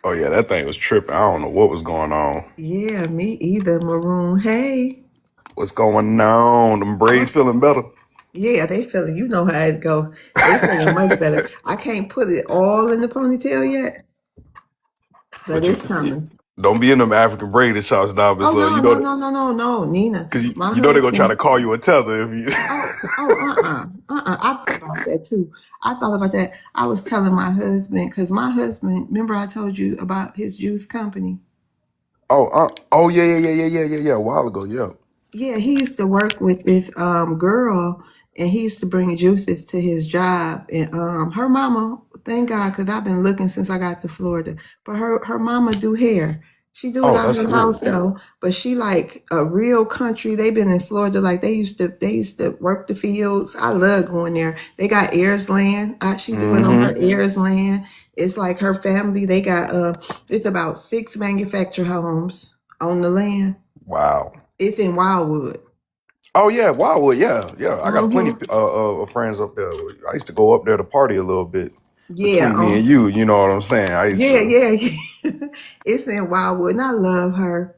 Oh yeah, that thing was tripping. I don't know what was going on. Yeah, me either, Maroon. Hey. What's going on? Them braids Oh, feeling better. yeah, they feeling, you know how it go. They feeling much better. I can't put it all in the ponytail yet, but But it's coming. don't be in them African braided shots now, Miss Oh, Lil. no, no, no, no, no, no, Nina. Cause My you know they're gonna try to husband. call you a tether if you. I thought about that too. I thought about that. I was telling my husband, because my husband, remember I told you about his juice company? Oh yeah, yeah, yeah, yeah, yeah, yeah, yeah. A while ago, yeah. Yeah, he used to work with this girl, and he used to bring juices to his job. And her mama, thank God, because I've been looking since I got to Florida. But her mama do hair. She do it Oh, out that's her good. house though. But she like a real country. They been in Florida, like they used to work the fields. I love going there. They got heirs land. She do it on her Mm-hmm. heirs land. It's like her family. They got it's about 6 manufactured homes on the land. Wow. It's in Wildwood. Oh yeah, Wildwood. Yeah, yeah. I got plenty Mm-hmm. of friends up there. I used to go up there to party a little bit. Yeah. Between me and you, you know what I'm saying. I used Yeah, to. yeah, yeah. It's in Wildwood, and I love her.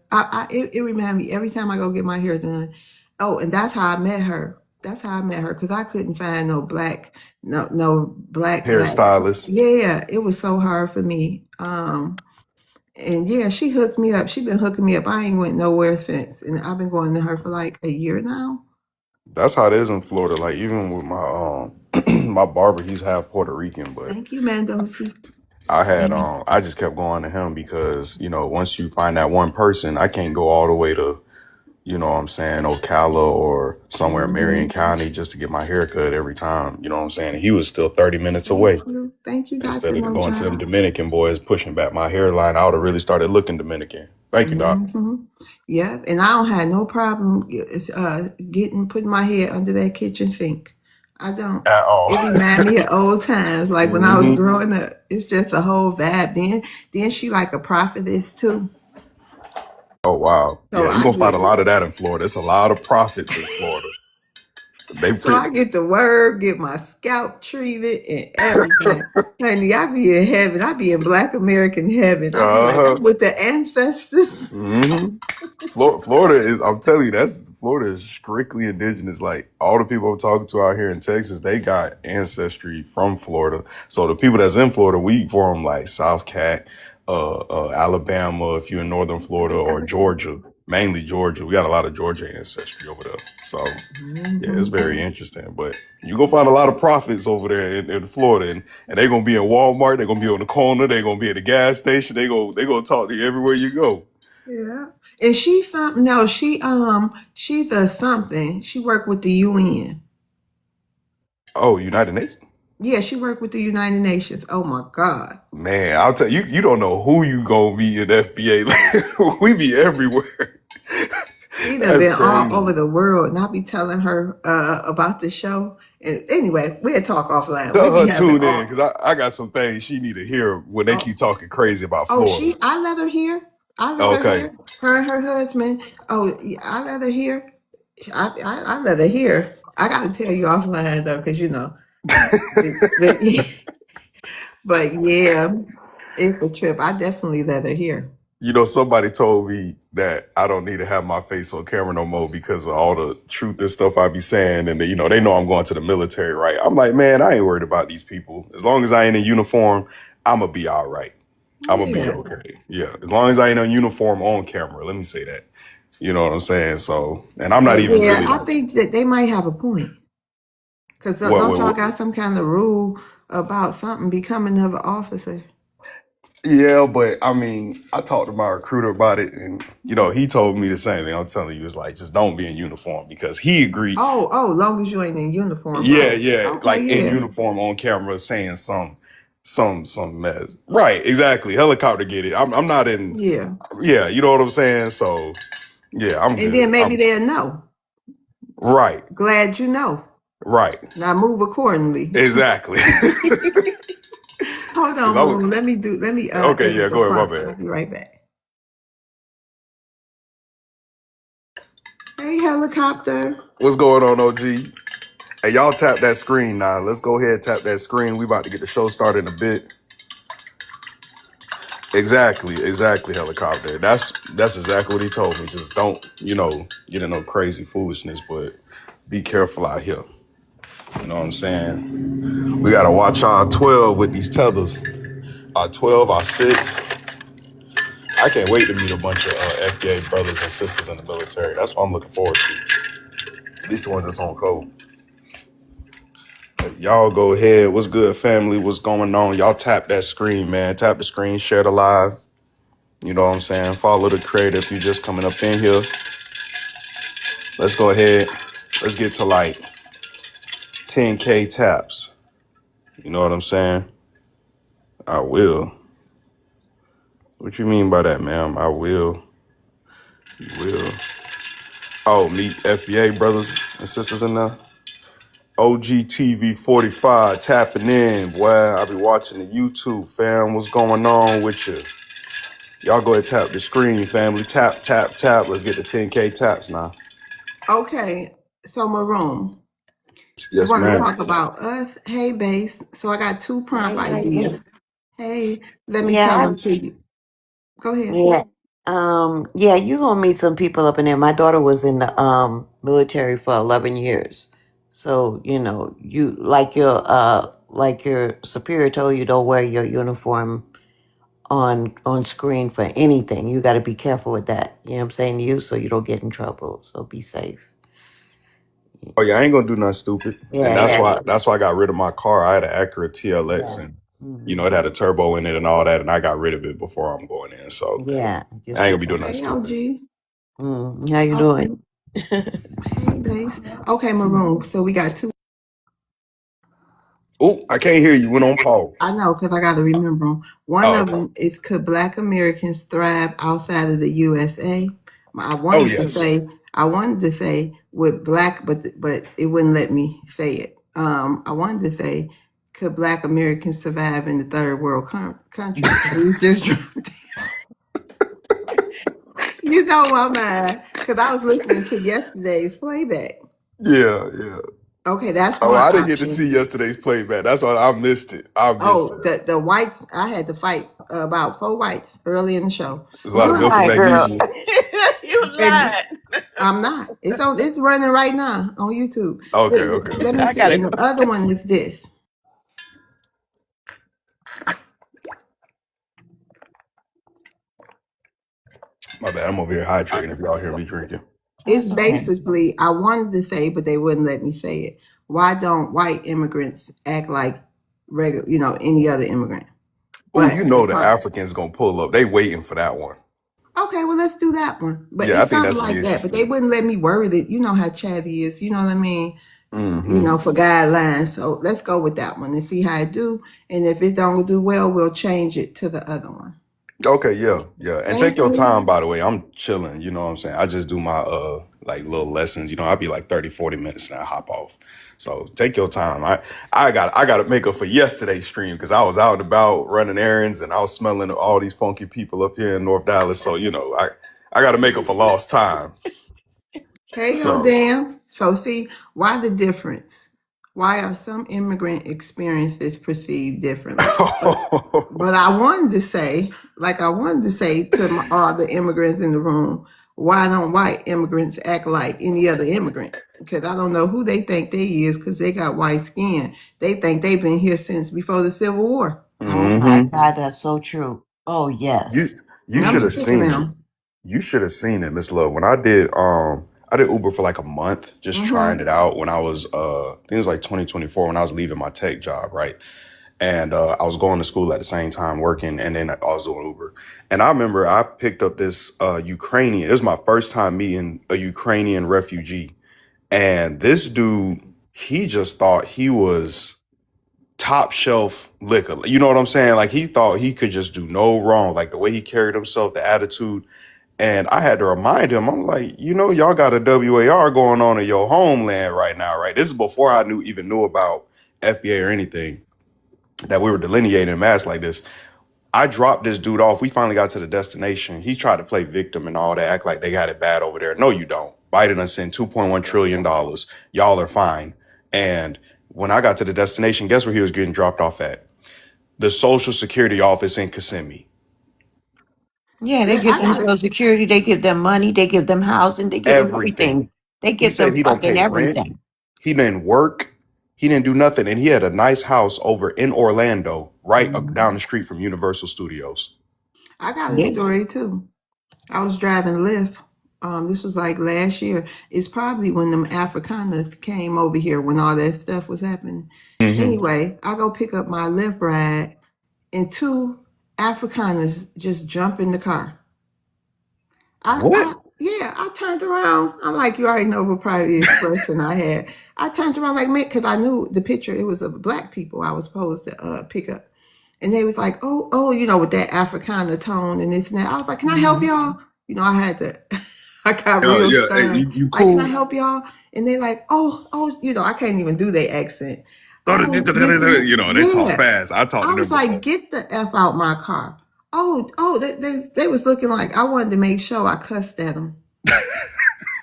It reminds me every time I go get my hair done. Oh, and that's how I met her. That's how I met her because I couldn't find no black, no black. Hairstylist. Yeah, it was so hard for me. And yeah, she hooked me up. She been hooking me up. I ain't went nowhere since, and I've been going to her for like a year now. That's how it is in Florida. Like even with my my barber, he's half Puerto Rican, but Thank you, Mendoza. I just kept going to him because, once you find that one person, I can't go all the way to, what I'm saying, Ocala or somewhere in Marion Mm-hmm. County just to get my hair cut every time. You know what I'm saying? And he was still 30 minutes away. Thank you, Doctor Instead of going to them Moja. Dominican boys pushing back my hairline, I would have really started looking Dominican. Thank you, Doc. Hmm. Yep, and I don't have no problem putting my head under that kitchen sink. I don't. At all. It remind me of old times, like when I was Hmm. growing up. It's just a whole vibe. Then she like a prophetess too. Oh, wow. So Yeah, you're I going to find get a lot of that in Florida. It's a lot of profits in Florida. They so I get to work, get my scalp treated and everything. Honey, I be in heaven. I be in Black American heaven. I be like, Uh-huh. I'm with the ancestors. Hmm. Florida is, I'm telling you, Florida is strictly indigenous. Like all the people I'm talking to out here in Texas, they got ancestry from Florida. So the people that's in Florida, we from like South Cat, Alabama, if you're in Northern Florida, or Georgia, mainly Georgia. We got a lot of Georgia ancestry over there. So yeah, it's Hmm. very interesting. But you're gonna find a lot of profits over there in Florida, and they're gonna be in Walmart, they're gonna be on the corner, they're gonna be at the gas station, they gonna talk to you everywhere you go. Yeah. And she's something no, she's a something. She worked with the UN. Oh, United Nations. Yeah, she worked with the United Nations. Oh my God. Man, I'll tell you, you don't know who you gonna be in FBA. We be everywhere. She done That's been all crazy. over the world and I'll be telling her about the show. And anyway, we'll talk offline. We Tell be her having tune in all because I got some things she need to hear when they oh, keep talking crazy about oh Florida. she I let her hear. I let her Okay. hear. Her and her husband. Oh yeah, I let her hear. I let her hear. I gotta tell you offline though, because the but yeah, it's a trip. I definitely let her hear. Somebody told me that I don't need to have my face on camera no more because of all the truth and stuff I be saying. And, they know I'm going to the military, right? I'm like, man, I ain't worried about these people. As long as I ain't in uniform, I'm going to be all right. I'm going to be Yeah. okay. Yeah. As long as I ain't in uniform on camera, let me say that. You know what I'm saying? So, and I'm not And even yeah, really I like, think that they might have a point. Because what, don't what, y'all what? got some kind of rule about something becoming of an officer? Yeah, but I mean, I talked to my recruiter about it, and he told me the same thing. I'm telling you, it's like just don't be in uniform because he agreed. Oh, long as you ain't in uniform, Yeah, right? yeah, Okay, like in yeah, uniform on camera saying some mess. Right, exactly. Helicopter get it. I'm not in. yeah. Yeah, you know what I'm saying. So yeah, I'm And then good. maybe I'm they'll know. right, Glad you know. right, Now move accordingly. exactly. Hold Because on, I was Maroon. Let me okay. Yeah, edit the go ahead. My prompt. I'll bad. be right back. Hey, helicopter. What's going on, OG? Hey, y'all tap that screen now. Let's go ahead and tap that screen. We about to get the show started in a bit. Exactly, helicopter. That's exactly what he told me. Just don't, get in no crazy foolishness, but be careful out here. You know what I'm saying? We gotta watch our 12 with these tethers. Our 12, our 6. I can't wait to meet a bunch of FBA brothers and sisters in the military. That's what I'm looking forward to. At least the ones that's on code. But y'all go ahead. What's good, family? What's going on? Y'all tap that screen, man. Tap the screen, share the live. You know what I'm saying? Follow the creator if you're just coming up in here. Let's go ahead. Let's get to like 10K taps. You know what I'm saying? I will. What you mean by that, ma'am? I will. You will. Oh, meet FBA brothers and sisters in there. OGTV 45 tapping in. Boy, I be watching the YouTube, fam. What's going on with you? Y'all go ahead and tap the screen, family. Tap, tap, tap. Let's get the 10K taps now. Okay, so Maroon, you Yes, want to ma'am. talk about us? Hey, base. So I got 2 prompt ideas. Hey, let me tell Yeah, them to you. Go ahead. yeah. Yeah, you gonna meet some people up in there. My daughter was in the military for 11 years. So, you like your superior told you, don't wear your uniform on screen for anything. You gotta be careful with that. You know what I'm saying to you, so you don't get in trouble. So be safe. Oh yeah, I ain't gonna do nothing stupid, and Yeah, that's yeah, why I got rid of my car. I had an Acura TLX, yeah. and Hmm. it had a turbo in it and all that, and I got rid of it before I'm going in. So Yeah, just I ain't be gonna be doing careful. nothing Hey, stupid. OG. How you Oh, doing? hey, base. Okay, Maroon. So we got 2. Oh, I can't hear you. Went on pause. I know because I got to remember them. One Oh, of okay. them is, could Black Americans thrive outside of the USA? I Oh wanted to yes. say, with black, but it wouldn't let me say it. I wanted to say, could Black Americans survive in the third world countries? He's just dropped. You know my mind because I was listening to yesterday's playback. Yeah. Okay, that's Oh, one I didn't get to see option. yesterday's playback. That's why I missed it. I missed Oh, it. the whites. I had to fight about 4 whites early in the show. There's a lot You of milk and lied, girl. magnesium. You And lied. I'm not. It's on. It's running right now on YouTube. Okay, Let, okay, let okay. me I see. gotta And go. the other one is this. My bad. I'm over here hydrating. If y'all hear me drinking. It's That's okay. basically I wanted to say, but they wouldn't let me say it. Why don't white immigrants act like regular, any other immigrant? Oh, But the the part. Africans gonna pull up. They waiting for that one. Okay, well let's do that one. But Yeah, I it's think something that's gonna be like that. But they interesting. wouldn't let me word it. You know how chatty is. You know what I mean? Mm-hmm. For guidelines. So let's go with that one and see how it do. And if it don't do well, we'll change it to the other one. Okay, yeah. And take Thank your you. time, by the way. I'm chilling, you know what I'm saying? I just do my like little lessons, I'll be like 30, 40 minutes and I hop off. So take your time. I got to make up for yesterday's stream because I was out and about running errands and I was smelling all these funky people up here in North Dallas. So, I got to make up for lost time. Hey, yo, So, damn. So, see, why the difference? Why are some immigrant experiences perceived differently? But I wanted to say, to all the immigrants in the room, why don't white immigrants act like any other immigrant? Because I don't know who they think they is because they got white skin. They think they've been here since before the Civil War. Oh my hmm God, that's so true. Oh you yes. you And I'm should have sick of seen it. them. You should have seen it, Miss Love. When I did Uber for like a month, just trying Mm-hmm. it out when I was I think it was like 2024 when I was leaving my tech job, right? And I was going to school at the same time working, and then I was doing Uber. And I remember I picked up this Ukrainian. It was my first time meeting a Ukrainian refugee, and this dude, he just thought he was top shelf liquor. You know what I'm saying? Like he thought he could just do no wrong. Like the way he carried himself, the attitude. And I had to remind him, I'm like, y'all got a WAR going on in your homeland right now, right? This is before I even knew about FBA or anything, that we were delineating mass like this. I dropped this dude off. We finally got to the destination. He tried to play victim and all that, act like they got it bad over there. No, you don't. Biden done sent $2.1 trillion. Y'all are fine. And when I got to the destination, guess where he was getting dropped off at? The Social Security office in Kissimmee. Yeah, they Yeah, give I them got social it. security, they give them money, they give them housing, they give them Everything. everything. They He give said them he don't fucking pay rent. everything. He didn't work. He didn't do nothing, and he had a nice house over in Orlando, right down Mhm. the street from Universal Studios. I got a Yeah. story too. I was driving Lyft. This was like last year. It's probably when them Afrikaners came over here when all that stuff was happening. Hmm. Anyway, I go pick up my Lyft ride, and two Afrikaners just jump in the car. What? Yeah, I turned around. I'm like, you already know what probably the expression I had. I turned around like, man, because I knew the picture, it was of black people I was supposed to pick up. And they was like, oh, with that Africana tone and this and that. I was like, can I help Mhm. y'all? I had to, I got Yeah, real yeah. Hey, stern. you Like, can I cool? help y'all? And they like, I can't even do their accent. Oh, listen, You know, they talk yeah. fast. I talked I to them was like, before. get the F out my car. They was looking like I wanted to make sure I cussed at them.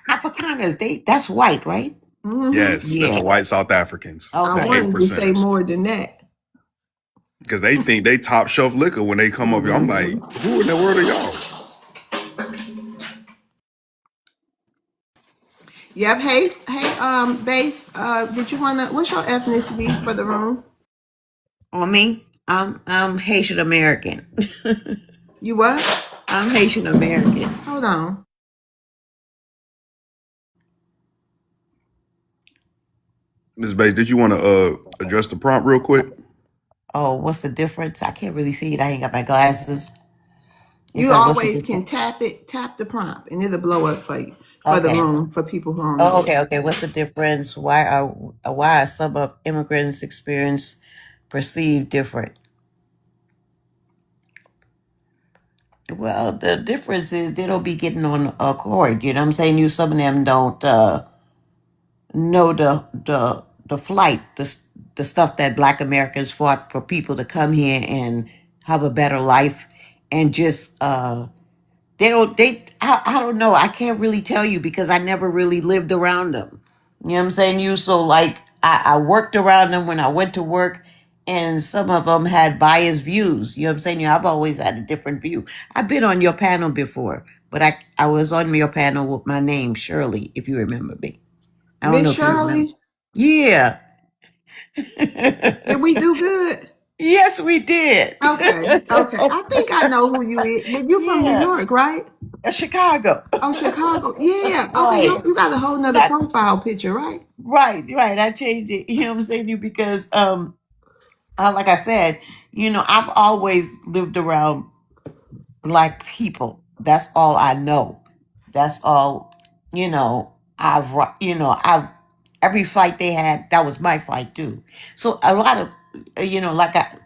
Afrikaners, that's white, right? Hmm. Yes, that's the Yeah. white South Africans, I the Okay. eight wanted to say percenters, more than that. because they think they top shelf liquor when they come up here. I'm like, Hmm. who in the world are y'all? Yep. Hey, Base. Did you wanna? What's your ethnicity for the room? On me, I'm Haitian American. You what? I'm Haitian American. Hold on. Ms. Bates, did you want to address the prompt real quick? Oh, what's the difference? I can't really see it. I ain't got my glasses. You You said what's the always difference? can tap the prompt, and it'll blow up for you for the Okay. room for people who don't Oh, know it. okay, okay. What's the difference? Why are some of immigrants' experience perceived different? Well, the difference is they don't be getting on a court. You know what I'm saying? You some of them don't know the flight, the stuff that Black Americans fought for people to come here and have a better life, and just they don't they I don't know. I can't really tell you because I never really lived around them. You know what I'm saying? You so like I worked around them when I went to work, and some of them had biased views. You know what I'm saying? I've always had a different view. I've been on your panel before, but I was on your panel with my name Shirley, if you remember me. I don't Miss know if you remember. Shirley, Yeah. did we do good? Yes, we did. Okay, okay. I think I know who you is, but you from New Yeah. York, right? Chicago. Oh, Chicago. Yeah. Okay, Right. you got a whole nother That profile picture, right? right. I changed it. You know what I'm saying? You because like I said, I've always lived around Black people. That's all I know. That's all, I've every fight they had, that was my fight too. So a lot of,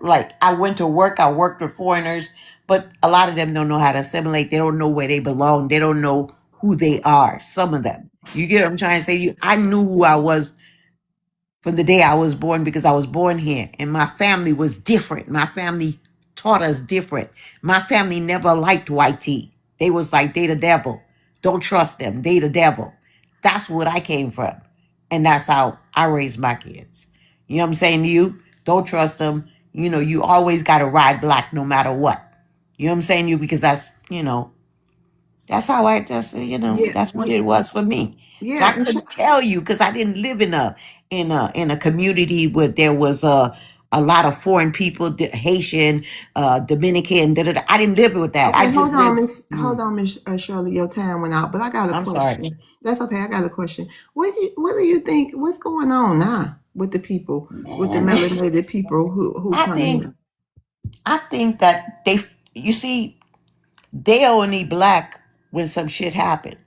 like I went to work, I worked with foreigners, but a lot of them don't know how to assimilate. They don't know where they belong. They don't know who they are. Some of them, you get what I'm trying to say? I knew who I was from the day I was born because I was born here and my family was different. My family taught us different. My family never liked white tea. They was like, they the devil. Don't trust them. They the devil. That's what I came from. And that's how I raised my kids. You know what I'm saying to you? Don't trust them. You always got to ride black no matter what. You know what I'm saying to you? Because that's how I just, Yeah. that's what Yeah. it was for me. So I Yeah. couldn't tell you because I didn't live in a community where there was a lot of foreign people, Haitian, Dominican. Da, da, da. I didn't live with that. I Okay, just lived. Hold on, Miss Shirley. Your time went out, but I got a I'm sorry. question. That's okay. I got a question. What do you think? What's going on now with the people, with the Man, melanated people who I come think here? I think that you see, they only black when some shit happened.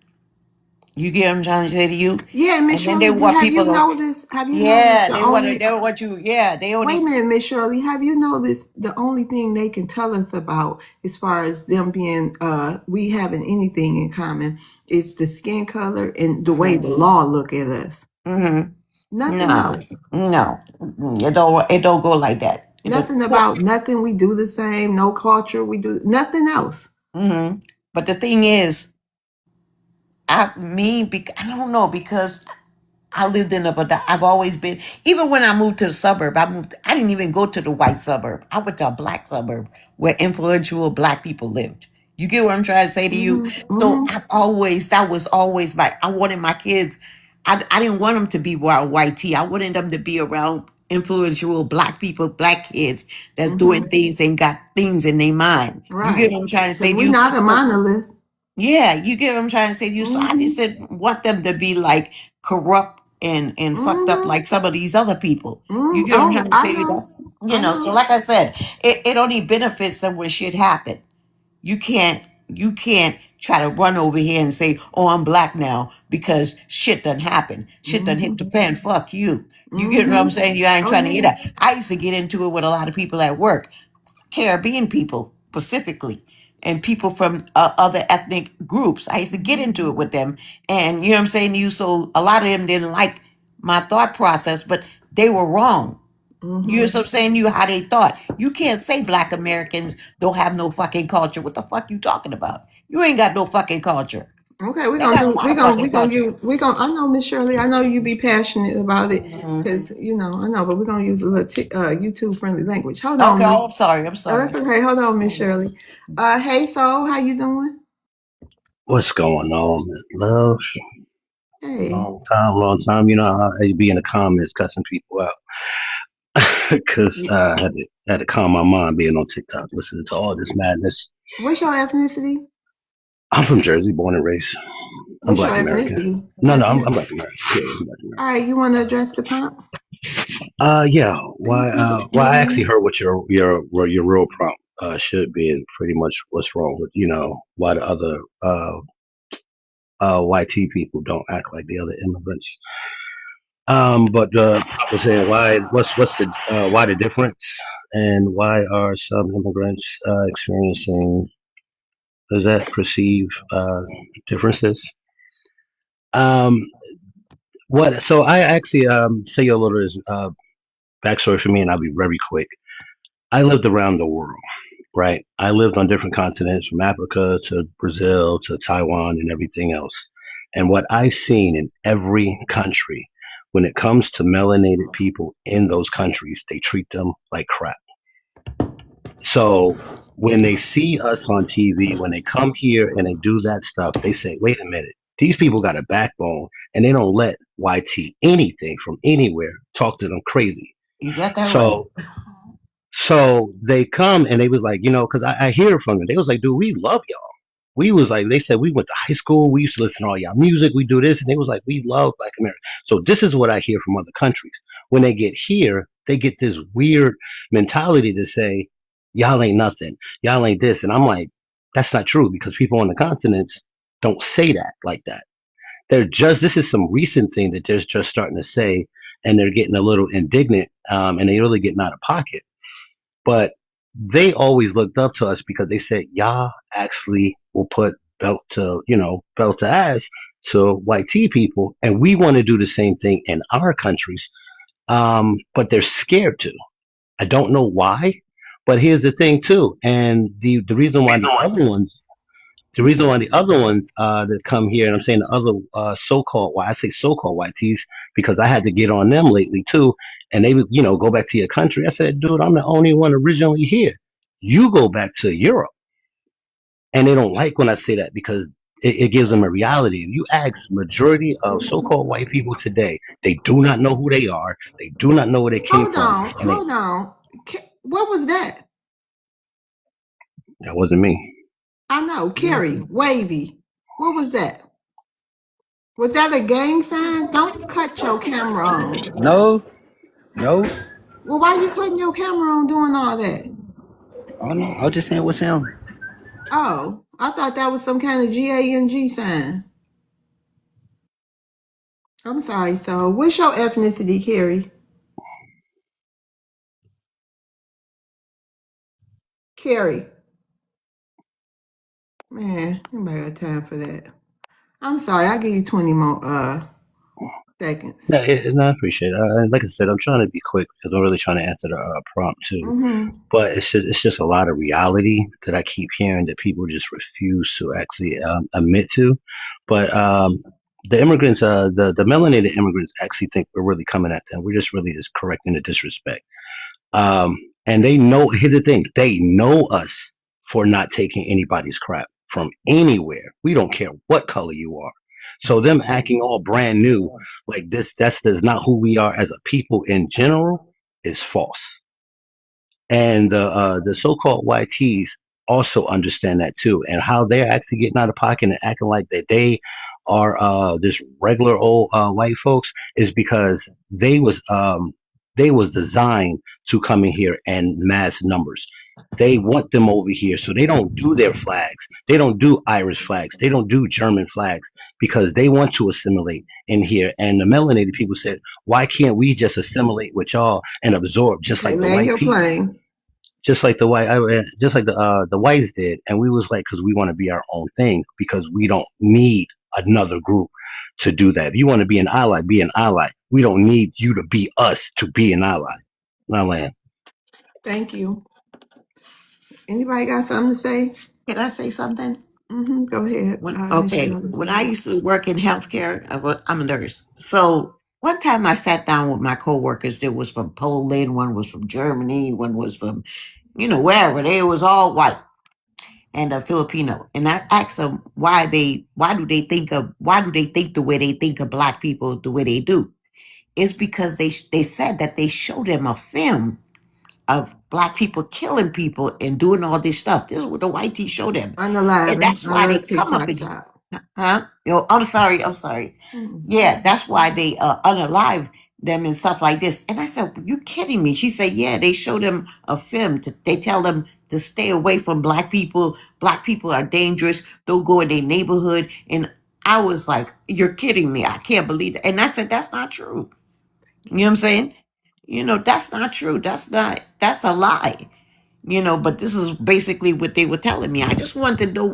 You get what I'm trying to say to you? Yeah, Miss And then they Shirley, want have you people to, noticed? Have you noticed yeah, the they only? want you, yeah, they Wait a only. minute, Miss Shirley. Have you noticed the only thing they can tell us about, as far as them being, we having anything in common, is the skin color and the way Mhm. the law look at us. Mm-hmm. Nothing No, else. no, it don't go like that. The Nothing court, about nothing. We do the same. No culture. We do nothing else. hmm but the thing is, I don't know because I lived in but I've always been. Even when I moved to the suburb, I didn't even go to the white suburb. I went to a black suburb where influential black people lived. You get what I'm trying to say to you? Mhm. So Mhm. that was always I wanted my kids, I didn't want them to be around white tea. I wanted them to be around influential black people, black kids that's doing Mhm. things and got things in their mind. You get Right. what I'm trying to Because say to we're you? not a So, monolith. yeah, you get what I'm trying to say to you. So I just Mhm. didn't want them to be like corrupt and fucked up Mhm. like some of these other people. You Mhm. get what I'm Oh, trying to I say to you? know. I So know. like I said, it only benefits them when shit happen. You can't try to run over here and say, "Oh, I'm black now," because shit done happened. Shit done hit the Mhm. fan. Fuck you. You get what I'm Mhm. saying? You ain't Oh trying to hear yeah. that. I used to get into it with a lot of people at work, Caribbean people specifically, and people from other ethnic groups. I used to get Mhm. into it with them, and you know what I'm saying to you. So a lot of them didn't like my thought process, but they were wrong. You know what Mhm. I'm saying? You how they thought. You can't say black Americans don't have no fucking culture. What the fuck you talking about? You ain't got no fucking culture. Okay, we're They gonna got a do. lot We're of gonna. We're fucking gonna culture. use. We're gonna. I know, Miss Shirley. I know you be passionate about it, Mhm. because I know. But we're gonna use a little YouTube friendly language. Hold Okay, on, Miss. oh, I'm sorry. I'm Oh, sorry. that's okay. Hold on, Miss Shirley. Hey, so how you doing? What's going on, Miss Love? Hey. Long time. You know how I be in the comments cussing people out because Yeah. I had to calm my mind being on TikTok, listening to all this madness. What's your ethnicity? I'm from Jersey, born and raised. I'm What's your Black American. ethnicity? No, no, Black I'm American. Black American. Yeah, I'm Black All American. right. You want to address the prompt? Yeah. Why? Thank you. Well, I actually heard what your real prompt should be, and pretty much what's wrong with why the other YT people don't act like the other immigrants. But the I was saying why what's the why the difference, and why are some immigrants experiencing, does that perceive differences? Um, what so I actually say a little backstory for me, and I'll be very quick. I lived around the world, right? I lived on different continents, from Africa to Brazil to Taiwan and everything else. And what I've seen in every country, when it comes to melanated people in those countries, they treat them like crap. So when they see us on TV, when they come here and they do that stuff, they say, wait a minute, these people got a backbone, and they don't let YT anything from anywhere talk to them crazy. You got that right. So so they come and they was like, because I hear from them. They was like, dude, we love y'all. We was like, they said we went to high school. We used to listen to all y'all music. We do this. And they was like, we love Black America. So this is what I hear from other countries. When they get here, they get this weird mentality to say, y'all ain't nothing. Y'all ain't this. And I'm like, that's not true, because people on the continents don't say that like that. This is some recent thing that they're just starting to say, and they're getting a little indignant, and they really getting out of pocket. But they always looked up to us because they said, y'all actually will put belt to ass to white tea people. And we want to do the same thing in our countries. But they're scared to. I don't know why. But here's the thing too. And the reason why that come here, and I'm saying the other so-called, why I say so-called white tees, because I had to get on them lately too, and they would, go back to your country. I said, dude, I'm the only one originally here. You go back to Europe, and they don't like when I say that, because it gives them a reality. If you ask majority of so-called white people today, they do not know who they are. They do not know where they came Hold from, on. and Hold on. What was that? that wasn't me. I know. Carrie, wavy. What was that? Was that a gang sign? Don't cut your camera on. No, no. Well, why you cutting your camera on doing all that? Oh no. I was just saying what's him. Oh, I thought that was some kind of GANG sign. I'm sorry. So, what's your ethnicity, Carrie? Carrie. Man, nobody got time for that. I'm sorry. I'll give you 20 more seconds. Yeah, I appreciate it. Like I said, I'm trying to be quick because I'm really trying to answer the prompt too. Mm-hmm. But it's just a lot of reality that I keep hearing that people just refuse to actually admit to. But the immigrants, the melanated immigrants, actually think we're really coming at them. We're just really just correcting the disrespect. And they know. Here's the thing: they know us for not taking anybody's crap from anywhere. We don't care what color you are. So them acting all brand new like this, that's not who we are as a people in general, is false. And the so-called YTs also understand that too, and how they're actually getting out of pocket and acting like that they are just regular old white folks is because they was designed to come in here and mass numbers. They want them over here, so they don't do their flags. They don't do Irish flags. They don't do German flags because they want to assimilate in here. And the melanated people said, "Why can't we just assimilate with y'all and absorb just Okay, like the land white your people?" plane. Just like just like the whites did, and we was like, because we want to be our own thing, because we don't need another group to do that. If you want to be an ally, be an ally. We don't need you to be us to be an ally. Now, land. Thank you. Anybody got something to say? Can I say something? Go ahead, Miss Okay, Shirley. when I used to work in healthcare, I'm a nurse. So one time I sat down with my coworkers. There was from Poland, one was from Germany, one was from, wherever. They was all white and Filipino. And I asked them why do they think the way they think of black people the way they do? It's because they said that they showed them a film of black people killing people and doing all this stuff. This is what the white tees show them. And Unalive. that's I why they love come up TikTok in, shop. huh? I'm sorry. Yeah, that's why they unalive them and stuff like this. And I said, you kidding me? She said, yeah, they show them a film. They tell them to stay away from black people. Black people are dangerous. Don't go in their neighborhood. And I was like, you're kidding me. I can't believe that. And I said, that's not true. You know what I'm saying? That's not true. That's a lie. But this is basically what they were telling me. I wanted to know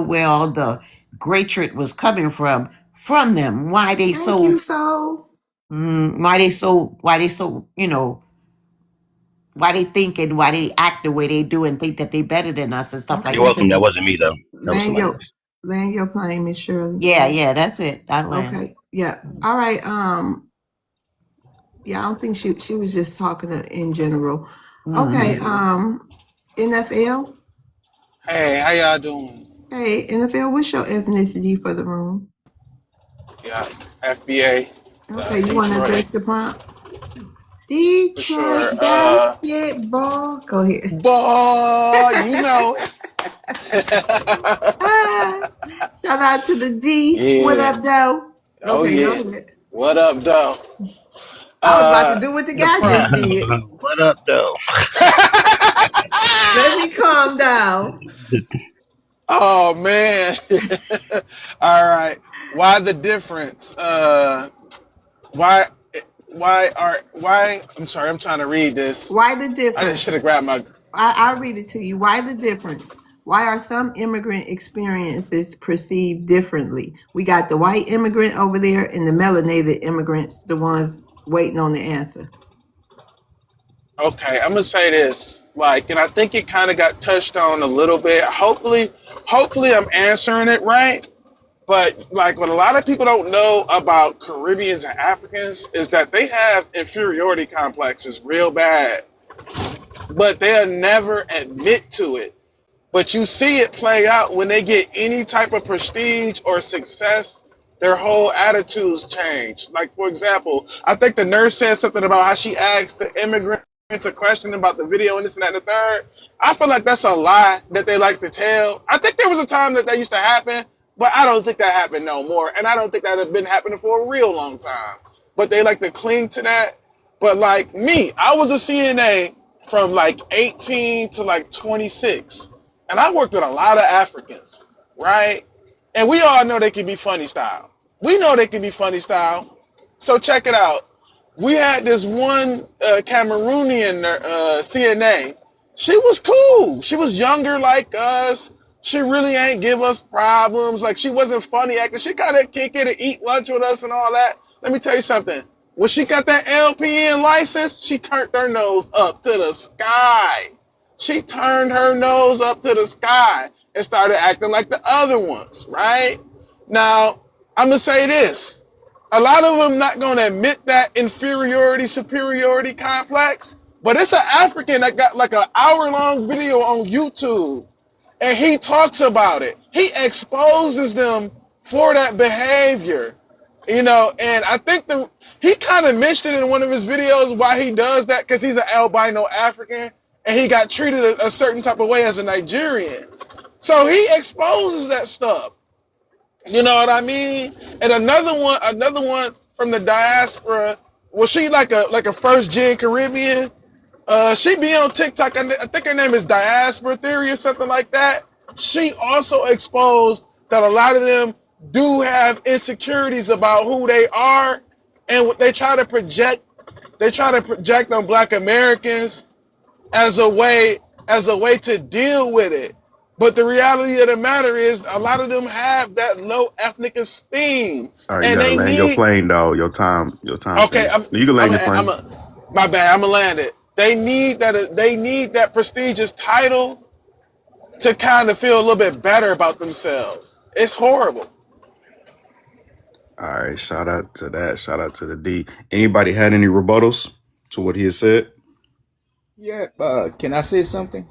where all the hatred was coming from them. Thank you, so. Why they so, why they think and why they act the way they do and think that they better than us and stuff like You're Okay. this. welcome. And That wasn't me though. That was Land somebody your else. land your plane, Miss Shirley. yeah, that's it. I land. Okay. Yeah. All right. Yeah, I don't think she was just talking in general. Okay. NFL. Hey, how y'all doing? Hey, NFL, what's your ethnicity for the room? Yeah, FBA, Okay, you want to Detroit, address the prompt? for sure. Detroit basketball. Go ahead. Boy, you know Ah, it. shout out to the D. What Yeah. up, though? Oh Okay, go yeah. ahead. What up, though? I was about to do what the The guy just prompt. did. What up, though? Let me calm down. Oh man. All right. Why the difference? Why? Why? I'm sorry. I'm trying to read this. Why the I just should have difference? grabbed my. I'll read it to you. Why the difference? Why are some immigrant experiences perceived differently? We got the white immigrant over there and the melanated immigrants, the ones waiting on the answer. Okay, I'm gonna say this. Like, and I think it kind of got touched on a little bit. Hopefully, I'm answering it right. But like, what a lot of people don't know about Caribbeans and Africans is that they have inferiority complexes real bad, but they'll never admit to it. But you see it play out when they get any type of prestige or success, their whole attitudes change. Like, for example, I think the nurse said something about how she asked the immigrants a question about the video and this and that and the third. I feel like that's a lie that they like to tell. I think there was a time that used to happen, but I don't think that happened no more. And I don't think that has been happening for a real long time. But they like to cling to that. But like me, I was a CNA from like 18 to like 26. And I worked with a lot of Africans, right? And we all know they can be funny style. We know they can be funny style. So check it out. We had this one Cameroonian CNA. She was cool. She was younger like us. She really ain't give us problems. Like, she wasn't funny acting. She kind of kick it and eat lunch with us and all that. Let me tell you something. When she got that LPN license, she turned her nose up to the sky. She turned her nose up to the sky and started acting like the other ones, right? Now, I'm going to say this. A lot of them not going to admit that inferiority, superiority complex, But it's an African that got like an hour-long video on YouTube, and he talks about it. He exposes them for that behavior, And I think he kind of mentioned it in one of his videos why he does that, because he's an albino African and he got treated a certain type of way as a Nigerian. So he exposes that stuff. You know what I mean? And another one from the diaspora. Was she like a first gen Caribbean? She be on TikTok. I think her name is Diaspora Theory or something like that. She also exposed that a lot of them do have insecurities about who they are, and what they try to project. They try to project on Black Americans as a way to deal with it. But the reality of the matter is, a lot of them have that low ethnic esteem, All right, you and gotta they land your need. plane, dog. Your time Okay, finished. You can land your plane. my bad. I'm gonna land it. They need that. They need that prestigious title to kind of feel a little bit better about themselves. It's horrible. All right, shout out to that. Shout out to the D. Anybody had any rebuttals to what he has said? Yeah, can I say something?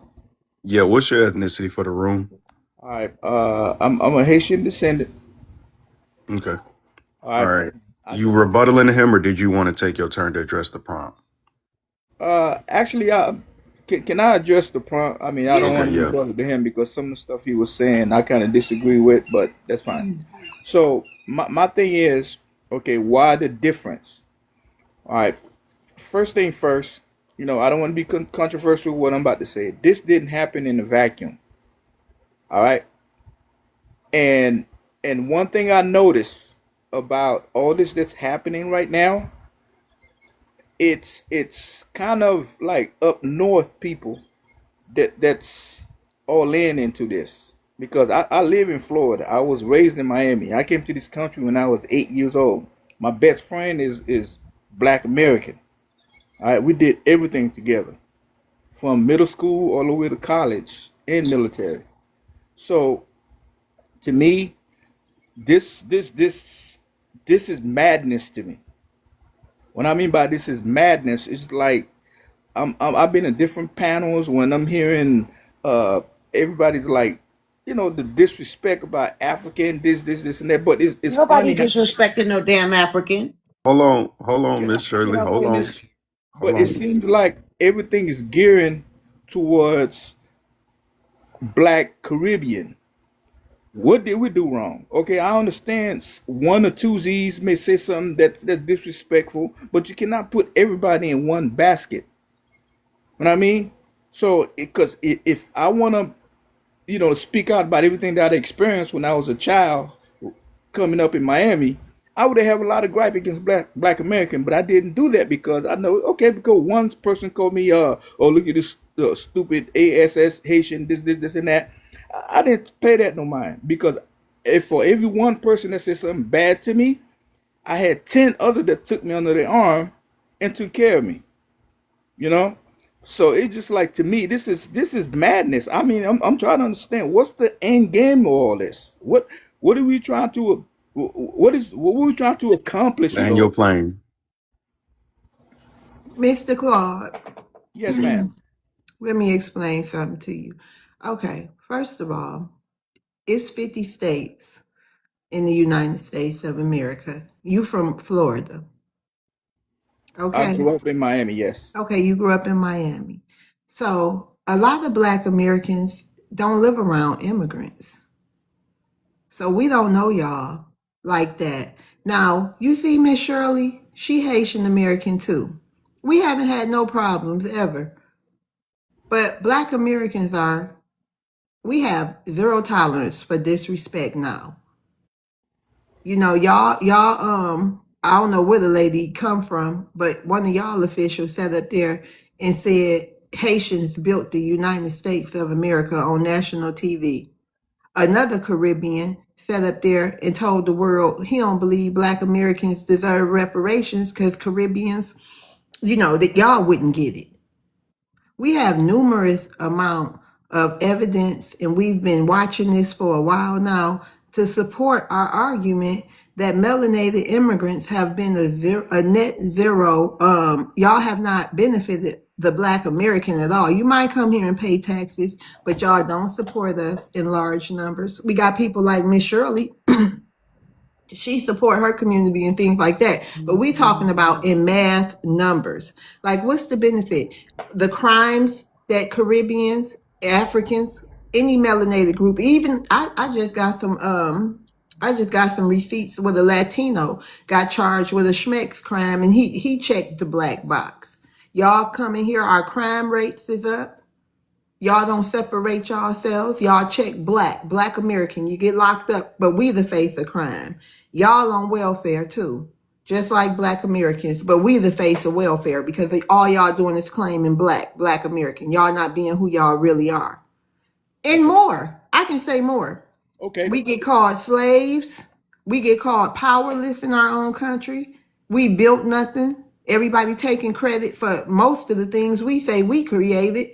Yeah, what's your ethnicity for the room? All right, I'm a Haitian descendant. Okay. All All right, right. I You just rebuttaling to him, or did you want to take your turn to address the prompt? actually, can I address the prompt? I mean, I don't Yeah. Okay, want to yeah. rebuttal to him because some of the stuff he was saying I kind of disagree with, but that's fine. So my thing is, okay, why the difference? All right, first thing first, I don't want to be controversial with what I'm about to say. This didn't happen in a vacuum. All right, and one thing I noticed about all this that's happening right now, it's kind of like up north people that's all into this, because I live in Florida. I was raised in Miami. I came to this country when I was 8 years old. My best friend is Black American. All right, we did everything together from middle school all the way to college and military. So to me, this is madness to me. What I mean by this is madness, it's like I've been in different panels when I'm hearing uh everybody's like, the disrespect about African, this and that. But it's Nobody funny how, disrespecting no damn African. Hold on, can I Miss can Shirley. I Hold on. finish? Hold But it on. seems like everything is gearing towards Black Caribbean. What did we do wrong? Okay, I understand one or two Z's may say something that's disrespectful, but you cannot put everybody in one basket. You know what I mean? So, because if I want to, speak out about everything that I experienced when I was a child coming up in Miami, I would have a lot of gripe against Black American, but I didn't do that because I know, okay, because one person called me, oh, look at this stupid ASS Haitian, this and that. I didn't pay that no mind, because if for every one person that said something bad to me, I had 10 other that took me under their arm and took care of me. You know, so it's just like, to me, this is madness. I mean, I'm trying to understand what's the end game of all this. What are we trying to what are we trying to accomplish with Land all your this? plane. Mr. Claude, Yes, ma'am. let me explain something to you. Okay, first of all, it's 50 states in the United States of America. You from Florida, I okay? grew up in Miami. Yes. Okay, you grew up in Miami. So a lot of Black Americans don't live around immigrants. So we don't know y'all like that. Now, you see Miss Shirley, she Haitian American too. We haven't had no problems ever. But Black Americans we have zero tolerance for disrespect now. Y'all, I don't know where the lady come from, but one of y'all officials sat up there and said Haitians built the United States of America on national TV. Another Caribbean sat up there and told the world he don't believe Black Americans deserve reparations because Caribbeans, that y'all wouldn't get it. We have numerous amount of evidence, and we've been watching this for a while now to support our argument that melanated immigrants have been a net zero. Y'all have not benefited the Black American at all. You might come here and pay taxes, but y'all don't support us in large numbers. We got people like Miss Shirley. She support her community and things like that. But we talking about in math numbers. Like, what's the benefit? The crimes that Caribbeans, Africans, any melanated group, even I just got some receipts with a Latino got charged with a Schmeck's crime, and he checked the black box. Y'all come in here, our crime rates is up. Y'all don't separate yourselves. Y'all check black American. You get locked up, but we the face of crime. Y'all on welfare too, just like Black Americans, but we the face of welfare because all y'all doing is claiming black American. Y'all not being who y'all really are. And more. I can say more. Okay. We get called slaves. We get called powerless in our own country. We built nothing. Everybody taking credit for most of the things we say we created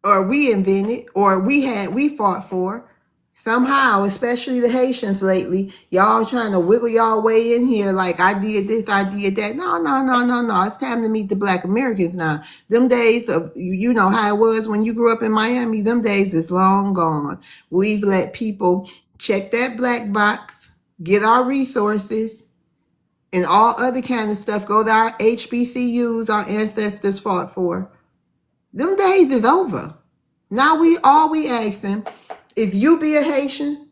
or we invented or we fought for. Somehow, especially the Haitians lately, y'all trying to wiggle y'all way in here like I did this, I did that. No. It's time to meet the Black Americans now. Them days of, you know how it was when you grew up in Miami, them days is long gone. We've let people check that black box, get our resources, and all other kind of stuff, go to our HBCUs our ancestors fought for. Them days is over. Now we asking, if you be a Haitian,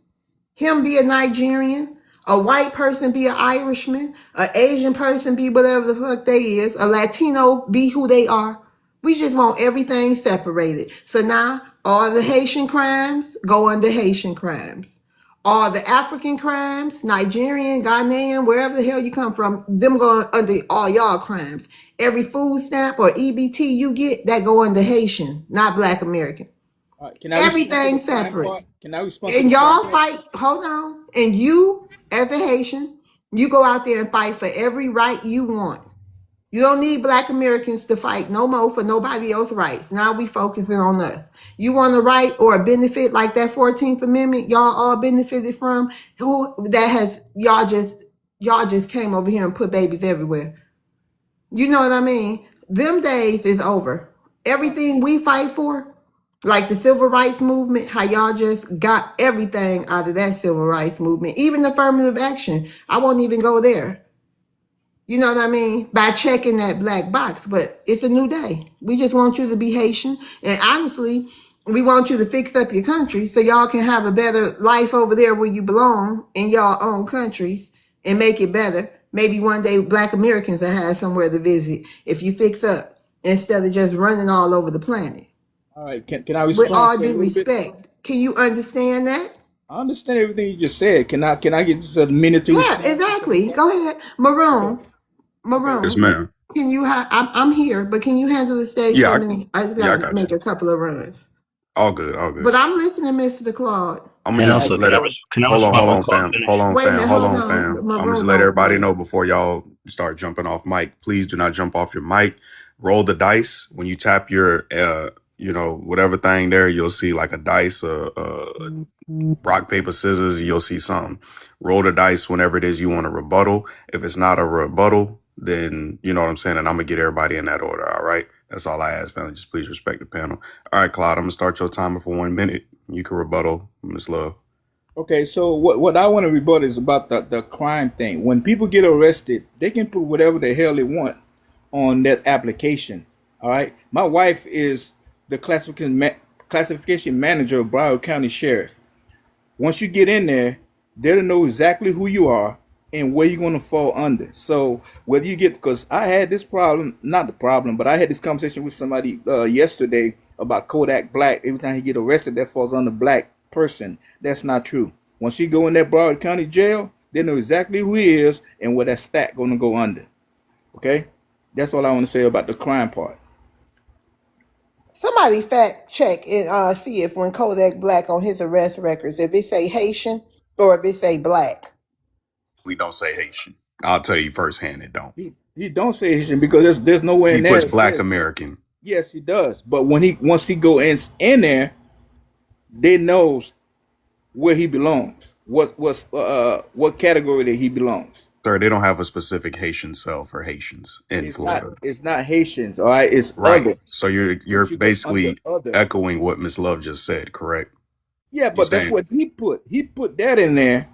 him be a Nigerian, a white person be an Irishman, an Asian person be whatever the fuck they is, a Latino be who they are. We just want everything separated. So now all the Haitian crimes go under Haitian crimes. All the African crimes, Nigerian, Ghanaian, wherever the hell you come from, them go under all y'all crimes. Every food stamp or EBT you get, that go under Haitian, not Black American. All right. Can I respond to Everything the crime separate. part? Can I respond to And the crime y'all part? fight, hold on. And you, as a Haitian, you go out there and fight for every right you want. You don't need Black Americans to fight no more for nobody else's rights. Now we focusing on us. You want a right or a benefit like that 14th Amendment y'all all benefited from? Who that has y'all just came over here and put babies everywhere. You know what I mean? Them days is over. Everything we fight for, like the civil rights movement, how y'all just got everything out of that civil rights movement, even affirmative action. I won't even go there. You know what I mean? By checking that black box. But it's a new day. We just want you to be Haitian. And honestly, we want you to fix up your country so y'all can have a better life over there where you belong in y'all own countries and make it better. Maybe one day Black Americans will have somewhere to visit if you fix up instead of just running all over the planet. All right. Can I With respond all to a due little bit? respect, can you understand that? I understand everything you just said. Can I get just a minute to Yeah, respond to some exactly. stuff? Go ahead. Okay. Okay. Yes, Maroon, ma'am. can you I'm here, but can you handle the stage Yeah, for a minute? I just yeah, I gotta got you. make a couple of runs. All good, all good. But I'm listening, Mr. Claude. I'm gonna And just All also, right. let it. can I Hold on, respond hold when on, Claude fam. Hold finish? on, Wait a fam. minute, Hold hold on, on. fam. I'm just Maroon, let everybody don't. know before y'all start jumping off mic. Please do not jump off your mic. Roll the dice. When you tap your, whatever thing there, you'll see like a dice, rock, paper, scissors. You'll see something. Roll the dice whenever it is you want to rebuttal. If it's not a rebuttal, then you know what I'm saying, and I'm gonna get everybody in that order. All right. That's all I ask, family. Just please respect the panel. All right, Claude. I'm gonna start your timer for 1 minute. You can rebuttal, Miss Love. Okay, so what I want to rebut is about the crime thing. When people get arrested, they can put whatever the hell they want on that application. All right, my wife is the classification manager of Broward County Sheriff. Once you get in there, they'll know exactly who you are and where you're going to fall under. So whether you get, because I had this problem, not the problem, but I had this conversation with somebody yesterday about Kodak Black. Every time he get arrested, that falls on the black person. That's not true. Once you go in that Broward County jail, they know exactly who he is and where that stack going to go under. Okay, that's all I want to say about the crime part. Somebody fact check and see if when Kodak Black on his arrest records, if it say Haitian or if it say black. We don't say Haitian. I'll tell you firsthand, it don't. He don't say Haitian because there's nowhere He in there puts that Black says. American. Yes, he does. But once he go in there, they knows where he belongs. What category that he belongs. Sir, they don't have a specific Haitian cell for Haitians in It's not. Florida. It's not Haitians. All right. It's Right. other. So you're Once you go under basically other. echoing what Miss Love just said, correct? Yeah, You're but that's saying, what he put. He put that in there.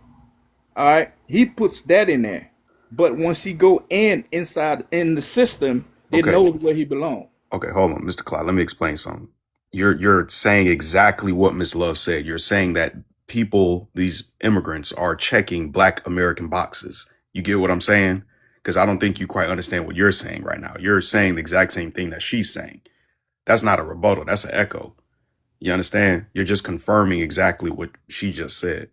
All right. He puts that in there. But once he go inside in the system, it okay, knows where he belongs. okay, hold on, Mr. Clyde. Let me explain something. You're saying exactly what Miss Love said. You're saying that people, these immigrants, are checking Black American boxes. You get what I'm saying? Because I don't think you quite understand what you're saying right now. You're saying the exact same thing that she's saying. That's not a rebuttal. That's an echo. You understand? You're just confirming exactly what she just said.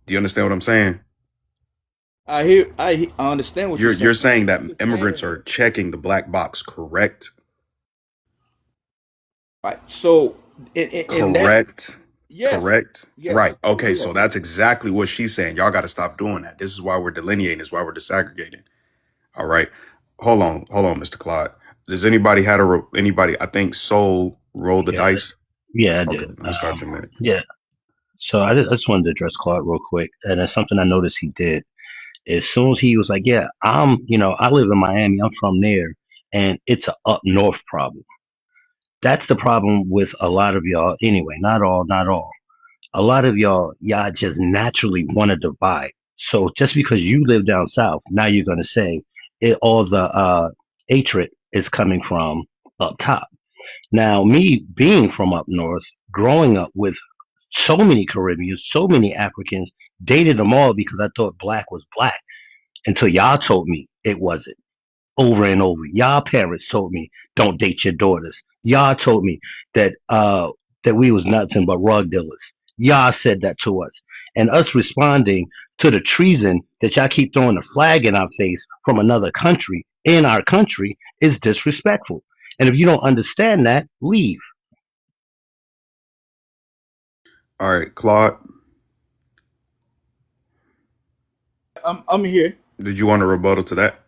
Do you understand what I'm saying? I understand what you're You're saying. saying that You're immigrants saying are checking the black box, correct? right. So in that, Correct. yes, Correct. Right. yes, Okay. So yes. that's exactly what she's saying. Y'all got to stop doing that. This is why we're delineating. This is why we're disaggregating. All right. Hold on, Mr. Claude. Does anybody had anybody? I think Soul rolled the Yeah, dice. yeah, I Okay. did. Let me start your minute. Yeah. So I just wanted to address Claude real quick, and that's something I noticed he did. As soon as he was like, "Yeah, I live in Miami. I'm from there, and it's a up north problem." That's the problem with a lot of y'all. Anyway, not all, not all. A lot of y'all just naturally want to divide. So just because you live down south, now you're gonna say all the hatred is coming from up top. Now, me being from up north, growing up with so many Caribbeans, so many Africans, dated them all because I thought black was black until y'all told me it wasn't over and over. Y'all parents told me don't date your daughters. Y'all told me that we was nothing but rug dealers. Y'all said that to us. And us responding to the treason that y'all keep throwing a flag in our face from another country in our country is disrespectful. And if you don't understand that, leave. All right, Claude, I'm here. did you want a rebuttal to that?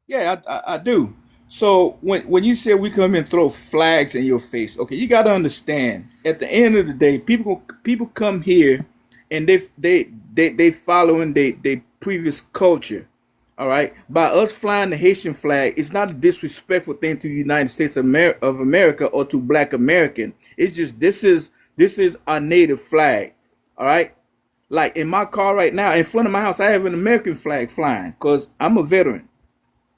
Yeah, I do. So when you say we come and throw flags in your face, okay, you got to understand. At the end of the day, people come here, and they following they previous culture. All right, by us flying the Haitian flag, it's not a disrespectful thing to the United States of America or to Black American. It's just this is our native flag. All right, like in my car right now, in front of my house, I have an American flag flying because I'm a veteran.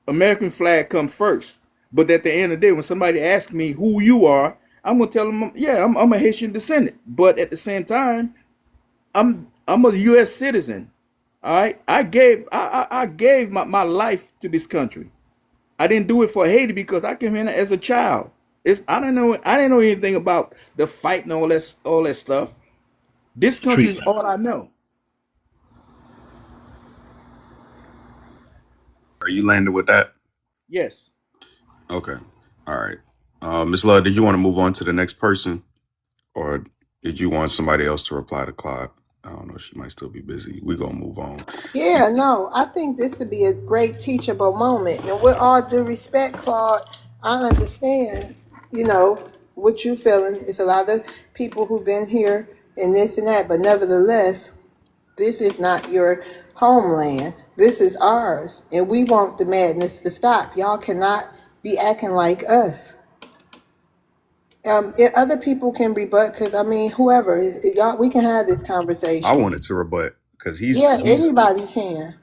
American flag comes first. But at the end of the day, when somebody asks me who you are, I'm gonna tell them, yeah, I'm a Haitian descendant. But at the same time, I'm a U.S. citizen. All right, I gave my life to this country. I didn't do it for Haiti because I came in as a child. I didn't know anything about the fight and all that stuff. This country is Treason. all I know. Are you landed with that? Yes. Okay. All right. Miss Love, did you want to move on to the next person, or did you want somebody else to reply to Claude? I don't know. She might still be busy. We're gonna move on. Yeah, no, I think this would be a great teachable moment. And with all due respect, Claude, I understand, you know, what you feeling. It's a lot of people who've been here and this and that, but nevertheless, this is not your homeland. This is ours. And we want the madness to stop. Y'all cannot be acting like us. Other people can rebut because I mean, whoever y'all, we can have this I conversation. wanted to rebut because Yeah, he's anybody can.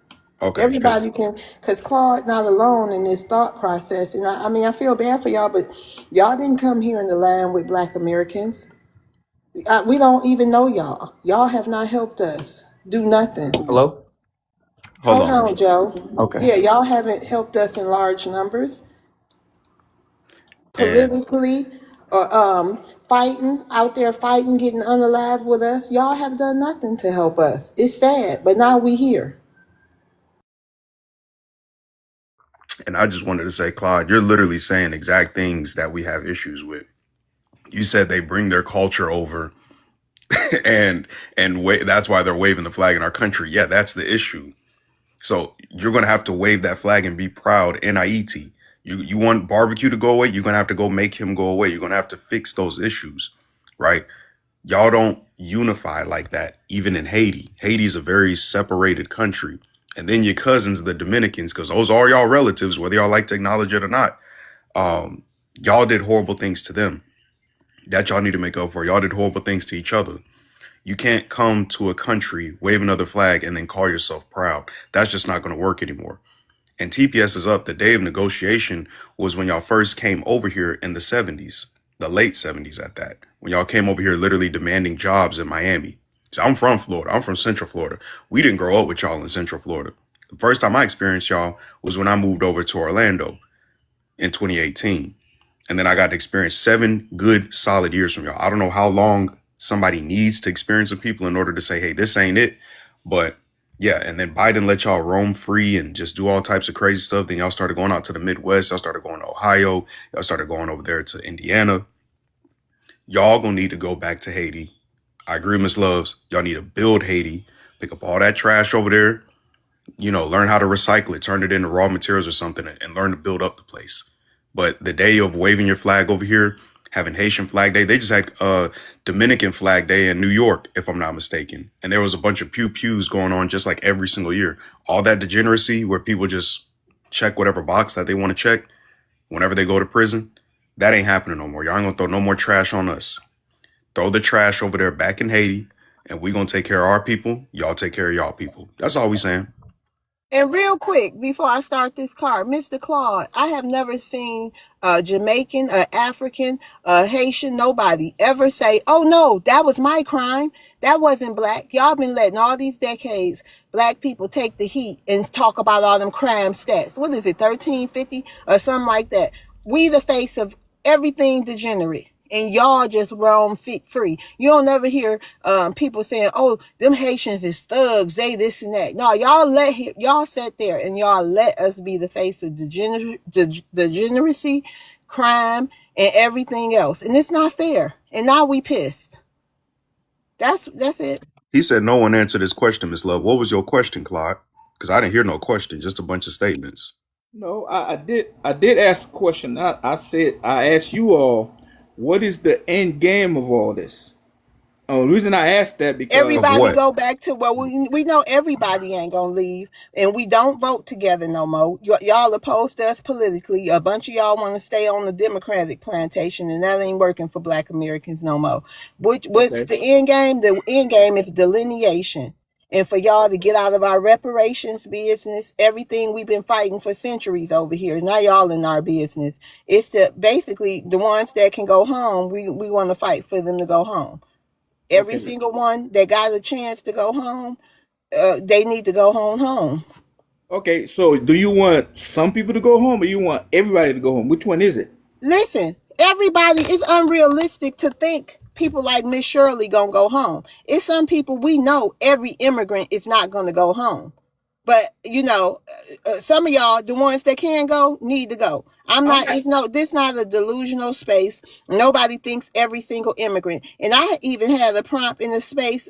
okay. Because Everybody can, because Claude not alone in this thought process. And I mean, I feel bad for y'all, but y'all didn't come here in the land with Black Americans. We don't even know y'all. Y'all have not helped us do nothing. Hello? hold Hold on, on, Joe. Okay. Yeah, y'all haven't helped us in large numbers and politically or fighting out there, fighting, getting unalive with us. Y'all have done nothing to help us. It's sad, but now we here. I just wanted to say, Claude, you're literally saying exact things that we have issues with. You said they bring their culture over, and that's why they're waving the flag in our country. Yeah, that's the issue. So you're gonna have to wave that flag and be proud. NIET. You want barbecue to go away? You're gonna have to go make him go away. You're gonna have to fix those issues, right? Y'all don't unify like that. Even in Haiti, Haiti's a very separated country. And then your cousins, the Dominicans, because those are y'all relatives, whether y'all like to acknowledge it or not. Um, y'all did horrible things to them that y'all need to make up for. Y'all did horrible things to each other. You can't come to a country, wave another flag, and then call yourself proud. That's just not going to work anymore. And TPS is up. The day of negotiation was when y'all first came over here in the 70s, the late 70s at that, when y'all came over here literally demanding jobs in Miami. So I'm from Florida. I'm from Central Florida. We didn't grow up with y'all in Central Florida. The first time I experienced y'all was when I moved over to Orlando in 2018. And then I got to experience 7 good, solid years from y'all. I don't know how long somebody needs to experience with people in order to say, hey, this ain't it. But yeah, and then Biden let y'all roam free and just do all types of crazy stuff. Then y'all started going out to the Midwest. Y'all started going to Ohio. Y'all started going over there to Indiana. Y'all gonna need to go back to Haiti. I agree, Miss Loves. Y'all need to build Haiti, pick up all that trash over there, learn how to recycle it, turn it into raw materials or something, and learn to build up the place. But the day of waving your flag over here, having Haitian Flag Day, they just had Dominican Flag Day in New York, if I'm not mistaken. And there was a bunch of pew pews going on just like every single year. All that degeneracy where people just check whatever box that they want to check whenever they go to prison, that ain't happening no more. Y'all ain't gonna throw no more trash on us. Throw the trash over there back in Haiti, and we gonna take care of our people. Y'all take care of y'all people. That's all we saying. And real quick, before I start this card, Mr. Claude, I have never seen a Jamaican, a African, a Haitian, nobody ever say, oh no, that was my crime. That wasn't black. Y'all been letting all these decades black people take the heat and talk about all them crime stats. What is it, 1350 or something like that? We the face of everything degenerate. And y'all just roam free. You don't never hear people saying, "Oh, them Haitians is thugs. They this and that." No, y'all sat there and y'all let us be the face of degeneracy, crime, and everything else, and it's not fair. And now we pissed. That's it. He said no one answered his question, Miss Love. What was your question, Claude? Because I didn't hear no question, just a bunch of statements. No, I did ask a question. I said I asked you all, what is the end game of all this? The reason I asked that Of because Everybody what? go back to well, we know everybody ain't gonna leave, and we don't vote together no more. Y'all opposed us politically. A bunch of y'all want to stay on the Democratic plantation, and that ain't working for Black Americans no more. What's okay, the end game? The end game is delineation, and for y'all to get out of our reparations business, everything we've been fighting for centuries over here. Now y'all in our business. It's basically the ones that can go home. We want to fight for them to go home. Every okay, single one that got a chance to go home, they need to go home. okay. So, do you want some people to go home, or you want everybody to go home? Which one is it? Listen, everybody, it's unrealistic to think people like Miss Shirley gonna go home. It's some people we know every immigrant is not gonna go home. But some of y'all, the ones that can go, need to go. I'm I'm not. not. It's no. This not a delusional space. Nobody thinks every single immigrant. And I even had a prompt in the space.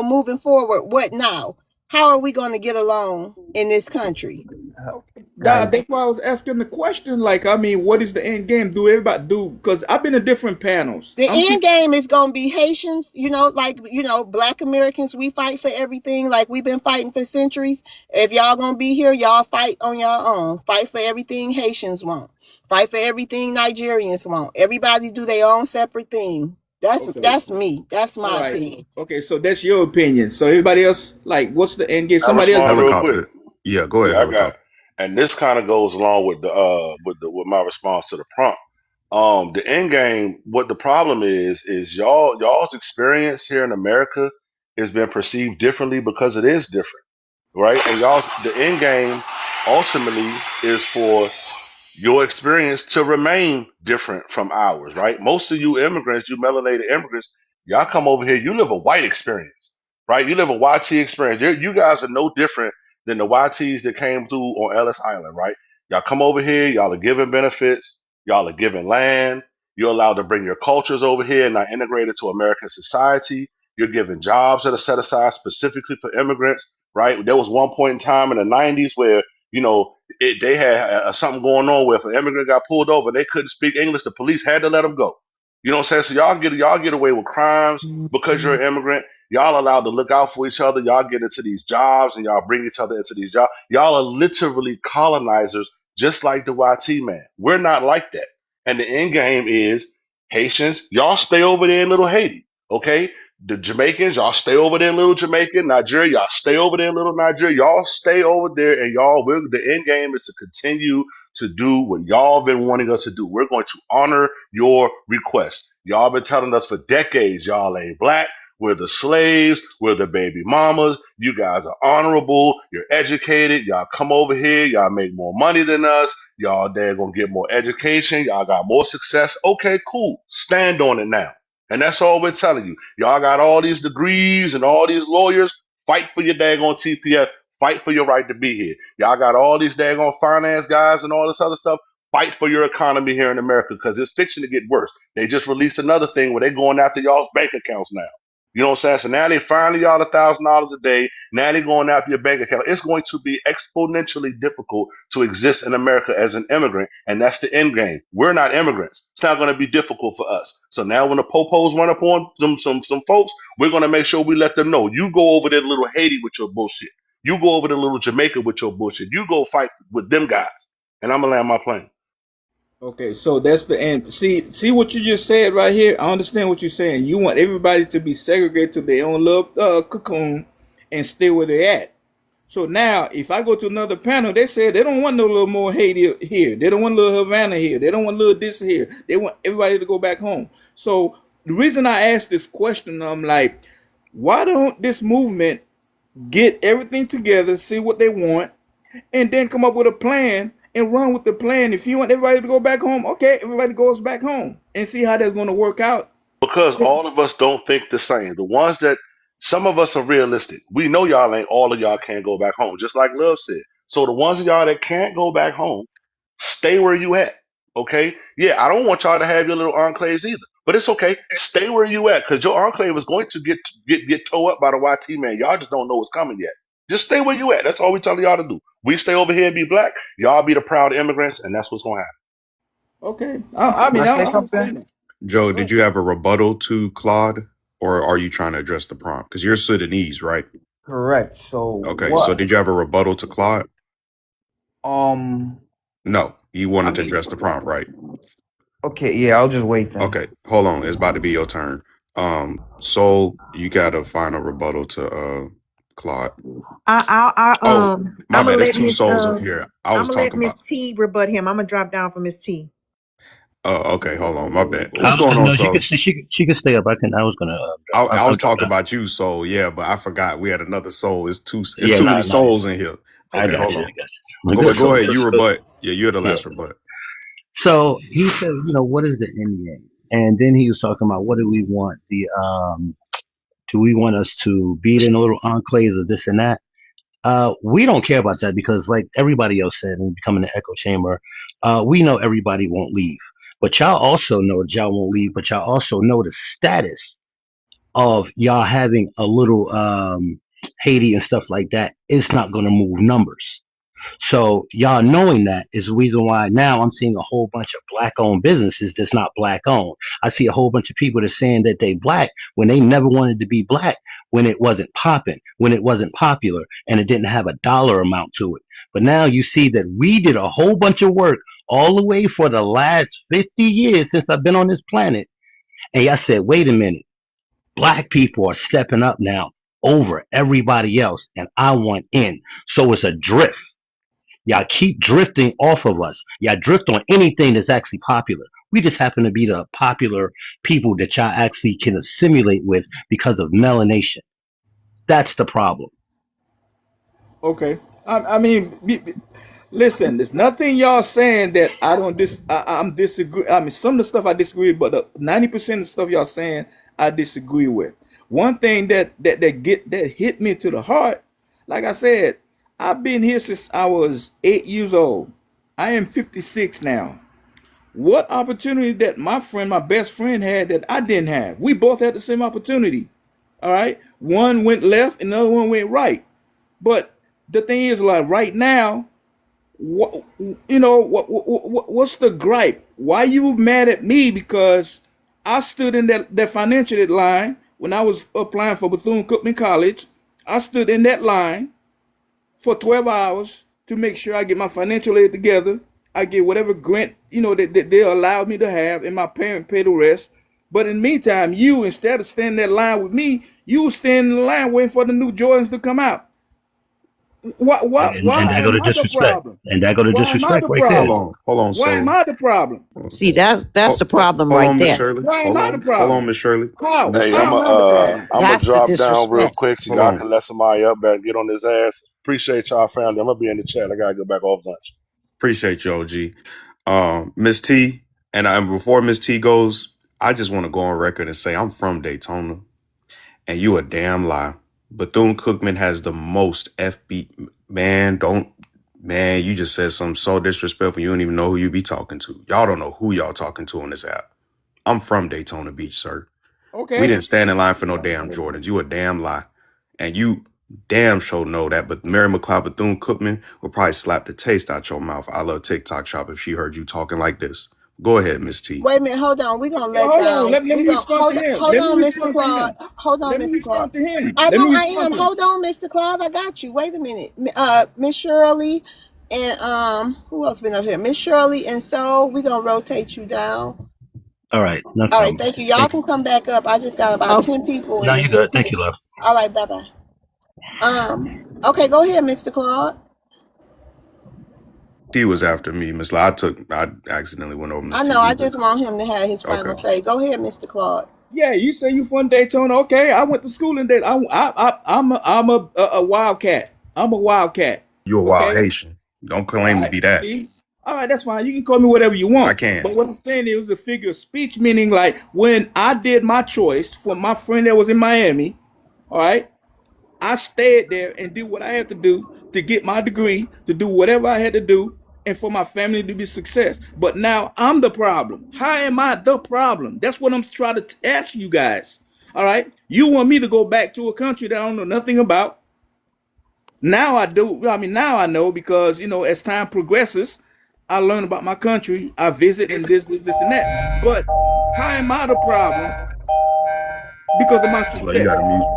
Moving forward, what now? How are we going to get along in this country? Okay. Guys, That's why I was asking the question. Like, I mean, what is the end game? Do everybody do? Because I've been to different panels. The I'm end pretty. game is gonna be Haitians, Black Americans. We fight for everything, like we've been fighting for centuries. If y'all gonna be here, y'all fight on your own. Fight for everything Haitians want. Fight for everything Nigerians want. Everybody do their own separate thing. That's Okay. that's me. That's All my right. opinion. Okay. So that's your opinion. So everybody else, like, what's the end game? I Somebody else. respond real quick. Helicopter. Yeah, go ahead, Yeah, I got, helicopter. and this kind of goes along with with my response to the prompt. The end game. What the problem is y'all's experience here in America has been perceived differently because it is different, right? And y'all's the end game ultimately is for your experience to remain different from ours, right? Most of you immigrants, you melanated immigrants, y'all come over here, you live a white experience, right? You live a YT experience. You guys are no different than the YTs that came through on Ellis Island, right? Y'all come over here, y'all are given benefits, y'all are given land, you're allowed to bring your cultures over here and not integrated to American society. You're given jobs that are set aside specifically for immigrants, right? There was one point in time in the 90s where, you know, they had something going on where if an immigrant got pulled over, they couldn't speak English. The police had to let them go. You know what I'm saying? So y'all get away with crimes because you're an immigrant. Y'all allowed to look out for each other. Y'all get into these jobs and y'all bring each other into these jobs. Y'all are literally colonizers, just like the YT man. We're not like that. And the end game is Haitians, y'all stay over there in little Haiti. Okay? The Jamaicans, y'all stay over there in little Jamaica. Nigeria, y'all stay over there in little Nigeria. Y'all stay over there and the end game is to continue to do what y'all been wanting us to do. We're going to honor your request. Y'all been telling us for decades y'all ain't black. We're the slaves. We're the baby mamas. You guys are honorable. You're educated. Y'all come over here. Y'all make more money than us. Y'all there gonna get more education. Y'all got more success. Okay, cool. Stand on it now. And that's all we're telling you. Y'all got all these degrees and all these lawyers. Fight for your daggone TPS. Fight for your right to be here. Y'all got all these daggone finance guys and all this other stuff. Fight for your economy here in America because it's fixing to get worse. They just released another thing where they're going after y'all's bank accounts now. You know what I'm saying? So now they finally y'all $1,000 a day. Now they're going after your bank account. It's going to be exponentially difficult to exist in America as an immigrant, and that's the end game. We're not immigrants. It's not going to be difficult for us. So now when the popos run up on some folks, we're going to make sure we let them know. You go over there to little Haiti with your bullshit. You go over to little Jamaica with your bullshit. You go fight with them guys. And I'm gonna land my plane. Okay, so that's the end. See what you just said right here. I understand what you're saying. You want everybody to be segregated to their own little cocoon and stay where they're at. So now, if I go to another panel, they say they don't want no little more Haiti here. They don't want a little Havana here. They don't want a little this here. They want everybody to go back home. So the reason I asked this question, I'm like, why don't this movement get everything together, see what they want, and then come up with a plan and run with the plan? If you want everybody to go back home, okay, everybody goes back home and see how that's going to work out. Because all of us don't think the same. The ones that some of us are realistic. We know y'all ain't all of y'all can't go back home, just like Love said. So the ones of y'all that can't go back home, stay where you at. Okay? Yeah, I don't want y'all to have your little enclaves either. But it's okay. Stay where you at, because your enclave is going to get towed up by the YT man. Y'all just don't know what's coming yet. Just stay where you at. That's all we telling y'all to do. We stay over here and be black. Y'all be the proud immigrants, and that's what's gonna happen. Okay, I Can mean, I I say something? understand it. Joe, Go did ahead. you have a rebuttal to Claude, or are you trying to address the prompt? Because you're Sudanese, right? Correct. So Okay, so what? did you have a rebuttal to Claude? Um, No, you I wanted to mean, address the prompt, right? okay, yeah, I'll just wait then. Okay, hold on. It's about to be your turn. Soul, you got a final rebuttal to Claude. Oh, my I'm gonna bad. There's let two Miss souls up here. I I'm was gonna let talking about. Miss T rebut him. I'm gonna drop down for Miss T. Oh, okay. Hold on. My bad. What's I going on, no, she could Soul? she could stay up. I was gonna drop. I I'll was drop talking down. about you, Soul. Yeah, but I forgot we had another soul. It's Yeah, too many no, no. souls in here. I Okay, got hold you. on. I got you. Good Go soul. ahead. Good. You Good. rebut. Yeah, you're the Yeah. last rebut. So he said, what is the end game? And then he was talking about what do we want do we want us to be in little enclaves or this and that? We don't care about that because, like everybody else said, and becoming an echo chamber, we know everybody won't leave. But y'all also know that y'all won't leave, but y'all also know the status of y'all having a little Haiti and stuff like that is not going to move numbers. So y'all knowing that is the reason why now I'm seeing a whole bunch of black owned businesses that's not black owned. I see a whole bunch of people that's saying that they black when they never wanted to be black, when it wasn't popping, when it wasn't popular, and it didn't have a dollar amount to it. But now you see that we did a whole bunch of work all the way for the last 50 years since I've been on this planet. And I said, wait a minute, black people are stepping up now over everybody else, and I want in. So it's a drift. Y'all keep drifting off of us. Y'all drift on anything that's actually popular. We just happen to be the popular people that y'all actually can assimilate with because of melanation. That's the problem. Okay. I mean, listen. There's nothing y'all saying that I don't I'm disagree. I mean, some of the stuff I disagree, with, but 90% of the stuff y'all saying I disagree with. One thing that hit me to the heart, like I said, I've been here since I was 8 years old. I am 56 now. What opportunity that my best friend had that I didn't have? We both had the same opportunity. All right. One went left and the other one went right. But the thing is, like right now, what's the gripe? Why you mad at me? Because I stood in that financial line when I was applying for Bethune-Cookman College. I stood in that line for 12 hours to make sure I get my financial aid together. I get whatever grant, that they allowed me to have, and my parent paid the rest. But in the meantime, you, instead of standing in that line with me, you were standing in the line waiting for the new Jordans to come out. And Why that go am to I the disrespect. problem? And that go to Why am I disrespect the right there. problem? Hold on. Why am So, I the problem? See, that's the problem hold right on, Miss there. Shirley. Why am I the Hold on, problem? Miss Shirley. How? Miss Hey, T, How am I the problem? I'm gonna That's the drop down real disrespect. quick so hold y'all on. can let somebody up back get on his ass. Appreciate y'all, family. I'm gonna be in the chat. I gotta go back off lunch. Appreciate you, OG. Miss T, and before Miss T goes, I just want to go on record and say I'm from Daytona, and you a damn lie. Bethune-Cookman has the most FB. Man, you just said something so disrespectful. You don't even know who you be talking to. Y'all don't know who y'all talking to on this app. I'm from Daytona Beach, sir. We Okay. didn't stand in line for no damn Jordans. You a damn lie. And you damn sure know that. But Mary McLeod Bethune-Cookman would probably slap the taste out your mouth. I love TikTok shop if she heard you talking like this. Go ahead, Miss T. Wait a minute, hold on. We're gonna Yeah, let hold on. down. Let We me gonna respond to him. hold Let me on, Mr. respond to Claude. him. Hold on, Let me Mr. Claude. respond to him. I Let know me I am. respond to him. Hold on, Mr. Claude. I got you. Wait a minute. Miss Shirley and who else been up here? Miss Shirley and we're gonna rotate you down. All right, no All right, problem. thank you. Y'all Thank can come back up. I just got about Oh, 10 people No, in the you're good. Thank queue. you, love. All right, bye bye. Okay, go ahead, Mr. Claude. T was after me, Miss Lie. I accidentally went over Miss I T. know. I You just good? want him to have his Okay. final say. Go ahead, Mr. Claude. Yeah, you say you from Daytona. Okay, I went to school in Daytona. I'm a wildcat. I'm a wildcat. You a wild Okay. Haitian. Don't All claim to right. be that. See? All right, that's fine. You can call me whatever you I want. can. But what I'm saying is the figure of speech, meaning like when I did my choice for my friend that was in Miami, all right, I stayed there and did what I had to do to get my degree, to do whatever I had to do, and for my family to be success. But now I'm the problem. How am I the problem? That's what I'm trying to ask you guys. All right. You want me to go back to a country that I don't know nothing about? Now I do. I mean, now I know because as time progresses, I learn about my country. I visit and this, and that. But how am I the problem because of my It's like you success? gotta mute.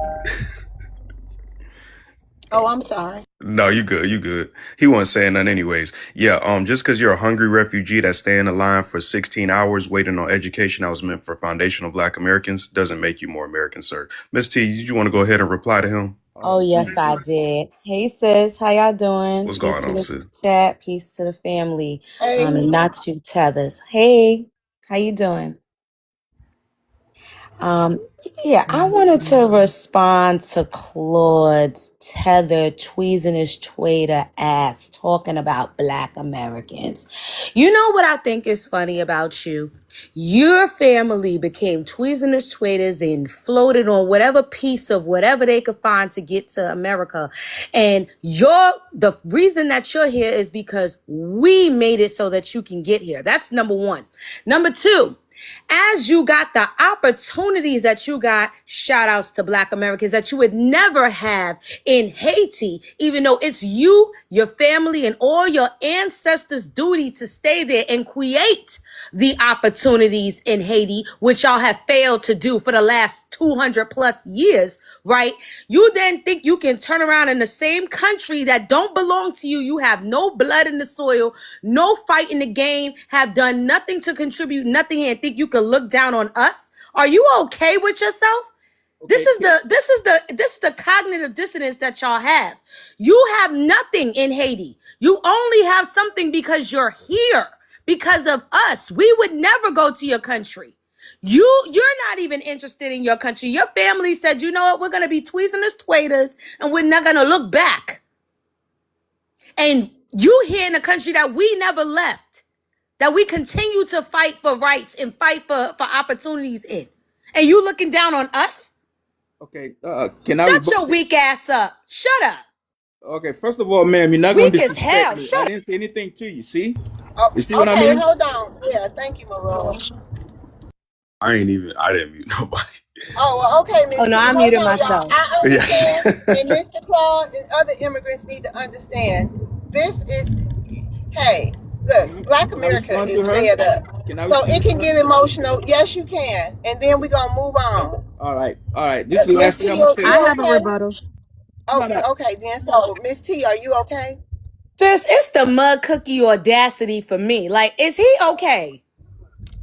Oh, I'm sorry. No, you good. You good. He wasn't saying nothing anyways. Yeah, just because you're a hungry refugee that's staying in the line for 16 hours waiting on education that was meant for foundational Black Americans doesn't make you more American, sir. Miss T, did you want to go ahead and reply to him? Oh, yes, I did. Hey, sis, how y'all doing? What's Peace going to on, the sis? chat, peace to the family. Hey. And not you tethers. Hey, how you doing? Um, yeah, I wanted to respond to Claude's tether, tweezinish twader ass talking about Black Americans. You know what I think is funny about you? Your family became tweezinish twaders and floated on whatever piece of whatever they could find to get to America. And the reason that you're here is because we made it so that you can get here. That's number one. Number two, as you got the opportunities that you got, shout outs to Black Americans that you would never have in Haiti, even though it's you, your family, and all your ancestors' duty to stay there and create the opportunities in Haiti, which y'all have failed to do for the last 200 plus years, right? You then think you can turn around in the same country that don't belong to you. You have no blood in the soil, no fight in the game, have done nothing to contribute nothing, and think you can look down on us? Are you okay with yourself? Okay. This is the cognitive dissonance that y'all have. You have nothing in Haiti. You only have something because you're here, because of us. We would never go to your country. You're not even interested in your country. Your family said, you know what, we're gonna be tweezing twaders and we're not gonna look back. And you here in a country that we never left, that we continue to fight for rights and fight for opportunities in. And you looking down on us? Okay. Can I? Shut your weak ass up. Shut up. Okay. First of all, ma'am, you're not gonna Weak as disrespect hell. me. Shut I up. didn't say anything to you. See? Oh, You see what I okay, mean? hold on. Yeah, thank you, Monroe. I didn't mute nobody. Oh, well, okay, Miss Oh no, T. I Hold muted on, y'all. myself. I Yes. understand, and Mr. Claude and other immigrants need to understand. This is, hey, Look, Black Can I America respond to is her? fed up. Can I So respond it to can her? get emotional. Yes, you can. And then we're going to move on. All right, all right. This is the Miss last T, thing I'm gonna say. I you have a okay? rebuttal. Oh, No, no. okay. Then so, Miss T, are you okay? Sis, it's the mud cookie audacity for me. Like, is he okay?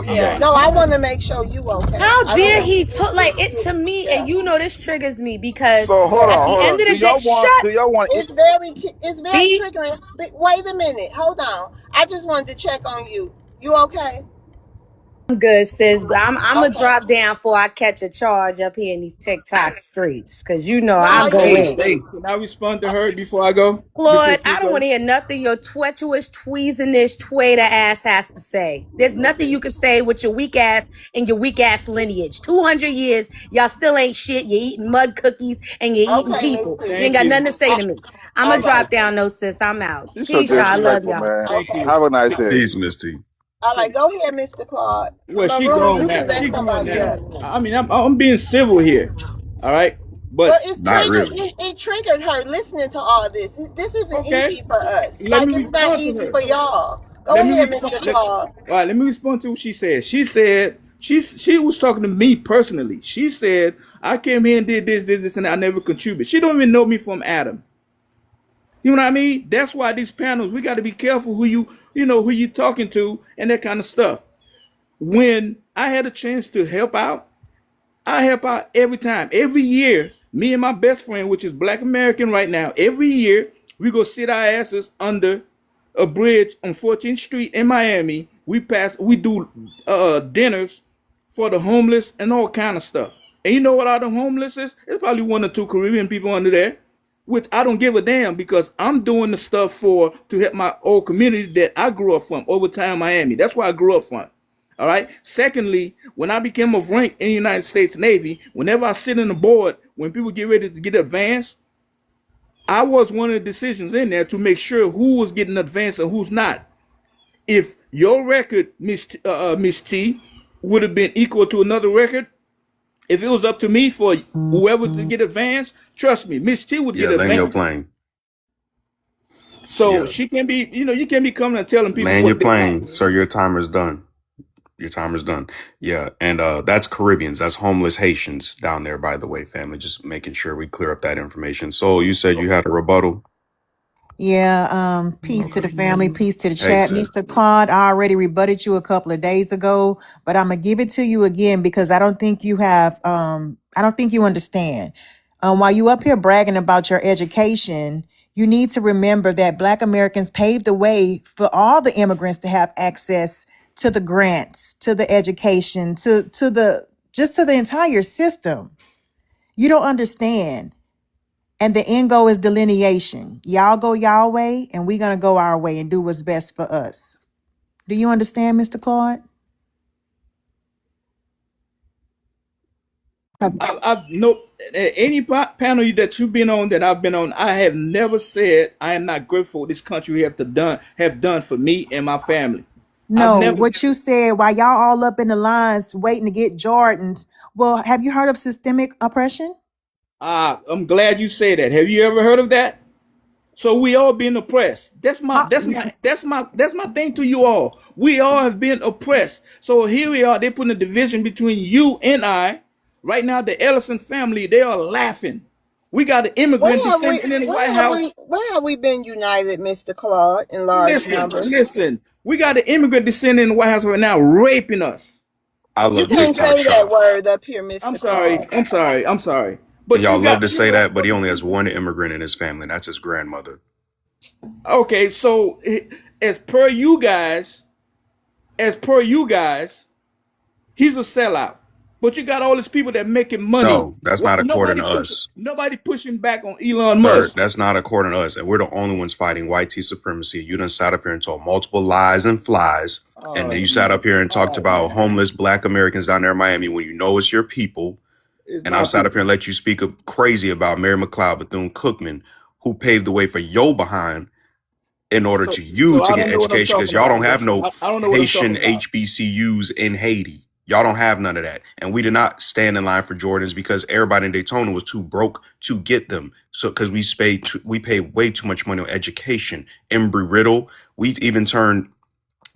Yeah. Okay. No, I want to make sure you okay. How I don't dare want he you took like it to. to me? And Yeah. you know this triggers me because So hold at on, Yeah. the hold end on. of the day, shut Do y'all want? It's very be. triggering. But wait a minute. Hold on. I just wanted to check on you. You okay? I'm good, sis. But I'm gonna Okay. drop down before I catch a charge up here in these TikTok streets, cause you know No, I go you Hey, in. hey. Can I respond to her before I go? Before Claude, she I don't want to goes? hear nothing your twetuous, tweezinish, twader ass has to say. There's nothing Okay. you can say with your weak ass and your weak ass lineage. 200 years, y'all still ain't shit. You're eating mud cookies and you're eating okay, Miss people. You ain't Thank T? got nothing you. to say to me. I'm All going to right. drop down, no sis. I'm out. You so Peace, y'all. I love disrespectful, y'all. man. Thank Okay. you. Have a nice day. Peace, Miss T. All right. Go ahead, Mr. Claude. Well, she Maroon, gone you can now. let She gone somebody now. up. I mean, I'm being civil here. All right. Well, But it's Not triggered. really. It triggered her listening to all this. This isn't okay, easy for us. let Like me it's not respond to easy her. for y'all. Go Let me ahead, respond. Mr. Claude. All right, let me respond to what she said. She said she was talking to me personally. She said I came here and did this, and I never contributed. She don't even know me from Adam. You know what I mean? That's why these panels we got to be careful who you talking to and that kind of stuff. When I had a chance to help out, I help out every time. Every year, me and my best friend, which is Black American right now, every year we go sit our asses under a bridge on 14th Street in Miami. We do dinners for the homeless and all kind of stuff. And you know what all the homeless is? It's probably one or two Caribbean people under there, which I don't give a damn because I'm doing the stuff to help my old community that I grew up from, Overtown, Miami. That's where I grew up from. All right. Secondly, when I became of rank in the United States Navy, whenever I sit in the board, when people get ready to get advanced, I was one of the decisions in there to make sure who was getting advanced and who's not. If your record, Miss T, would have been equal to another record, if it was up to me for whoever to get advanced, trust me, Miss T would Yeah, get land your advanced. plane. So Yeah. she can be, you can't be coming and telling people Land your what they plane, sir. Your timer's done. Your timer's done. Yeah. And that's Caribbeans. That's homeless Haitians down there, by the way, family. Just making sure we clear up that information. So you said you had a rebuttal. Yeah, peace to Okay. the family, peace to the Hey, chat. sis. Mr. Claude, I already rebutted you a couple of days ago, but I'm gonna give it to you again because I don't think you understand. While you up here bragging about your education, you need to remember that Black Americans paved the way for all the immigrants to have access to the grants, to the education, to the just to the entire system. You don't understand. And the end goal is delineation. Y'all go y'all way, and we're going to go our way and do what's best for us. Do you understand, Mr. Claude? I've no any panel that you've been on that I've been on. I have never said I am not grateful this country have done for me and my family. I've No, never. what you said while y'all all up in the lines waiting to get Jordans. Well, have you heard of systemic oppression? I'm glad you say that. Have you ever heard of that? So we all been oppressed. How, That's my thing to you all. We all have been oppressed. So here we are. They're putting a division between you and I. Right now, the Ellison family, they are laughing. We got an immigrant descendant in the White House. Where have we been united, Mr. Claude, in large numbers? Listen. We got an immigrant descendant in the White House right now raping us. I You love can't TikTok say that shop. word up here, I'm Mr. sorry. Claude. I'm sorry. I'm sorry. And But y'all you love got to say that, but he only has one immigrant in his family, and that's his grandmother. okay. So as per you guys, as per you guys, he's a sellout. But you got all these people that making money. No, that's not according to Pushing us. nobody pushing back on Elon Sir, Musk. that's not according to us. And we're the only ones fighting white tea supremacy. You done sat up here and told multiple lies and flies. And then you sat up here and talked about homeless Black Americans down there in Miami when you know it's your people. It's And my I sat up people. here and let you speak up crazy about Mary McLeod Bethune-Cookman, who paved the way for your behind in order to you So to I get don't know what I'm education, because talking y'all about. don't have no I don't know what I'm Haitian talking about. HBCUs in Haiti. Y'all don't have none of that. And we did not stand in line for Jordans because everybody in Daytona was too broke to get them. So because we paid way too much money on education. Embry Riddle, we even turned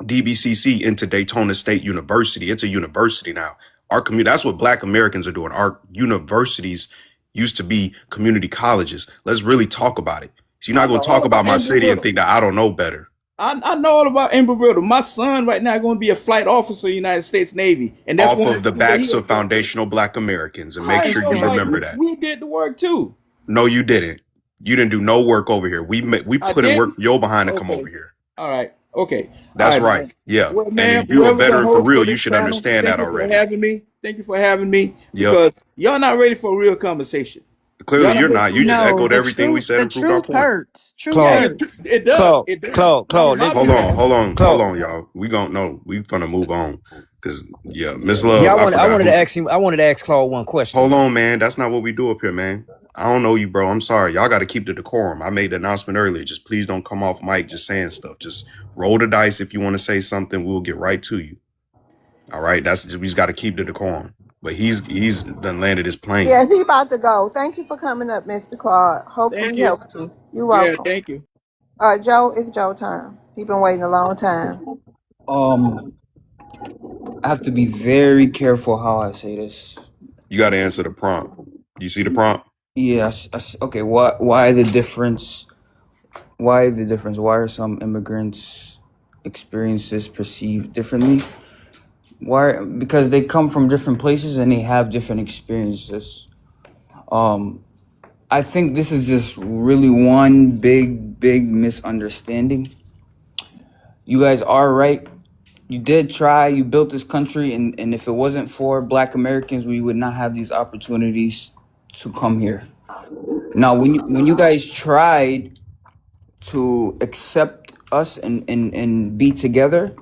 DBCC into Daytona State University. It's a university now. Our community, that's what Black Americans are doing. Our universities used to be community colleges. Let's really talk about it. So you're I not going know to talk all about about my city and Embry-Riddle. think that I don't know better. I know all about Embry-Riddle. My son right now going to be a flight officer in the United States Navy, and that's Off one of of the the things that he backs of excelled in. foundational Black Americans, and How make in sure your you life remember that. we did the work too. No, you didn't. You didn't do no work over here. We I put in work didn't. your behind to come over Okay. here. All right. Okay. All That's right, right. man. Yeah. Well, And man, if you're a whoever the veteran for host for real, you this should panel, understand thank that you for already. having me. Thank you for having me Yep. because y'all not ready for a real conversation. Clearly Y'all not you're ready not. for You real just No, echoed the conversation. everything we truth, said the and proved our truth point. hurts. Truth Yeah, Claude, hurts. it does. Claude, It does. Claude, Claude. My Hold on, behalf. hold on, hold Claude. on, y'all. We gonna know. We gonna move on. Cause yeah, Miss Love, Yeah, I I forgot wanted to who. ask him. I wanted to ask Claude one question, Hold man. on, man. That's not what we do up here, man. I don't know you, bro. I'm sorry. Y'all got to keep the decorum. I made the announcement earlier. Just please don't come off mic just saying stuff. Just roll the dice if you want to say something. We'll get right to you. All right. That's we just got to keep the decorum. But he's done landed his plane. Yeah, he about to go. Thank you for coming up, Mr. Claude. Hope Thank we you. helped you. You're Yeah, welcome. thank you. Joe, it's Joe time. He been waiting a long time. I have to be very careful how I say this. You got to answer the prompt. You see the prompt? Yes. Okay. Why the difference? Why the difference? Why are some immigrants' experiences perceived differently? Why? Because they come from different places and they have different experiences. I think this is just really one big misunderstanding. You guys are right. You did try, you built this country, and if it wasn't for Black Americans, we would not have these opportunities to come here. Now, when you guys tried to accept us and be together,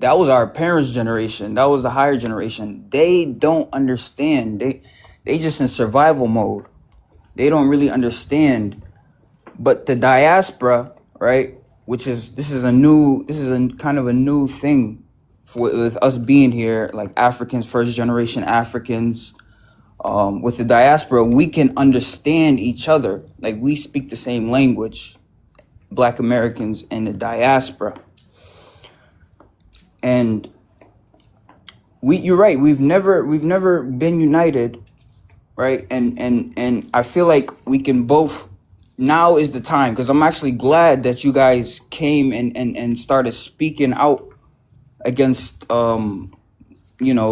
that was our parents' generation. That was the higher generation. They don't understand. They just in survival mode. They don't really understand. But the diaspora, right? This is a kind of a new thing with us being here, like Africans, first generation Africans. With the diaspora, we can understand each other. Like we speak the same language, Black Americans and the diaspora. And you're right. We've never been united, right? And I feel like we can both. Now is the time because I'm actually glad that you guys came and started speaking out against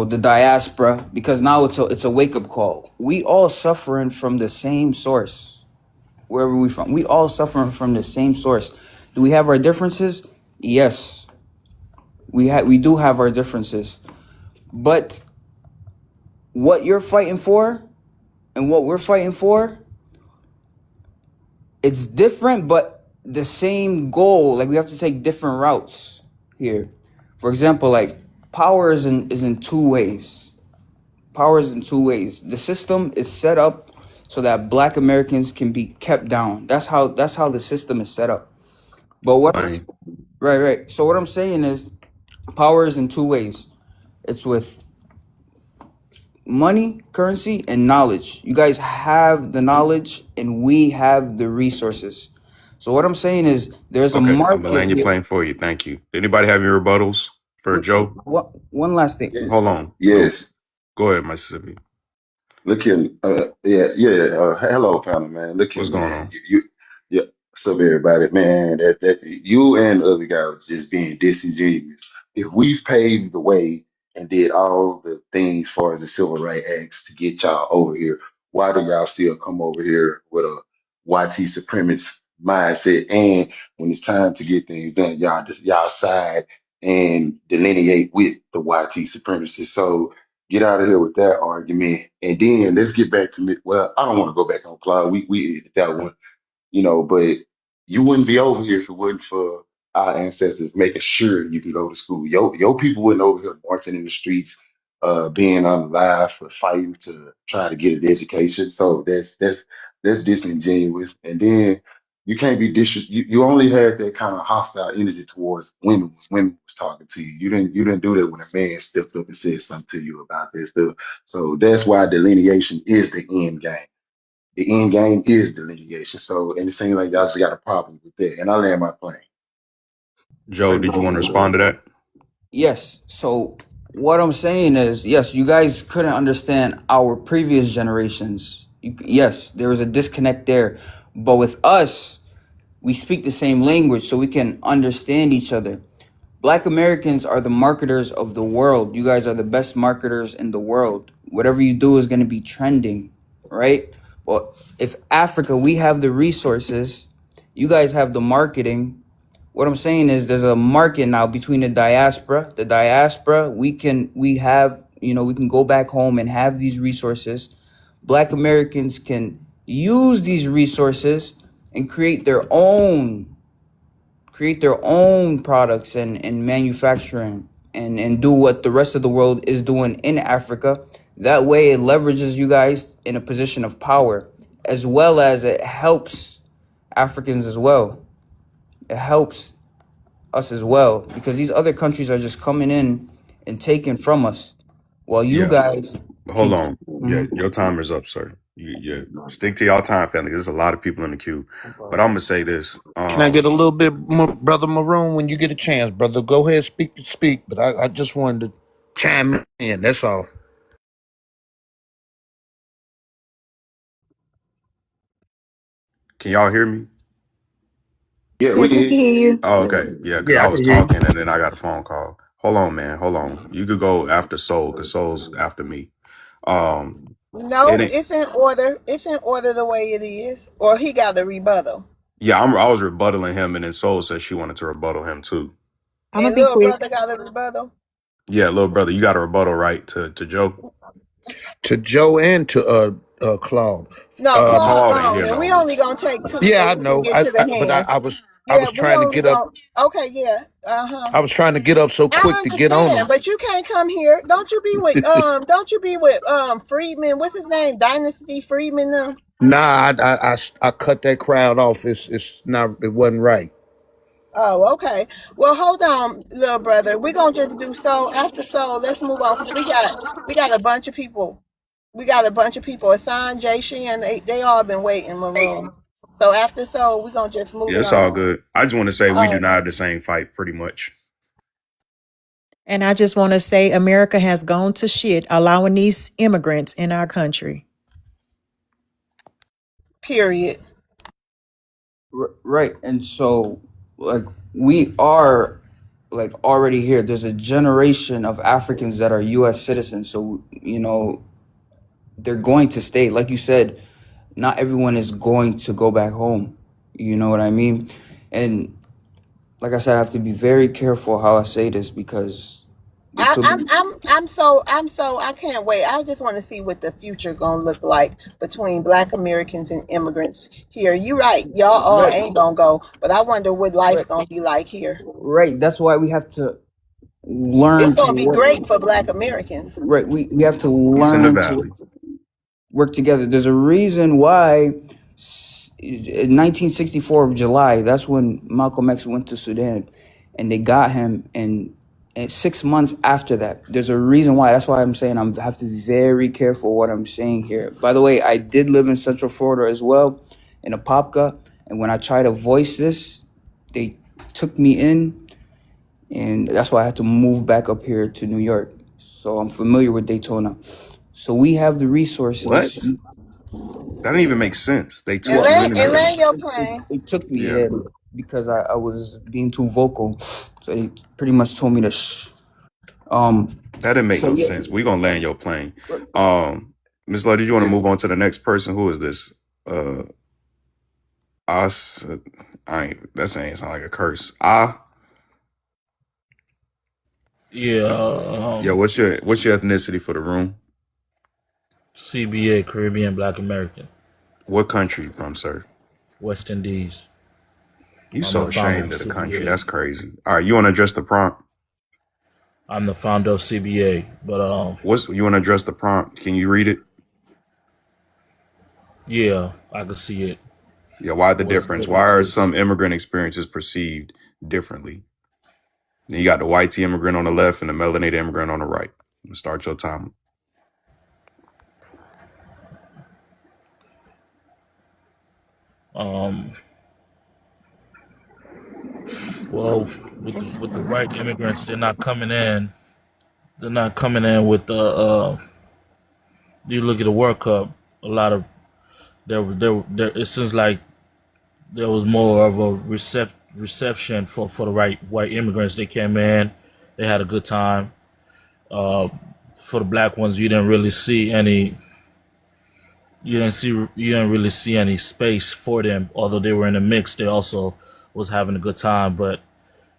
the diaspora, because now it's a wake up call. We all suffering from the same source. Wherever we from, we all suffering from the same source. Do we have our differences? Yes, we do have our differences. But what you're fighting for and what we're fighting for, it's different, but the same goal. Like we have to take different routes here. For example, like power is in two ways. Power is in two ways. The system is set up so that Black Americans can be kept down. That's how the system is set up. But Fine. right. So what I'm saying is power is in two ways. It's with money, currency, and knowledge. You guys have the knowledge and we have the resources. So what I'm saying is there's a Okay. I'm gonna market land your here. plane for you. Thank you. Anybody have any rebuttals for Joe? One last thing. Hold Yes, on. yes. Go ahead, Mississippi. Look here, yeah. Hello, panel, man. Look here, What's going man. on? Yeah. What's up, everybody, man? That you and the other guy was just being disingenuous. If we've paved the way and did all the things for as the civil rights acts to get y'all over here, why do y'all still come over here with a YT supremacist mindset? And when it's time to get things done, y'all side and delineate with the YT supremacists. So get out of here with that argument. And then let's get back to me. Well, I don't want to go back on Cloud. We did that one, but you wouldn't be over here if it wasn't for our ancestors making sure you can go to school. Your people wouldn't over here marching in the streets, being on live for fighting to try to get an education. So that's disingenuous. And then you can't be you only had that kind of hostile energy towards women when women was talking to you. You didn't do that when a man stepped up and said something to you about this stuff. So that's why delineation is the end game. The end game is delineation. So, and it seems like y'all just got a problem with that. And I land my plane. Joe, did you want to respond to that? Yes. So what I'm saying is, yes, you guys couldn't understand our previous generations. Yes, there was a disconnect there, but with us, we speak the same language, so we can understand each other. Black Americans are the marketers of the world. You guys are the best marketers in the world. Whatever you do is going to be trending, right? Well, if Africa, we have the resources, you guys have the marketing. What I'm saying is there's a market now between the diaspora. The diaspora, we have, we can go back home and have these resources. Black Americans can use these resources and create their own products and manufacturing and do what the rest of the world is doing in Africa. That way it leverages you guys in a position of power, as well as it helps Africans as well. It helps us as well because these other countries are just coming in and taking from us while you Yeah. guys Hold can. on. Yeah, your timer's up, sir. You stick to your time, family. There's a lot of people in the queue, but I'm gonna say this. Can I get a little bit more, Brother Maroon, when you get a chance, brother? Go ahead, speak. But I just wanted to chime in. That's all. Can y'all hear me? Yeah, we Yes, can we hear can you. hear you. Oh, okay. Yeah, because Yeah, I I was can hear you. talking and then I got a phone call. Hold on, man. Hold on. You could go after Soul because Soul's after me. Um, it No, ain't. it's in order. It's in order the way it is. Or he got the rebuttal. Yeah, I was rebuttaling him, and then Soul said she wanted to rebuttal him too. I'm gonna And be little quick. brother got a rebuttal. Yeah, little brother, you got a rebuttal right to Joe. To Joe and to Claude. No, Um, Claude Claude ain't gone. here And we no more. only gonna take two yeah, so I we can know. get to the But hands. I Yeah, was we trying to only get up. gonna okay, yeah. Uh-huh. I was trying to get up so I quick to get on understand, them. but you can't come here. Don't you be with Friedman, what's his name? Dynasty Friedman them? Nah, I cut that crowd off. It's not. It wasn't right. Oh, okay. Well, hold on, little brother. We're gonna just do so after so. Let's move on because we got a bunch of people. We got a bunch of people. Assigned Jay Shin, they all been waiting in the room. So after so, we're gonna just move Yeah, it it's all on. good. I just want to say we do Um, not have the same fight, pretty much. And I just want to say America has gone to shit allowing these immigrants in our country. period. Right. And so, like, we are, like, already here. There's a generation of Africans that are US citizens, so they're going to stay. Like you said, not everyone is going to go back home. You know what I mean? And like I said, I have to be very careful how I say this because it I, could I'm be. I'm I'm so I can't wait. I just want to see what the future gonna look like between Black Americans and immigrants here. You right, y'all all Right, ain't gonna go, but I wonder what life right, gonna be like here. right. That's why we have to It's learn to gonna be work. great for Black Americans. Right, we have to Peace in the learn to valley. work together. There's a reason why in 1964 of July, that's when Malcolm X went to Sudan and they got him. And 6 months after that, there's a reason why. That's why I'm saying I have to be very careful what I'm saying here. By the way, I did live in Central Florida as well, in Apopka. And when I tried to voice this, they took me in. And that's why I had to move back up here to New York. So I'm familiar with Daytona. So we have the resources. What? That didn't even make sense. They And took Well, you in land New and York. land your they, plane. they took me Yeah. here because I was being too vocal. So they pretty much told me to shh. Um, That didn't make so no yeah, sense. We gonna land your plane. Miss Love, did you want to Yeah. move on to the next person? Who is this? Us. I ain't. That saying sound like a curse. Yeah, Yeah. What's your ethnicity for the room? CBA, Caribbean Black American, What country you from, sir? West Indies. You I'm the so founder of ashamed of the country. CBA. That's crazy. All right, you want to address the prompt? I'm the founder of CBA, but What's you want to address the prompt? Can you read it? yeah, I could see it. Yeah. Why the What's the difference? Why are differences? some immigrant experiences perceived differently? Then you got the white tea immigrant on the left and the melanated immigrant on the right. Start your time. Well, with the white immigrants, they're not coming in. They're not coming in with the. You look at the World Cup. A lot of there. It seems like there was more of a reception for the right white immigrants. They came in. They had a good time. For the black ones, you didn't really see any. You didn't really see any space for them. Although they were in the mix, they also was having a good time. But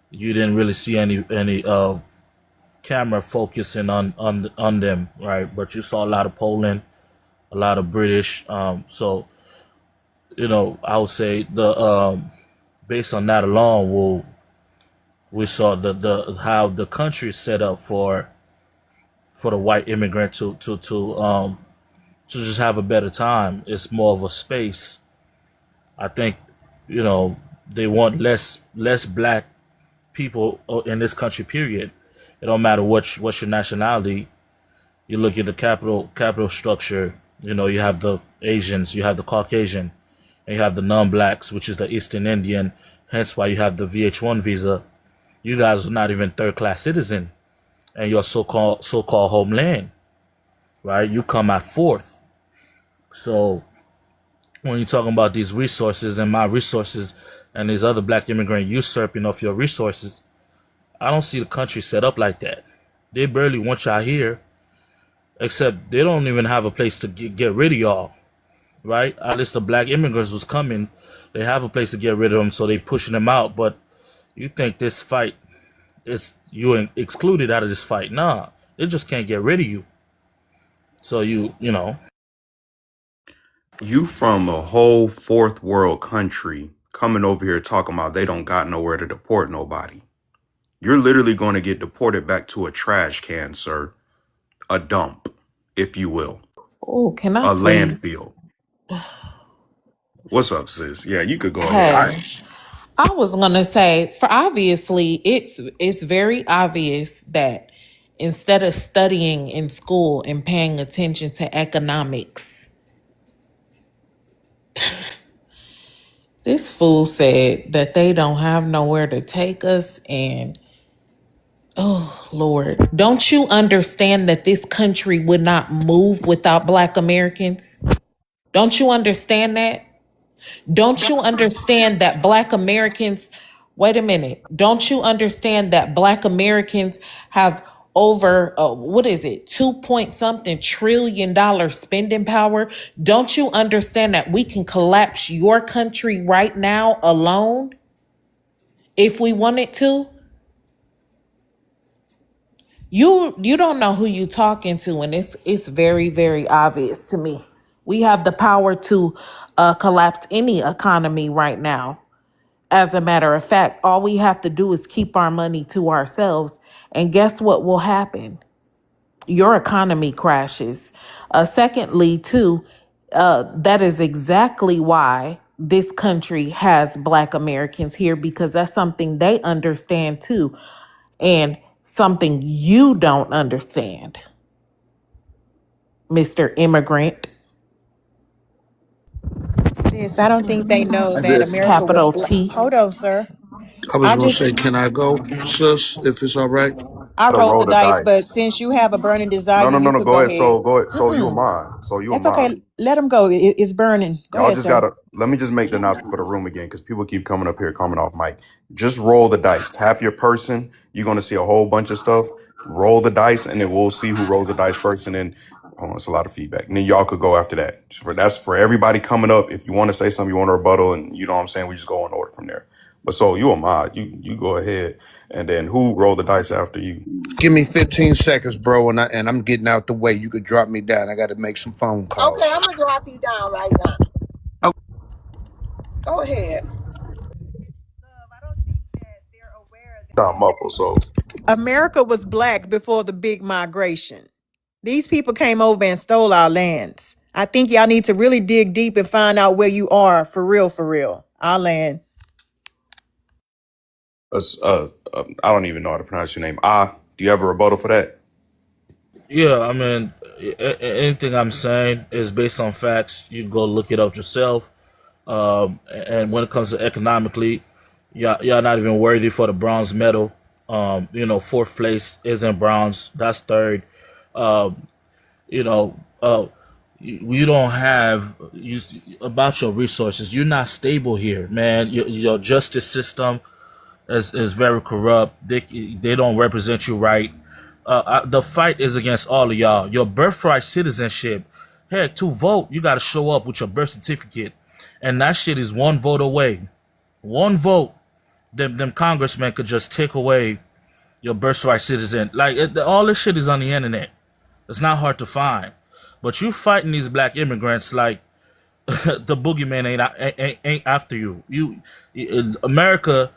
you didn't really see any camera focusing on them, right? But you saw a lot of Poland, a lot of British. So I would say the based on that alone, we saw the how the country is set up for the white immigrant to just have a better time. It's more of a space. I think they want less black people in this country. Period. It don't matter what's your nationality. You look at the capital structure. You have the Asians, you have the Caucasian, and you have the non-blacks, which is the Eastern Indian. Hence why you have the VH1 visa. You guys are not even third class citizen, and your so-called homeland, right? You come at fourth. So when you're talking about these resources and my resources and these other black immigrant usurping of your resources, I don't see the country set up like that. They barely want y'all here, except they don't even have a place to get rid of y'all, right? At least the black immigrants was coming. They have a place to get rid of them, so they pushing them out. But you think this fight is you excluded out of this fight? Nah, they just can't get rid of you. So you know. You from a whole fourth world country coming over here talking about they don't got nowhere to deport nobody. You're literally going to get deported back to a trash can, sir. A dump, if you will. Oh, can I A please? landfill. What's up, sis? Yeah, you could go ahead. Hey, I was gonna say, for obviously, it's very obvious that instead of studying in school and paying attention to economics, this fool said that they don't have nowhere to take us. And oh Lord, don't you understand that this country would not move without Black Americans? Don't you understand that? Don't you understand that Black Americans, wait a minute, don't you understand that Black Americans have over, what is it, 2 point something trillion dollar spending power? Don't you understand that we can collapse your country right now alone if we wanted to? You don't know who you talking to, and it's very, very obvious to me. We have the power to collapse any economy right now. As a matter of fact, all we have to do is keep our money to ourselves. And guess what will happen? Your economy crashes. Secondly, too, that is exactly why this country has Black Americans here, because that's something they understand too. And something you don't understand, Mr. Immigrant, Sis, I don't think they know I that just America was capital black. T. Hold on, sir. I was I gonna just say, can I go, sis, if it's all right? I To rolled roll the the dice, but dice. since you have a burning desire, No, no, no, you no. could Go go ahead. ahead. So go ahead. So you a Mm-mm. mod. So you a That's mod. okay. Let him go. It's burning. Go Y'all ahead, just sir. gotta let me just make the announcement for the room again because people keep coming up here, coming off mic. Just roll the dice. Tap your person. You're gonna see a whole bunch of stuff. Roll the dice, and then we'll see who rolls the dice first. And then it's a lot of feedback. And then y'all could go after that. That's for everybody coming up. If you want to say something, you want to rebuttal, and you know what I'm saying, we just go in order from there. But so you a mod. You go ahead, and then who roll the dice after you? Give me 15 seconds, bro, and I'm getting out the way. You could drop me down. I got to make some phone Okay, calls. I'm gonna drop you down right now. Oh, Go ahead. Sound muffled. So America was black before the big migration. These people came over and stole our lands. I think y'all need to really dig deep and find out where you are for real, for real. Our land. I don't even know how to pronounce your name. Do you have a rebuttal for that? Yeah, I mean, anything I'm saying is based on facts. You can go look it up yourself. And when it comes to economically, y'all not even worthy for the bronze medal. Fourth place isn't bronze. That's third. Um, you know, you don't have about your resources. You're not stable here, man. Your justice system is very corrupt. They don't represent you right. The fight is against all of y'all. Your birthright citizenship. Heck, to vote, you got to show up with your birth certificate, and that shit is one vote away. One vote, them congressmen could just take away your birthright citizen. Like all this shit is on the internet. It's not hard to find. But you fighting these black immigrants like the boogeyman ain't after you. America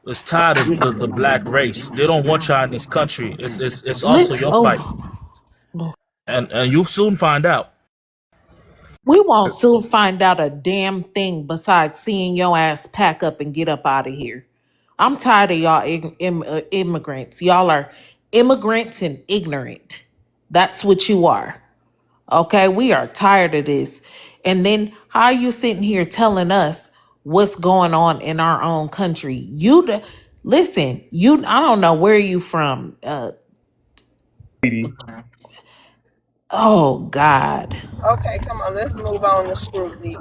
is tired of the black race. They don't want y'all in this country. It's also your fight, Oh, and you'll soon find out. we won't soon find out a damn thing besides seeing your ass pack up and get up out of here. I'm tired of y'all immigrants. Y'all are immigrants and ignorant. That's what you are. Okay, we are tired of this. And then how are you sitting here telling us what's going on in our own country? Listen, I don't know where you from. Oh God. Okay, come on, let's move on to scrutiny.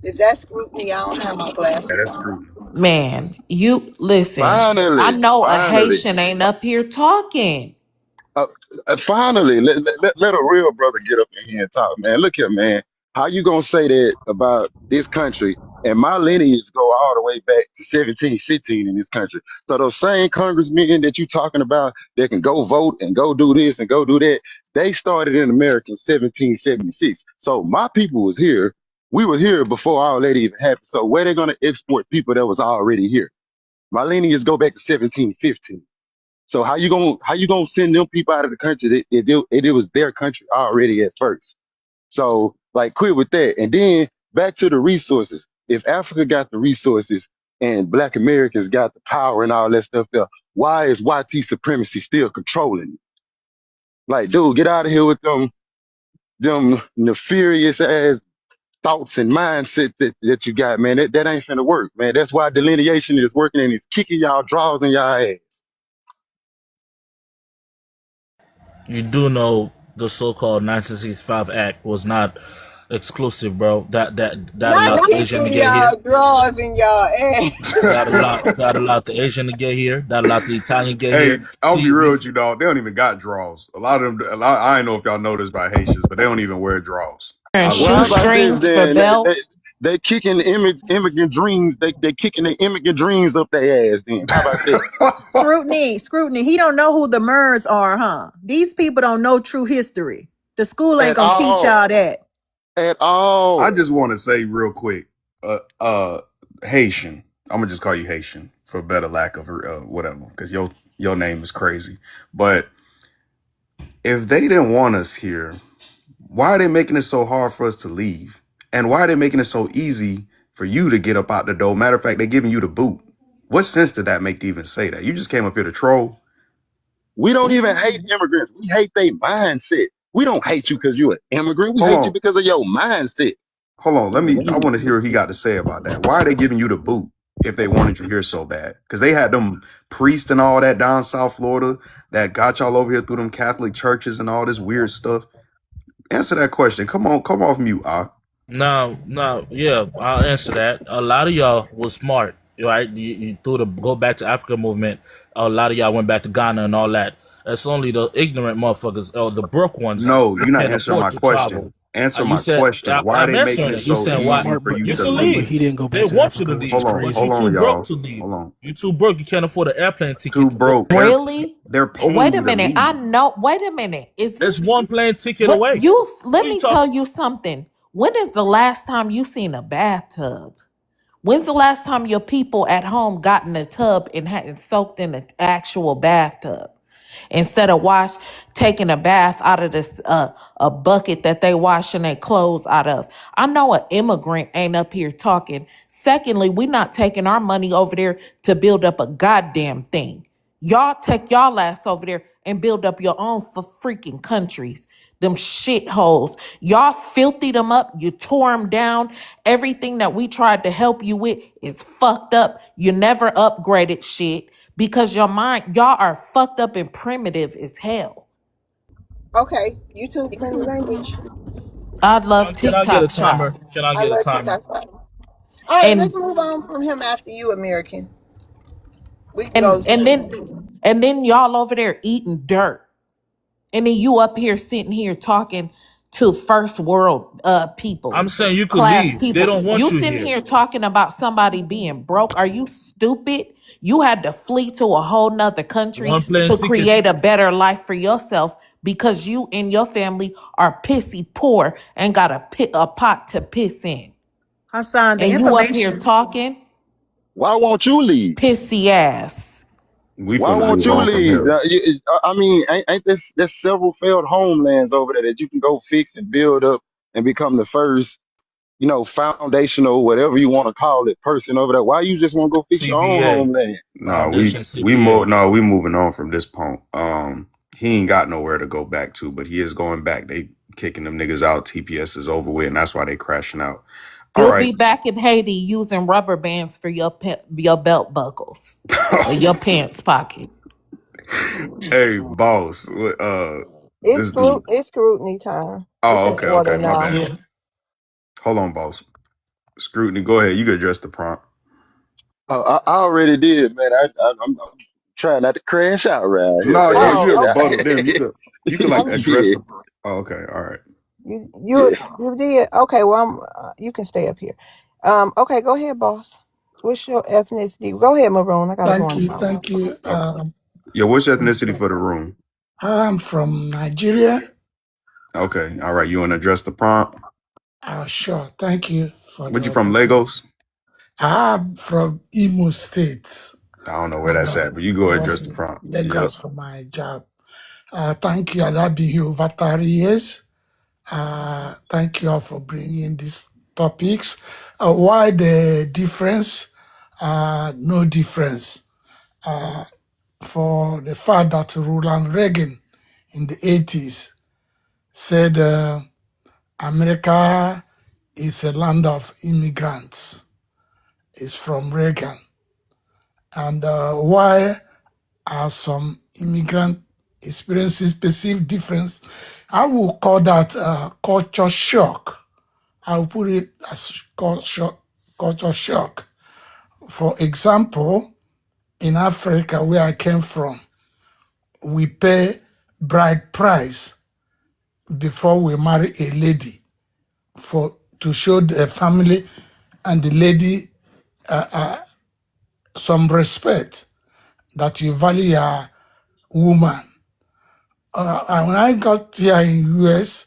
If that's scrutiny, I don't have my Yeah, glasses that's on. scrutiny. Man, you listen. I Finally, know a finally. Haitian ain't up here talking. Uh, finally, let a real brother get up in here and talk, man. Look here, man. How you gonna say that about this country? And my lineage go all the way back to 1715 in this country. So those same congressmen that you talking about that can go vote and go do this and go do that, they started in America in 1776. So my people was here. We were here before all that even happened. So where they gonna export people that was already here? My lineage go back to 1715. So how you gonna send them people out of the country that it was their country already at first? So like quit with that. And then back to the resources. If Africa got the resources and black Americans got the power and all that stuff there, why is YT supremacy still controlling it? Like, dude, get out of here with them nefarious ass thoughts and mindset that you got, man. That ain't finna work, man. That's why delineation is working and it's kicking y'all draws in y'all ass. You do know the so-called 1965 Act was not exclusive, bro. That Not allowed the Asian to kicking get here. y'all drawers in y'all ass. That allowed the Asian to get here. That allowed the Italian to get Hey, here. I'll be See, real with you, dog. They don't even got draws. A lot of them. I don't know if y'all know this about Haitians, but they don't even wear draws. And I Well, how legit. about this shoestrings for then? belt. They kicking the immigrant dreams. They kicking the immigrant dreams up their ass. Then how about that? Scrutiny. He don't know who the Murs are, huh? These people don't know true history. The school ain't At gonna teach all, y'all that. at I all. just want to say real quick, uh, uh, Haitian. I'm gonna just call you Haitian for better lack of whatever, because your name is crazy. But if they didn't want us here, why are they making it so hard for us to leave? And why are they making it so easy for you to get up out the door? Matter of fact, they're giving you the boot. What sense did that make to even say that? You just came up here to troll. We don't even hate immigrants. We hate their mindset. We don't hate you because you're an immigrant. We Hold hate you on, because of your mindset. hold on. I want to hear what he got to say about that. Why are they giving you the boot if they wanted you here so bad? Because they had them priests and all that down South Florida that got y'all over here through them Catholic churches and all this weird stuff. Answer that question. Come on, come off mute, no, no, yeah, I'll answer that. A lot of y'all was smart, right? You through the go back to Africa movement. A lot of y'all went back to Ghana and all that. It's only the ignorant motherfuckers or the broke ones No, who you're not can't answering afford my to travel. question. Answer You my said question. Why are I'm they making answering it it. You so saying He's why easy smart, for but you you to can but leave? leave? he didn't go They back to want you to Africa, which leave, is Hold on, but crazy. you hold too on, broke y'all. to leave. Hold on. You too broke. You can't afford an airplane Too ticket to go. broke. Really? They're paying Wait a you to minute. I leave. know. Wait a minute. Is It's this one plane ticket what away. you? What Let are you me talking? tell you something. When is the last time you seen a bathtub? When's the last time your people at home got in a tub and had soaked in an actual bathtub? Instead of taking a bath out of this a bucket that they washing their clothes out of. I know an immigrant ain't up here talking. Secondly, we not taking our money over there to build up a goddamn thing. Y'all take y'all ass over there and build up your own freaking countries. Them shitholes. Y'all filthy them up. You tore them down. Everything that we tried to help you with is fucked up. You never upgraded shit because your mind, y'all are fucked up and primitive as hell. Okay, YouTube friendly language. I love Can I get a TikTok shop. timer? Can I I get a love timer? TikTok shop. All right, let's And move on from him after you, American. We can go. and and then and then y'all over there eating dirt. And then you up here sitting here talking to first world I'm people, saying you could class leave. They people. don't want You you sitting here. here talking about somebody being broke. Are you stupid? You had to flee to a whole nother country One plane to ticket. create a better life for yourself because you and your family are pissy poor and got a pot to piss in. Hassan, the And you up here information. talking Why won't you leave? pissy ass. We Why finna won't move you on from leave? here. I mean, ain't there's several failed homelands over there that you can go fix and build up and become the first, foundational, whatever you want to call it, person over there. Why you just want to go fix your own CBA. homeland? No, Foundation we CBA. no, we moving on from this point. He ain't got nowhere to go back to, but he is going back. They kicking them niggas out. TPS is over with, and that's why they crashing out. All You'll right. be back in Haiti using rubber bands for your belt buckles or your pants pocket. Hey, boss. It's This dude. it's scrutiny time. It's Oh, in okay, order okay, my now. bad. Yeah. Hold on, boss. Scrutiny, go ahead. You can address the prompt. I already did, man. I'm trying not to crash out around here, No, yeah, man. you have Oh, rebuttal. okay. Damn, you could like address Yeah, the. Oh, okay, all right. You yeah. you did okay. Well, you can stay up here. Okay, go ahead, boss. What's your ethnicity? Go ahead, Maroon. I gotta go Thank in the you. house. Thank you. Yeah, what's your ethnicity for the room? I'm from Nigeria. Okay, all right. You want to address the prompt? Sure. Thank you for the What you from opportunity. Lagos? I'm from Imo State. I don't know where And that's at, but you go I address was the in prompt. Yep. Lagos for my job. Thank you. I've been here over 30 years. Thank you all for bringing these topics. Why the difference? No difference. For the fact that Ronald Reagan in the 80s said America is a land of immigrants. It's from Reagan. And why are some immigrant experiences perceived difference? I will call that culture shock. I will put it as culture shock. For example, in Africa, where I came from, we pay bride price before we marry a lady for to show the family and the lady some respect that you value a woman. And when I got here in US,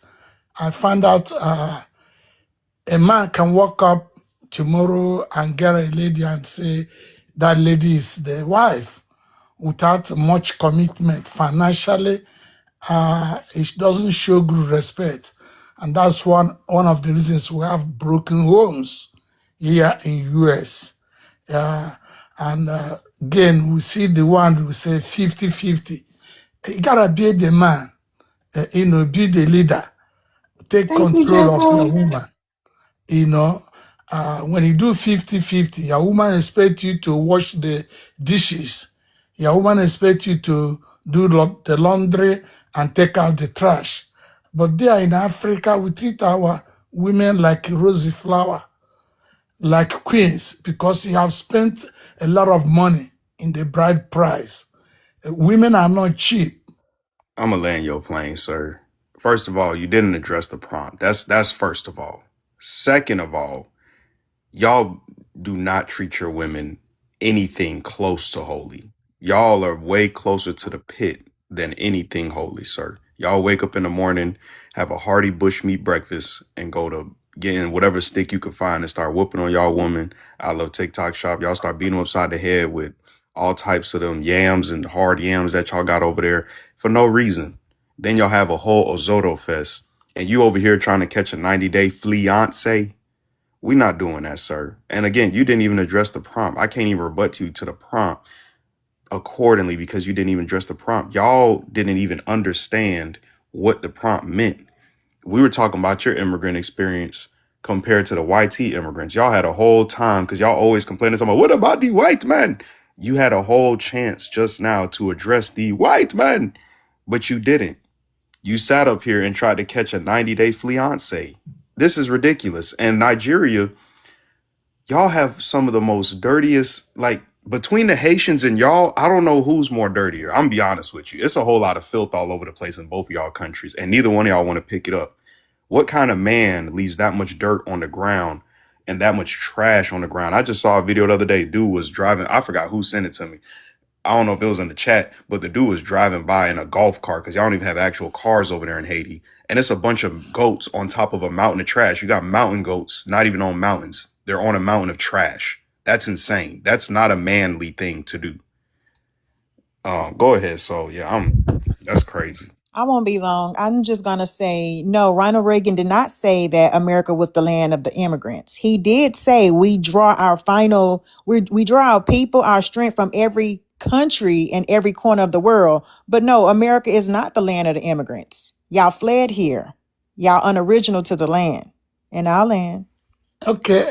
I found out a man can walk up tomorrow and get a lady and say that lady is the wife without much commitment financially. It doesn't show good respect, and that's one of the reasons we have broken homes here in US. And again, we see the one who say 50-50. You gotta be the man, be the leader, take Thank you, control of your Jeffrey. woman. You know, when you do 50-50, your woman expect you to wash the dishes. Your woman expect you to do the laundry and take out the trash. But there in Africa, we treat our women like rosy flower, like queens, because you have spent a lot of money in the bride price. Women are not cheap. I'm gonna land your plane, sir. First of all, you didn't address the prompt. That's first of all. Second of all, y'all do not treat your women anything close to holy. Y'all are way closer to the pit than anything holy, sir. Y'all wake up in the morning, have a hearty bushmeat breakfast, and go to getting whatever stick you can find and start whooping on y'all woman. I love TikTok shop. Y'all start beating them upside the head with all types of them yams and hard yams that y'all got over there for no reason. Then y'all have a whole Ozoto fest. And you over here trying to catch a 90-day fiance. We're not doing that, sir. And again, you didn't even address the prompt. I can't even rebut you to the prompt accordingly because you didn't even address the prompt. Y'all didn't even understand what the prompt meant. We were talking about your immigrant experience compared to the YT immigrants. Y'all had a whole time because y'all always complaining about what about the white man? You had a whole chance just now to address the white man, but you didn't. You sat up here and tried to catch a 90-day fiance. This is ridiculous. And Nigeria, y'all have some of the most dirtiest, like between the Haitians and y'all, I don't know who's more dirtier. I'm gonna be honest with you. It's a whole lot of filth all over the place in both of y'all countries, and neither one of y'all want to pick it up. What kind of man leaves that much dirt on the ground and that much trash on the ground? I just saw a video the other day. Dude was driving. I forgot who sent it to me. I don't know if it was in the chat, but the dude was driving by in a golf cart because y'all don't even have actual cars over there in Haiti. And it's a bunch of goats on top of a mountain of trash. You got mountain goats, not even on mountains. They're on a mountain of trash. That's insane. That's not a manly thing to do. Go ahead. So yeah, that's crazy. I won't be long. I'm just going to say, no, Ronald Reagan did not say that America was the land of the immigrants. He did say we draw we draw our people, our strength from every country and every corner of the world. But no, America is not the land of the immigrants. Y'all fled here. Y'all unoriginal to the land, in our land. Okay,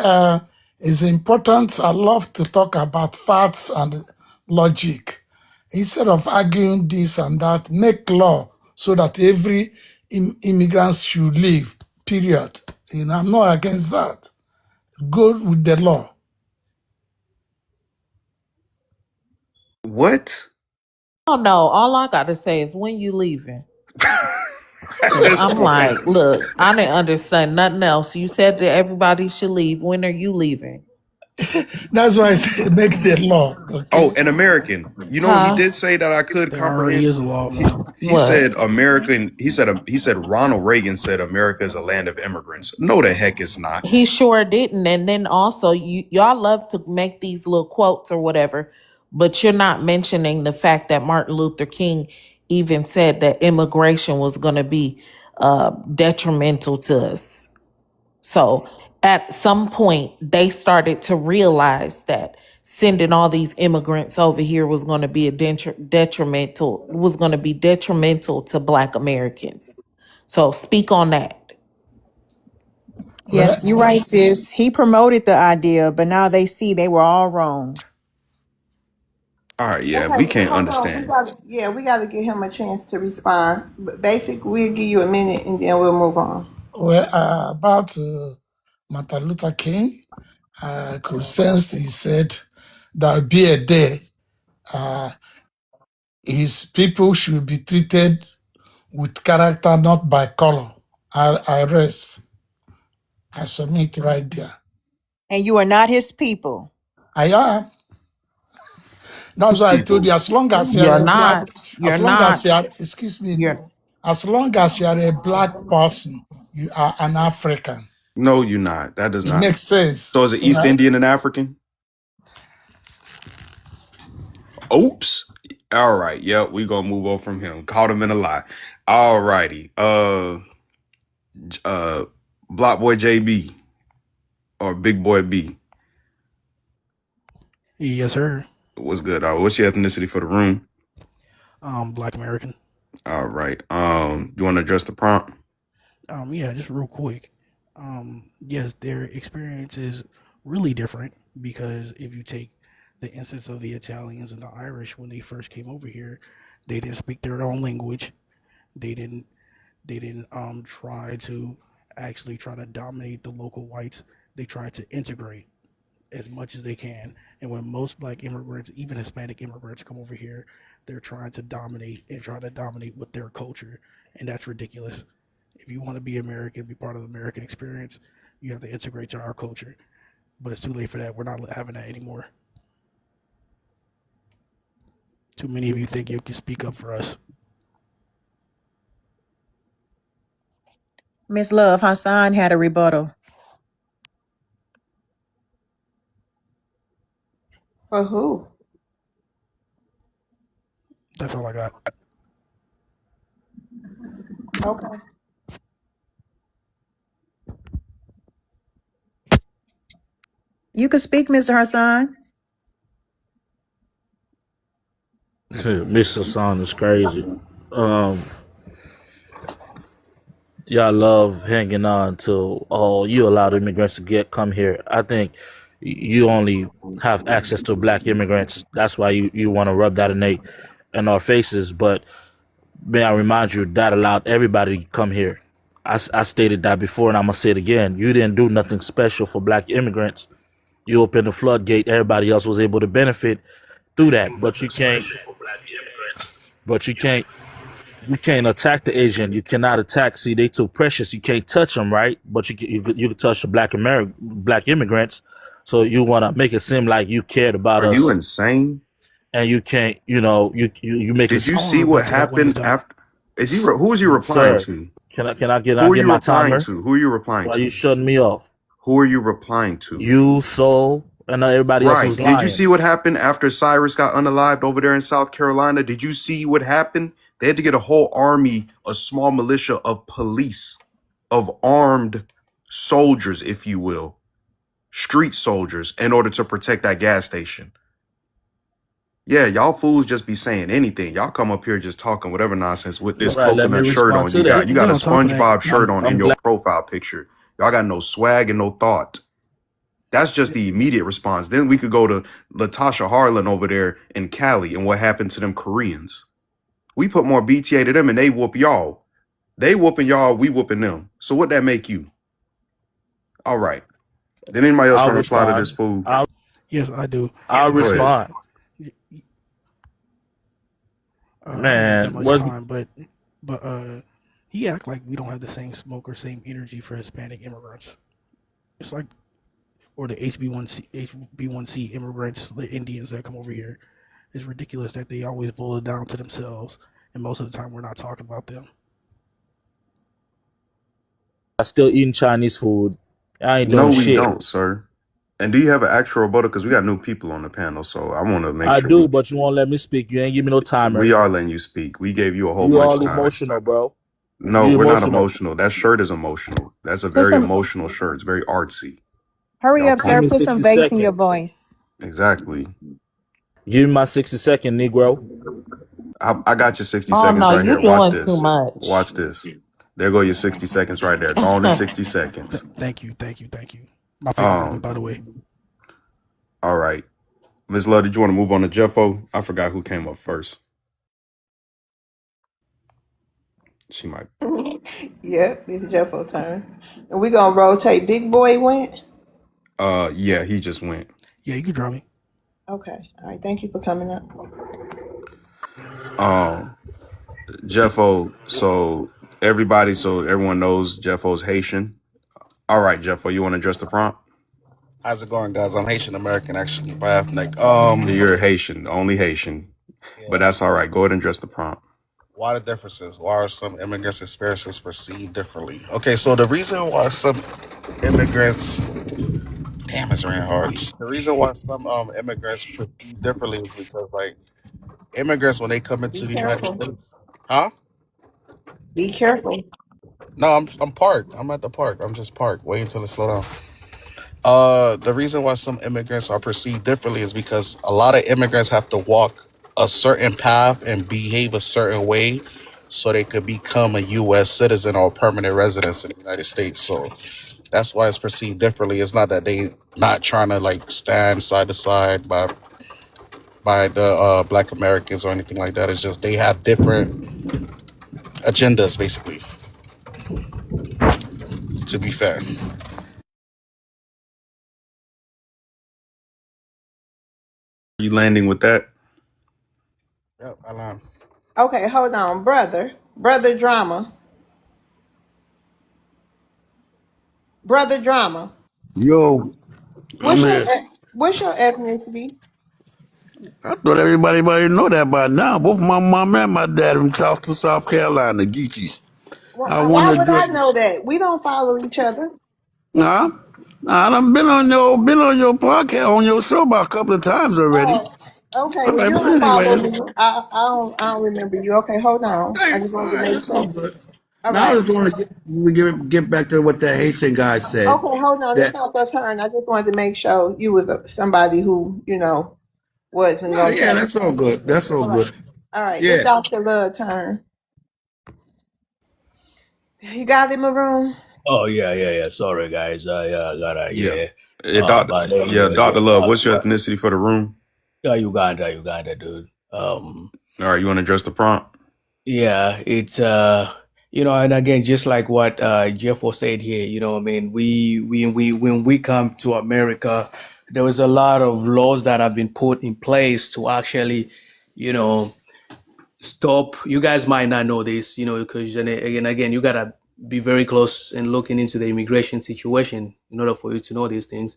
it's important. I love to talk about facts and logic. Instead of arguing this and that, make law so that every immigrant should live, period. I'm not against that. Go with the law. What? Oh no, all I gotta say is when you leaving. At 'Cause this I'm point. like, look, I didn't understand nothing else. You said that everybody should leave. When are you leaving? That's why I say make the law, Oh, okay? an American. You know, he Huh? did say that I could There already comprehend. is a law. He What? said American. He said Ronald Reagan said America is a land of immigrants. No, the heck it's not. He sure didn't. And then also y'all love to make these little quotes or whatever, but you're not mentioning the fact that Martin Luther King even said that immigration was gonna be detrimental to us. So at some point, they started to realize that sending all these immigrants over here was going to be detrimental to Black Americans. So speak on that. Well, Yes, you're right, sis. He promoted the idea, but now they see they were all wrong. All right, yeah, we Okay, can't hold on. understand. We got to give him a chance to respond. But basically, we'll give you a minute and then we'll move on. about Martin Luther King, I could sense he said there'll be a day uh, his people should be treated with character, not by color. I rest. I submit right there. And you are not his people. I am. That's These why I told people. you, as long as you're You're a black, not. You're as long as not. you're, excuse me, You're. as long as you're a black person, you are an African. No, you're not. That does It not. makes sense, So is it East right? Indian and African? Oops. All right. Yep. We gonna move on from him. Caught him in a lie. All righty. Uh, Block Boy JB or Big Boy B. Yes, sir. What's good? What's your ethnicity for the room? Black American. All right. You want to address the prompt? Yeah, just real quick. Yes, their experience is really different because if you take the instance of the Italians and the Irish when they first came over here, they didn't speak their own language. They didn't. They didn't try to dominate the local whites. They tried to integrate as much as they can. And when most black immigrants, even Hispanic immigrants, come over here, they're trying to dominate and try to dominate with their culture, and that's ridiculous. If you want to be American, be part of the American experience, you have to integrate to our culture. But it's too late for that. We're not having that anymore. Too many of you think you can speak up for us. Miss Love, Hassan had a rebuttal. For who? That's all I got. Okay. You can speak, Mr. Hassan. Mr. Son is crazy. Um, y'all love hanging on to, oh, you allowed immigrants to come here. I think you only have access to black immigrants. That's why you want to rub that in our faces. But may I remind you that allowed everybody to come here. I stated that before, and I'm gonna say it again. You didn't do nothing special for black immigrants. You opened the floodgate. Everybody else was able to benefit through that. But you can't attack the Asian. You cannot attack. See, they too precious. You can't touch them, right? But you can touch the black immigrants. So you want to make it seem like you cared about Are you us, insane? and you can't. You make Did it, you I want to see what rebut to that when he's happened done. after? Is he? Who is he replying sir. to? Can I Who are get you my replying timer? to? Who are you replying Why you to? shutting me off? Who are you replying to? You, Soul, and everybody else was Right. Did you lying. see what happened after Cyrus got unalived over there in South Carolina? Did you see what happened? They had to get a whole army, a small militia of police, of armed soldiers, if you will, street soldiers, in order to protect that gas station. Yeah, y'all fools just be saying anything. Y'all come up here just talking whatever nonsense with All this right, let me coconut shirt respond on. to You got that. you And got then a on top of that, SpongeBob shirt on in I'm your glad. profile picture. Y'all got no swag and no thought. That's just the immediate response. Then we could go to Latasha Harlan over there in Cali and what happened to them Koreans. We put more BTA to them and they whoop y'all. They whooping y'all, we whooping them. So what that make you? All right. Did anybody else I'll want to reply to this respond. fool? yes, I do. I'll Go ahead. respond. I don't have that Man, much what's time, but he act like we don't have the same smoke or same energy for Hispanic immigrants. It's like, or the HB1C immigrants, the Indians that come over here. It's ridiculous that they always boil it down to themselves, and most of the time we're not talking about them. I still eating Chinese food? I ain't No, doing we shit. don't, sir. And do you have an actual rebuttal? Because we got new people on the panel, so I want to make I sure do, but you won't let me speak. You ain't give me no we timer. are letting you speak. We gave you a whole You bunch of all time. emotional, bro. No, You we're not emotional. emotional. That shirt is emotional. That's a Put very some, emotional shirt. It's very artsy. hurry Y'all up, Give sir. me Put please. some 60 bass in your seconds. voice. Exactly. Give me my 60 second, Negro. I got your 60 Oh seconds no, right you here. Watch doing too this. much. Watch this. There go your 60 seconds right there. Gone in 60 seconds. Thank you, thank you, thank you. My favorite movie, Um, by the way. all right. Miss Love, did you want to move on to Jeffo? I forgot who came up first. She might. Yep, it's Jeffo turn. And we gonna rotate. Big boy went. Yeah, he just went. Yeah, you can draw me. Okay. All right. Thank you for coming up. Um, Jeffo, so everyone knows Jeffo's Haitian. All right, Jeffo, you want to address the prompt? How's it going, guys? I'm Haitian American, actually, by ethnic. You're Haitian, only Haitian. But Yeah. that's all right. Go ahead and address the prompt. Why the differences? Why are some immigrants' experiences perceived differently? Okay, so the reason why some immigrants, damn, it's raining hard. The reason why some immigrants perceive differently is because, like, immigrants when they come into Be the United careful. States, huh? Be careful. No, I'm parked. I'm at the park. I'm just parked, waiting until it slow down. The reason why some immigrants are perceived differently is because a lot of immigrants have to walk a certain path and behave a certain way so they could become a U.S. citizen or permanent residence in the United States. So that's why it's perceived differently. It's not that they not trying to like stand side to side by the Black Americans or anything like that. It's just they have different agendas, basically. To be fair. You landing with that? Yep, Alan. Okay, hold on, brother. Brother drama. Brother drama. Yo, I'm What's your here. what's your ethnicity? I thought everybody know that by now. Both my mom and my dad from South Carolina, Geechies. I want Why to would address. I know that? We don't follow each other. Huh? I done been on your podcast on your show about a couple of times already. Oh, okay. All Well, right, you but don't follow anyway, me. I don't remember you. Okay, hold on. I hey, just all wanted to right, make that's all sure. good. All Now I right. just want to get back to what that Haitian guy said. Okay, hold on. It's That not your turn. I just wanted to make sure you was somebody who wasn't no, gonna yeah, try to. that's all good. That's all All right. good. All right. It's Yeah. Dr. Love turn. You got it, Maroon? Oh yeah. Sorry guys, I gotta Yeah. yeah. Doctor. But Yeah, anyway, Doctor Love. What's your ethnicity for the room? Uganda, dude. All right, you want to address the prompt? Yeah, it's and again, just like what Jeff was said here, I mean, we when we come to America, there was a lot of laws that have been put in place to actually, you know, stop. You guys might not know this, because again, you gotta be very close and looking into the immigration situation in order for you to know these things.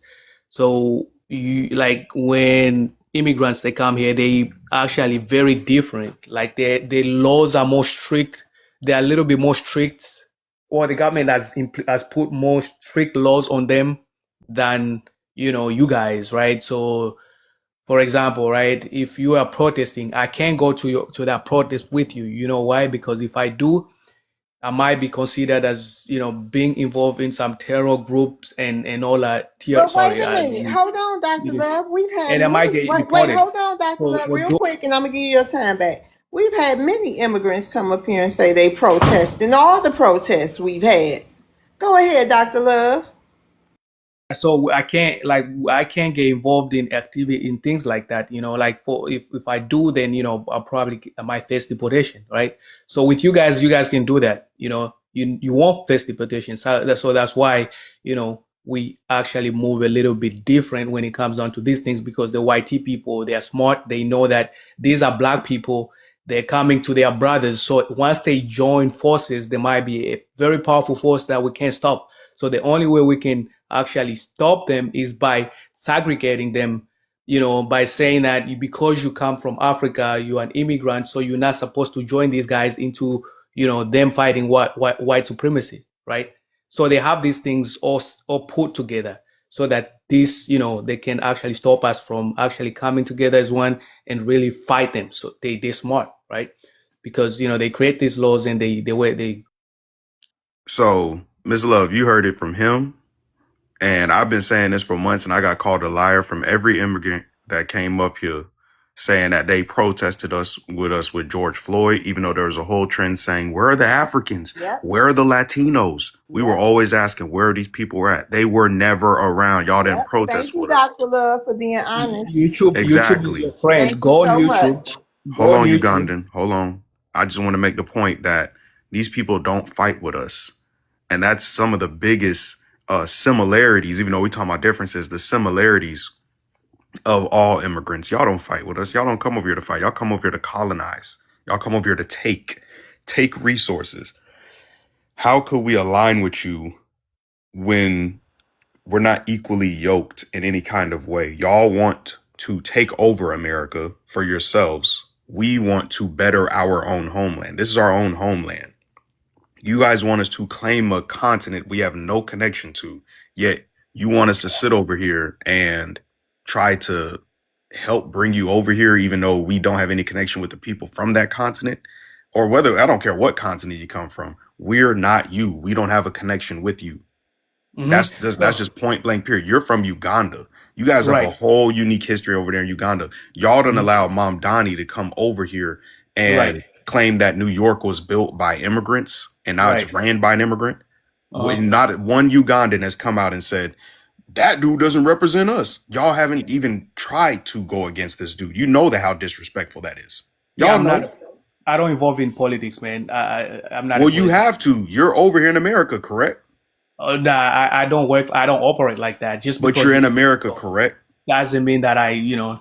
So you like when immigrants they come here, they actually very different. Like the laws are more strict. They're a little bit more strict, or the government has put more strict laws on them than you guys, right? So for example, right, if you are protesting, I can't go to that protest with you. You know why? Because if I do, I might be considered as being involved in some terror groups and all that. But wait Sorry, a minute. Hold on, Dr. Love. We've had and I might many. get Wait, deported hold on, Dr. for, Love, for real doing. quick, and I'm gonna give you your time back. We've had many immigrants come up here and say they protest, and all the protests we've had. Go ahead, Dr. Love. So I can't get involved in activity in things like that, like for if I do, then I might face deportation, right? So with you guys can do that, you won't face deportation. So that's why we actually move a little bit different when it comes down to these things, because the YT people, they are smart, they know that these are black people, they're coming to their brothers. So once they join forces, there might be a very powerful force that we can't stop. So the only way we can actually stop them is by segregating them, by saying that because you come from Africa, you're an immigrant, so you're not supposed to join these guys into, them fighting white supremacy, right? So they have these things all put together so that this, they can actually stop us from actually coming together as one and really fight them. So they're smart, right? Because, they create these laws and they way they. So, Ms. Love, you heard it from him. And I've been saying this for months, and I got called a liar from every immigrant that came up here saying that they protested with George Floyd, even though there was a whole trend saying, where are the Africans? Yep. Where are the Latinos? We were Yep. always asking where these people were at. They were never around. Y'all didn't Yep. Thank protest you, with us. Dr. Love, for being honest. YouTube is Exactly. your friend. Thank you so much. Hold Go on on, YouTube. Ugandan. Hold on. I just want to make the point that these people don't fight with us. And that's some of the biggest similarities, even though we talk about differences, the similarities of all immigrants. Y'all don't fight with us. Y'all don't come over here to fight. Y'all come over here to colonize. Y'all come over here to take resources. How could we align with you when we're not equally yoked in any kind of way? Y'all want to take over America for yourselves. We want to better our own homeland. This is our own homeland. You guys want us to claim a continent we have no connection to, yet you want us to sit over here and try to help bring you over here, even though we don't have any connection with the people from that continent, or whether I don't care what continent you come from. We're not you. We don't have a connection with you. That's just point blank period. You're from Uganda. You guys have a Right. whole unique history over there in Uganda. Y'all don't Mhm. allow Mom Donnie to come over here and Right. claim that New York was built by immigrants and now it's Right. ran by an immigrant. Uh-huh. When not one Ugandan has come out and said that dude doesn't represent us. Y'all haven't even tried to go against this dude. You know that how disrespectful that is. Yeah, Y'all I'm know. not. I don't involve in politics, man. I'm not a Well, you politician. have to. You're over here in America, correct? Nah, I don't work. I don't operate like that. Just But because you're in it's America, correct? doesn't mean that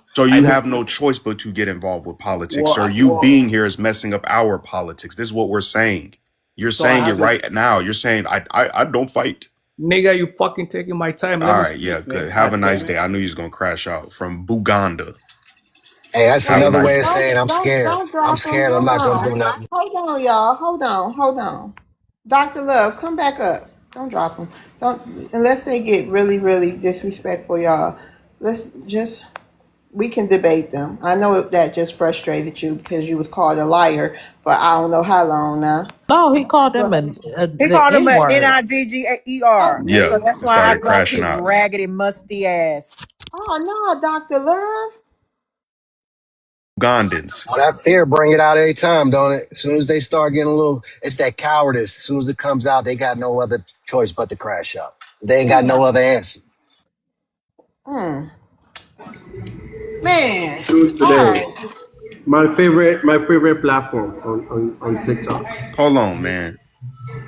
So I you move. have no choice but to get involved with politics. Well, Sir, you being here is messing up our politics. This is what we're saying. You're so I saying it have the right now. You're saying I don't fight. nigga. You fucking taking my time. Let All me right, yeah, speak, good. man. Have a God nice damn day. it. I knew you was gonna crash out from Buganda. Hey, that's Have a Hey, another nice way of day. saying I'm scared. don't I'm drop them. scared. I'm Hold not gonna do on. nothing. Hold on, y'all. Hold on. Dr. Love, come back up. Don't drop them. Don't unless they get really, really disrespectful, y'all. Let's just we can debate them. I know that just frustrated you because you was called a liar for I don't know how long now. No, he called him But He the called him N a word. Nigger. And Yeah, so okay. that's it why I started broke crashing his out. raggedy, musty ass. Oh no, Dr. Love. Ugandans. Well, that fear bring it out every time, don't it? As soon as they start getting a little, it's that cowardice. As soon as it comes out, they got no other choice but to crash out. They ain't got no other answer. Mm, man. Truth All today. right. My favorite platform on TikTok. Hold on, man.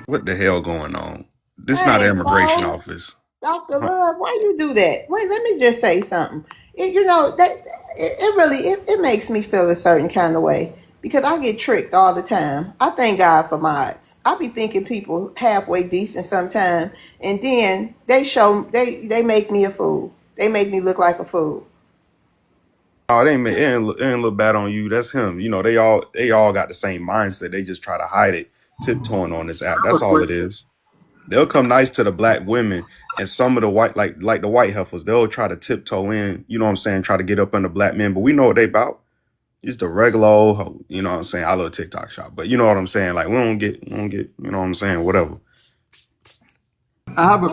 What the hell going on? This not Hey, an immigration Bo. office. Dr. Huh? Love, why you do that? Wait, let me just say something. You know that it really it makes me feel a certain kind of way because I get tricked all the time. I thank God for mods. I be thinking people halfway decent sometimes, and then they make me a fool. They make me look like a fool. Oh, it ain't look bad on you. That's him. You know, they all got the same mindset. They just try to hide it, tiptoeing on this app. I have That's a all it question. is. They'll come nice to the black women, and some of the white, like the white heifers, they'll try to tiptoe in. You know what I'm saying? Try to get up under black men, but we know what they about. Just a regular old hoe. You know what I'm saying? I love TikTok shop, but you know what I'm saying? Like we don't get. You know what I'm saying? Whatever. I have a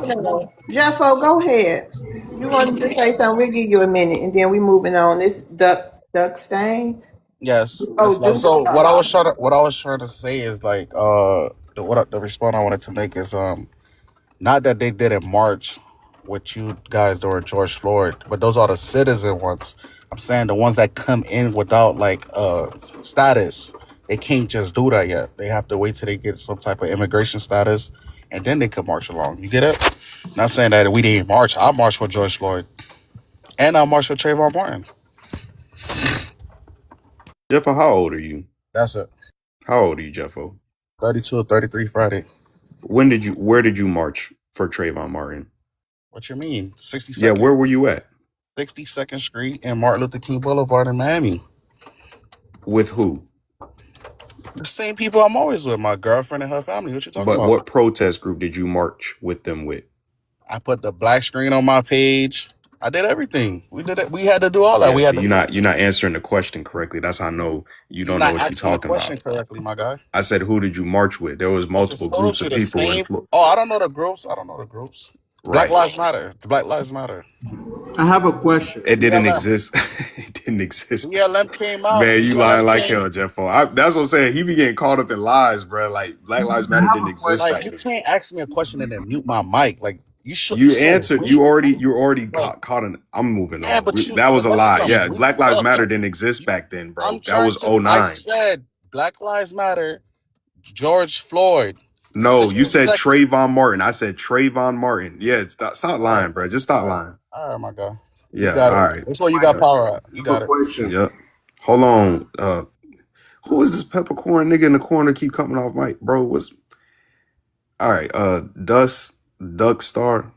Jeffo, go ahead. You wanted to say something? We'll give you a minute, and then we moving on. This duck stain. Yes, Oh, Miss Love. Duke. So what I was trying to say is like the response I wanted to make is not that they didn't march with you guys during George Floyd, but those are the citizen ones. I'm saying the ones that come in without like status. They can't just do that yet. They have to wait till they get some type of immigration status, and then they can march along. You get it? Not saying that we didn't march. I marched for George Floyd, and I marched for Trayvon Martin. Jeffo, how old are you? That's it. How old are you, Jeffo? 32, 33 Friday. Where did you march for Trayvon Martin? What you mean? Yeah, 62nd, where were you at? 62nd Street and Martin Luther King Boulevard in Miami. With who? The same people I'm always with, my girlfriend and her family. What you talking But about? what protest group did you march with them with? I put the black screen on my page. I did everything. We did it. We had to do all that. Yeah, We had see, to you're do not you're everything. not answering the question correctly. That's how I know you You're don't know not what you're asking the talking question about. correctly, my guy. I said, who did you march with? There was I multiple just told groups you of the people in same. Florida. Oh, I don't know the groups. I don't know the groups. Black Right. Lives Matter. The Black Lives Matter. I have a question. It didn't BLM. exist. It didn't exist. BLM came out. Man, you lying BLM like came. hell, Jeffo. That's what I'm saying. He be getting caught up in lies, bro. Like Black Lives I Matter have didn't a exist question. Like back you then. can't ask me a question and then mute my mic. Like you You so answered. weak. You already Like caught in. I'm moving yeah, on. but you That was but a that's lie. some Yeah, weak Black Lives look. Matter didn't exist You, back then, I'm bro. That trying was to. I '09. said Black Lives Matter. George Floyd. No, you said 62nd. Trayvon Martin. I said Trayvon Martin. Yeah, stop All right, lying, bro. Just stop all right, lying. all right, my guy. You Yeah, got all it. right. That's where you got Yep. power at. You I have got a it. question. Yep. Hold on. Who is this peppercorn nigga in the corner keep coming off mic, bro? What's all right? Dust Duck Star.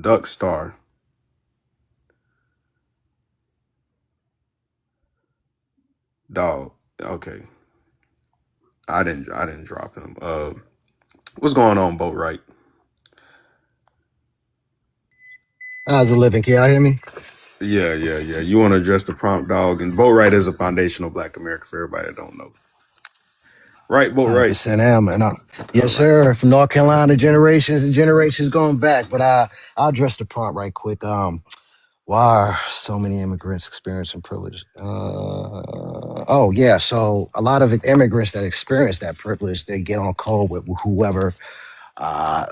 Duck Star. Dog. Okay. I didn't drop him. What's going on, Boat Right? How's it living? Can y'all hear me? Yeah. You want to address the prompt, dog? And Boat Right is a foundational Black America for everybody that don't know. Right, Boat Right. 100% am. And All yes, right. sir. From North Carolina, generations and generations going back. But I'll address the prompt right quick. Why are so many immigrants experiencing privilege? Oh, yeah. So a lot of immigrants that experience that privilege, they get on code with whoever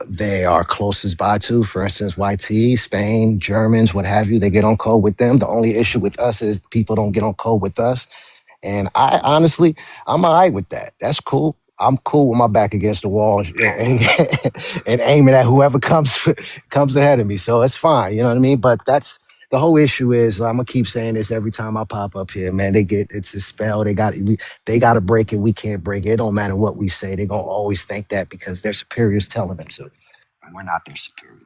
they are closest by to. For instance, YT, Spain, Germans, what have you. They get on code with them. The only issue with us is people don't get on code with us. And I honestly, I'm all right with that. That's cool. I'm cool with my back against the wall and aiming at whoever comes ahead of me. So it's fine. You know what I mean? But that's the whole issue is I'm gonna keep saying this every time I pop up here, man. It's a spell. They got to break it. We can't break it. It don't matter what we say. They're gonna always think that because their superiors telling them to. We're not their superiors.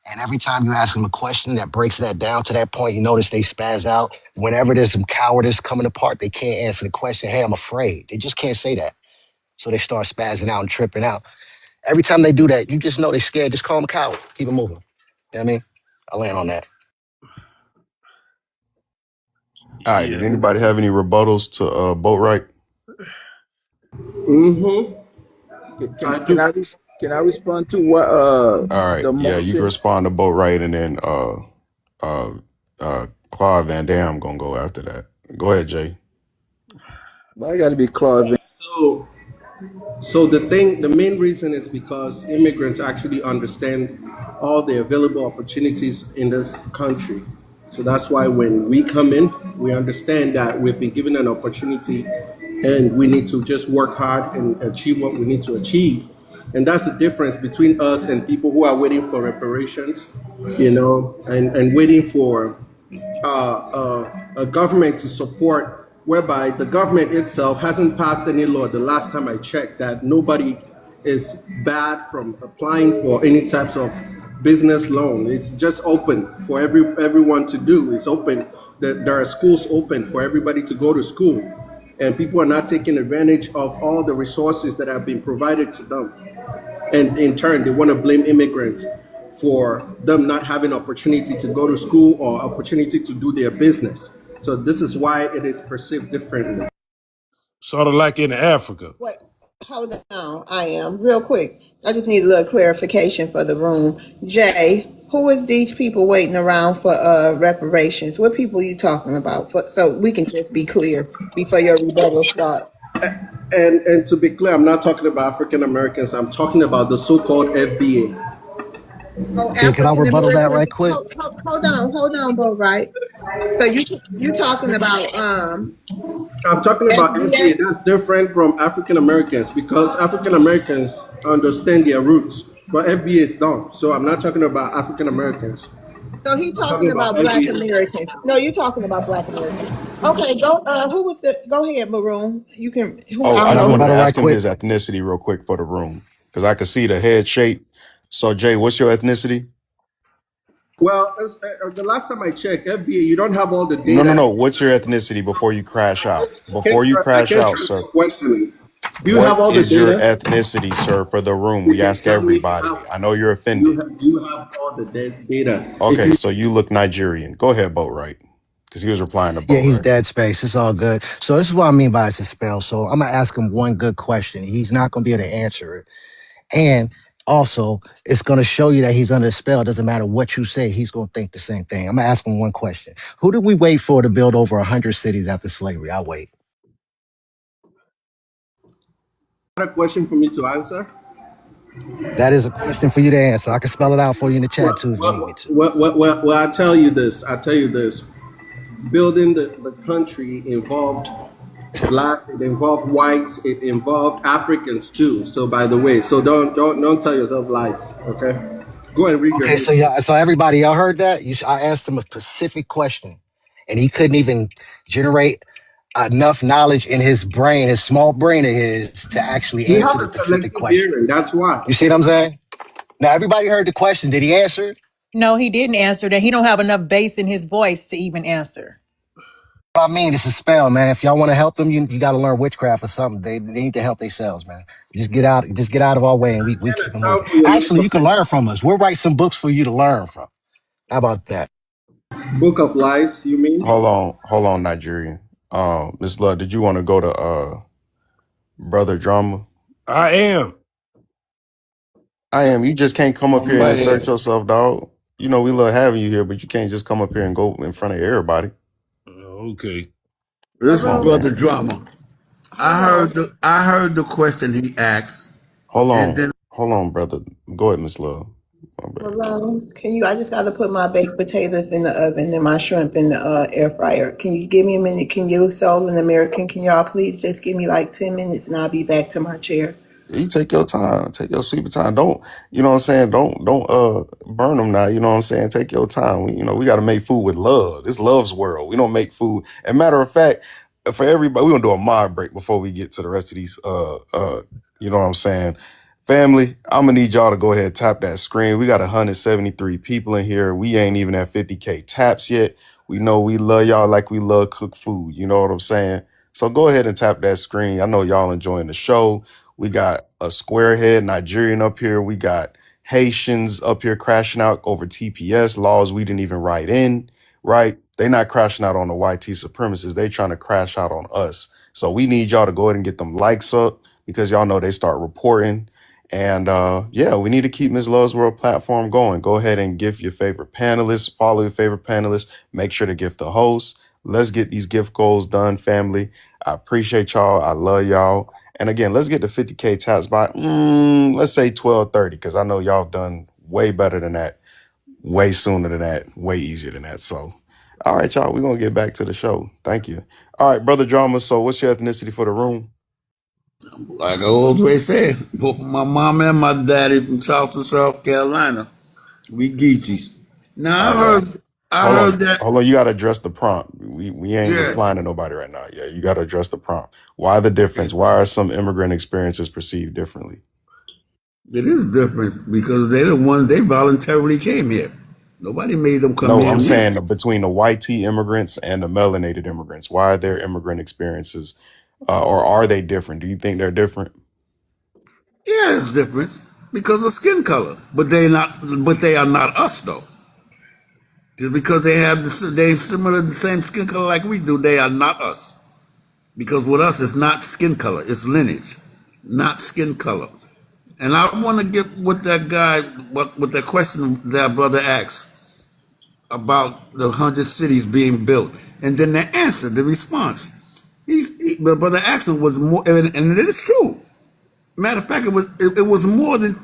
And every time you ask them a question that breaks that down to that point, you notice they spaz out. Whenever there's some cowardice coming apart, they can't answer the question, hey, I'm afraid. They just can't say that. So they start spazzing out and tripping out. Every time they do that, you just know they're scared. Just call them a coward. Keep it moving. You know what I mean? I'll land on that. All right. Did Yeah. anybody have any rebuttals to Boat Right? Mm-hmm. Can, I can do. I can I respond to what All right. the Yeah, you can marching? respond to Boat Right, and then Claude Van Dam gonna go after that. Go ahead, Jay. But I got to be Claude Van. So the main reason is because immigrants actually understand all the available opportunities in this country. So that's why when we come in, we understand that we've been given an opportunity and we need to just work hard and achieve what we need to achieve. And that's the difference between us and people who are waiting for reparations, and waiting for a government to support, whereby the government itself hasn't passed any law the last time I checked that nobody is bad from applying for any types of business loan. It's just open for everyone to do. It's open. There are schools open for everybody to go to school, and people are not taking advantage of all the resources that have been provided to them. And in turn, they want to blame immigrants for them not having opportunity to go to school or opportunity to do their business. So this is why it is perceived differently. Sort of like in Africa. Wait, hold on. I am real quick. I just need a little clarification for the room. Jay, who is these people waiting around for reparations? What people are you talking about? So we can just be clear before your rebuttal start. And to be clear, I'm not talking about African Americans. I'm talking about the so-called FBA. Oh, Yeah, can I African rebuttal that Americans. right quick? Hold on, Bo. Right. So you talking about I'm talking about FBA? FBA. That's different from African Americans because African Americans understand their roots, but FBA's don't. So I'm not talking about African Americans. So he I'm talking talking about about Black FBA. Americans. No, you're talking about Black Americans. Okay, go. Who was the? Go ahead, Maroon. You can. Who? Oh, I I don't Can I just know wanted who. to rebuttal right ask him quick? his ethnicity real quick for the room because I could see the head shape. So, Jay, what's your ethnicity? Well, the last time I checked, FBA, you don't have all the No, no, data. no. What's your ethnicity before you crash out? Before you I crash can't out, trust sir. your questioning. Do you have What all the is your data? ethnicity, sir, for the room? You We can ask tell me if you everybody. have. I know you're You offended. have all the data. If Okay, you so you look Nigerian. Go ahead, Boatwright, because he was replying to Yeah, he's Boatwright. dead space. It's all good. So this is what I mean by it's a spell. So I'm gonna ask him one good question. He's not gonna be able to answer it. And also, it's gonna show you that he's under a spell. It doesn't matter what you say, he's gonna think the same thing. I'm gonna ask him one question. Who did we wait for to build over 100 cities after slavery? I'll wait. have a question for me to answer, That is a question for you to answer. I can spell it out for you in the chat too if you need me to. I tell you this. I tell you this. Building the country involved blacks, it involved whites, it involved Africans too. So by the way, so don't tell yourself lies. Okay, go and read your Okay, so history. y'all, so everybody, y'all heard that? I asked him a specific question, and he couldn't even generate enough knowledge in his brain, his small brain of his, to actually We have answer the a specific selective question. hearing. That's why. You see what I'm saying? Now everybody heard the question. Did he answer it? No, he didn't answer that. He don't have enough bass in his voice to even answer. What I mean, it's a spell, man. If y'all want to help them, you got to learn witchcraft or something. They need to help themselves, man. Just get out of our way, and we Can't keep it moving. account for your lack Actually, of you can learn from us. We'll write some books for you to learn from. How about that? book of lies. You mean? Hold on, Nigerian. Miss Love, did you want to go to Brother Drama? I am. I am. You just can't come up here and But insert yourself, dog. You know we love having you here, but you can't just come up here and go in front of everybody. Okay. this Come is on, Maroon. Brother man. Drama. Hold on. I heard the question he asked, and then Hold on, brother. Go ahead, Miss Love. My bad. Maroon. Can you? I just got to put my baked potatoes in the oven and my shrimp in the air fryer. Can you give me a minute? Can you, Soul and American? Can y'all please just give me like 10 minutes and I'll be back to my chair. You take your time, take your sweet time. Don't, you know what I'm saying? Don't burn them now. You know what I'm saying? Take your time. We got to make food with love. This love's world. We don't make food. And matter of fact, for everybody, we're gonna do a mod break before we get to the rest of these. You know what I'm saying? Family, I'm gonna need y'all to go ahead and tap that screen. We got 173 people in here. We ain't even at 50K taps yet. We know we love y'all like we love cook food. You know what I'm saying? So go ahead and tap that screen. I know y'all enjoying the show. We got a squarehead Nigerian up here. We got Haitians up here crashing out over TPS laws we didn't even write in, right? They not crashing out on the YT supremacists. They trying to crash out on us. So we need y'all to go ahead and get them likes up because y'all know they start reporting. And yeah, we need to keep Ms. Love's World platform going. Go ahead and gift your favorite panelists, follow your favorite panelists, make sure to gift the host. Let's get these gift goals done, family. I appreciate y'all. I love y'all. And again, let's get the 50K taps by let's say 12:30, because I know y'all done way better than that, way sooner than that, way easier than that. So all right, y'all, we're gonna get back to the show. Thank you. All right, brother Drama. So what's your ethnicity for the room? Like I always say, both my mom and my daddy from Charleston, South Carolina. We Geechies. Now All right, well, I heard that. hold on. You gotta address the prompt. We ain't Yeah, replying to nobody right now. Yeah, you gotta address the prompt. Why the difference? Why are some immigrant experiences perceived differently? it is different because they're the ones they voluntarily came here. Nobody made them come No, here. I'm We, saying between the white tea immigrants and the melanated immigrants. Why are their immigrant experiences, or are they different? Do you think they're different? yeah, it's different because of skin color, but they not. But they are not us though. Just because they have they similar the same skin color like we do, they are not us. Because with us, it's not skin color, it's lineage, not skin color. And I want to get what that guy, what the question that brother asked about the 100 cities being built, and then the answer, the response. The brother asked was more, and it is true. Matter of fact, it was more than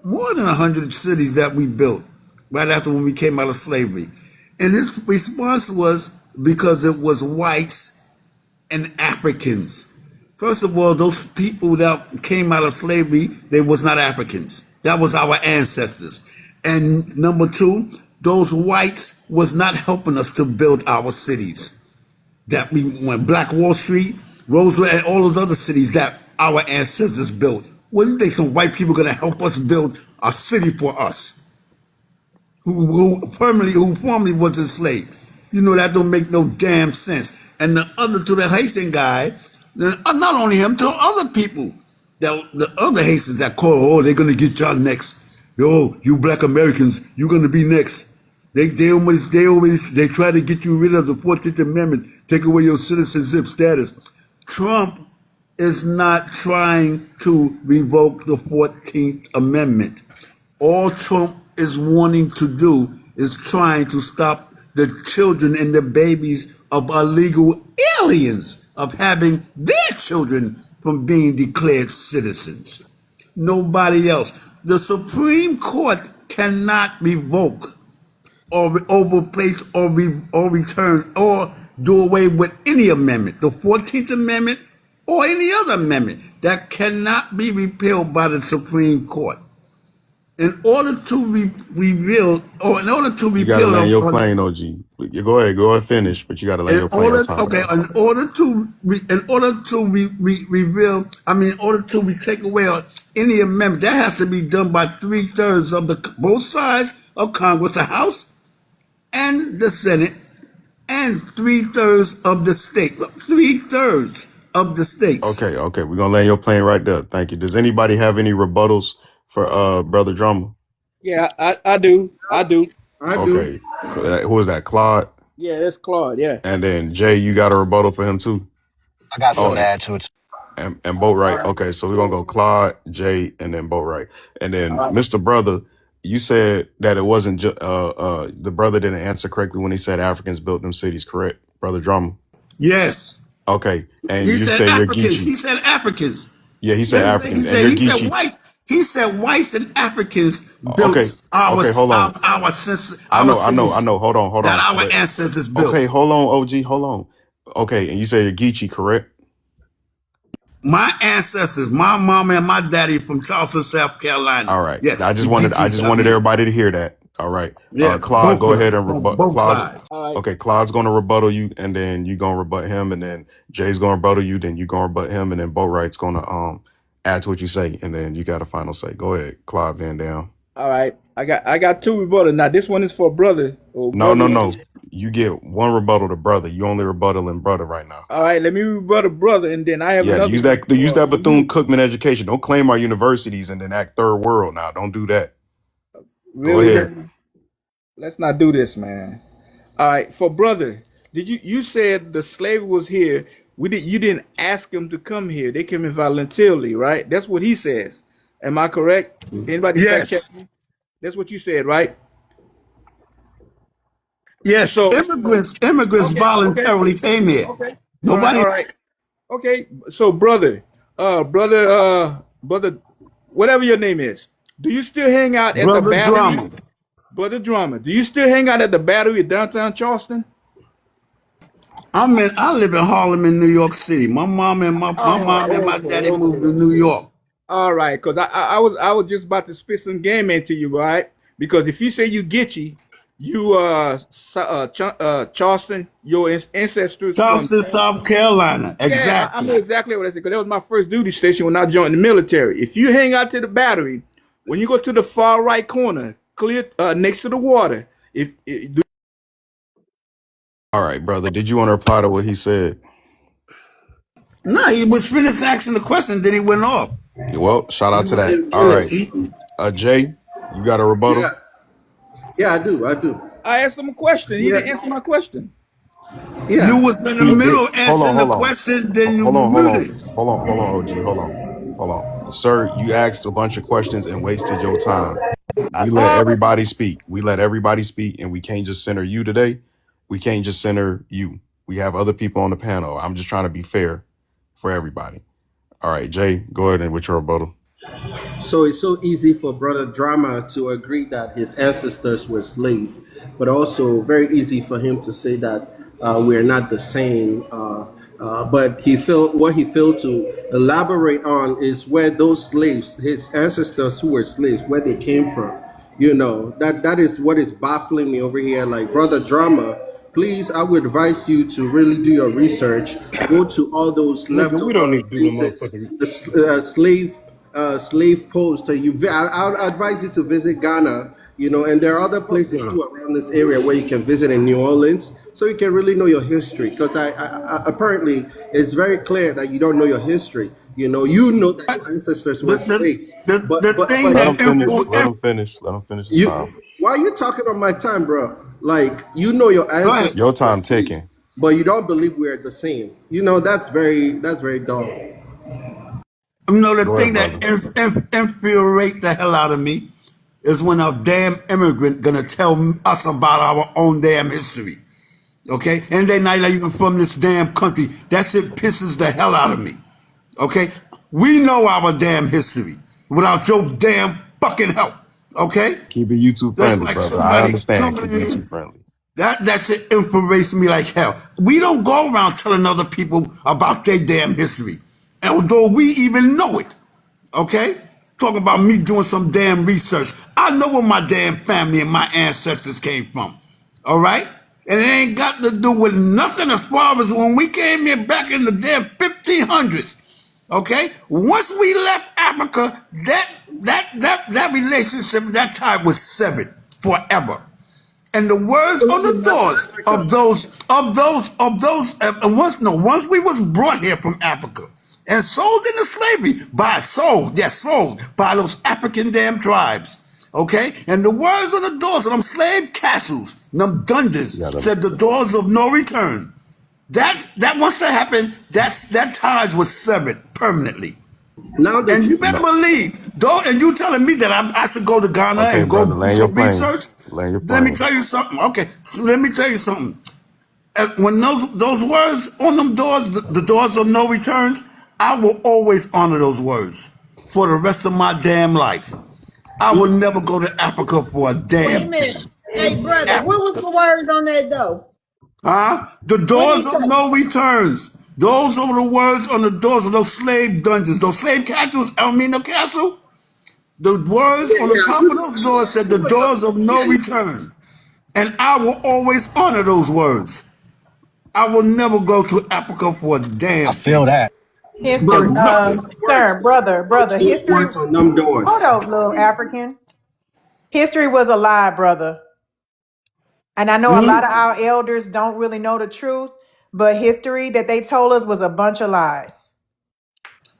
100 cities that we built right after when we came out of slavery, and his response was because it was whites and Africans. First of all, those people that came out of slavery, they was not Africans. That was our ancestors. And number two, those whites was not helping us to build our cities. That we went Black Wall Street, Roosevelt, and all those other cities that our ancestors built. What do you think some white people gonna help us build a city for us? Who formerly was enslaved. You know that don't make no damn sense. And the other to the Haitian guy, not only him, to other people, that the other Haitians that call, oh, they're gonna get y'all next. Yo, you Black Americans, you're gonna be next. They try to get you rid of the 14th Amendment, take away your citizenship status. Trump is not trying to revoke the 14th Amendment. All Trump is wanting to do is trying to stop the children and the babies of illegal aliens of having their children from being declared citizens. Nobody else. The Supreme Court cannot revoke or overplace or return or do away with any amendment, the 14th Amendment or any other amendment that cannot be repealed by the Supreme Court. In order to reveal, or in order to You gotta repeal land your on, plane, OG. You go ahead, finish, but you gotta land in your plane on order, time, okay, bro. reveal, in order to take away any amendment, that has to be done by 3/3 of the both sides of Congress, the House and the Senate, and 3/3 of the state, 3/3 of the states. Okay, we're gonna land your plane right there. Thank you. Does anybody have any rebuttals for brother Drummer? Yeah, I do. I do. I do. Okay, who is that? Claude, Yeah, that's Claude. Yeah. and then Jay. You got a rebuttal for him too. I got Oh, something to add to it. and Boat Right. Okay, so we're gonna go Claude, Jay, and then Boat Right, and then Mr. Brother. You said that it wasn't just the brother didn't answer correctly when he said Africans built them cities, correct, brother Drummer? Yes, Okay, and he you said say you're Africans. Geechee. He said Africans. Yeah, he He said Africans, and you're said Geechee. white. He said whites and Africans Okay, built our okay, hold on. our cities Hold that on. our But ancestors built. okay, hold on, OG, hold on. Okay, and you say you're Geechee, correct? My ancestors, my mom and my daddy from Charleston, South Carolina. All right. Yes, the I Geechees just got wanted me. everybody to hear that. All right. Yeah, Claude, both go of ahead them, and on rebut both Claude. sides. All right. Okay, Claude's gonna rebuttal you, and then you gonna rebut him, and then Jay's gonna rebuttal you, then you gonna rebut him, and then Boatwright's gonna add to what you say, and then you got a final say. Go ahead, Claude Van Dam. All right. I got two rebuttals. Now this one is for brother or No, brother. no, no. You get one rebuttal to brother. You only rebuttaling brother right now. All right. Let me rebuttal brother, and then I have Yeah, another use one that for Bethune you. Cookman education. Don't claim our universities and then act third world now. Don't do that. Go Really, ahead. brother? Let's not do this, man. All right. For brother, you said the slave was here? You didn't ask him to come here. They came in voluntarily, right? That's what he says. Am I correct? Anybody fact check Yes. me? That's what you said, right? Yes. So Immigrants okay, okay, voluntarily came here. okay. All right, Nobody. all right. Okay. So brother, brother, whatever your name is, do you still hang out at the Brother Battery? Drama. Brother Drummer, do you still hang out at the Battery downtown Charleston? I live in Harlem in New York City. My Oh, mom and my okay, daddy moved to okay. New York. All right, because I was just about to spit some game into you, right? Because if you say you Getchy, you Charleston, your ancestors from Charleston, Charleston. South Carolina. Yeah, I know Exactly. exactly what I said because that was my first duty station when I joined the military. If you hang out to the Battery, when you go to the far right corner, clear next to the water, if All right, brother. Did you want to reply to what he said? No, he was finished asking the question, then he went off. Well, shout He out to that. wasn't All right, finished. Jay, you got a rebuttal? Yeah, yeah, I do. I do. I asked him a question, he Yeah, didn't answer my question. You yeah. was in the He did. middle of Hold on, answering the hold on, question, then you hold on, hold on, muted. OG, hold on, sir. You asked a bunch of questions and wasted your time. We let everybody speak. We let everybody speak, and we can't just center you today. We can't just center you. We have other people on the panel. I'm just trying to be fair for everybody. All right, Jay, go ahead and with your rebuttal. So it's so easy for Brother Drama to agree that his ancestors were slaves, but also very easy for him to say that we're not the same. But what he failed to elaborate on is where those slaves, his ancestors who were slaves, where they came from. You know, that is what is baffling me over here. Like, Brother Drama, please, I would advise you to really do your research. Go to all those Nigga, we don't leftover need to do no places, motherfucking. the slave post. I advise you to visit Ghana. You know, and there are other Fuck places yeah. too around this area where you can visit in New Orleans, so you can really know your history. Because apparently it's very clear that you don't know your history. You know that your ancestors The, were the, slaves, the, but the but thing but Let that him finish. Let you him finish. Let him finish his you time. why are you talking on my time, bro? Like, your go ahead. ancestors Your were time slaves, ticking. but you don't believe we're the same. That's very dumb. The Go ahead, thing that brother. infuriates the hell out of me is when a damn immigrant gonna tell us about our own damn history. Okay? And they're not even from this damn country. That shit pisses the hell out of me. Okay? We know our damn history without your damn fucking help. Okay? Keep it YouTube That's friendly, like brother. I somebody understand. coming Keep it YouTube in. friendly. That shit infuriates me like hell. We don't go around telling other people about their damn history, although we even know it. Okay? Talking about me doing some damn research. I know where my damn family and my ancestors came from. All right? And it ain't got to do with nothing as far as when we came here back in the damn 1500s. Okay? Once we left Africa, that relationship, that tie was severed forever. And the words Once on we the left doors Africa, once we was brought here from Africa and sold into slavery sold by those African damn tribes. Okay? And the words on the doors of them slave castles, them You dungeons, gotta. said the doors of no return. That once that happened, that ties was severed permanently. now the And you truth. better believe, though, and you telling me that I should go to Ghana Okay, and go brother. do Land your some plane. research? Land your Let me plane. tell you something. Okay, so let me tell you something. When those words on them doors, the doors of no returns, I will always honor those words for the rest of my damn life. I will never go to Africa for a Wait a damn minute. thing. Hey, brother, Ever. what was the words on that though? Huh? The What did doors he of say? no returns. Those are the words on the doors of those slave dungeons, those slave castles, Elmina Castle. The words Yeah, on the yeah, top of those doors said the doors of no yeah. return. And I will always honor those words. I will never go to Africa for a I damn feel thing. that. For But History, nothing. words, sir, brother, what's those history. words on them Hold doors? up, little African. History was a lie, brother. And I know a lot of our elders don't really know the truth, but history that they told us was a bunch of lies.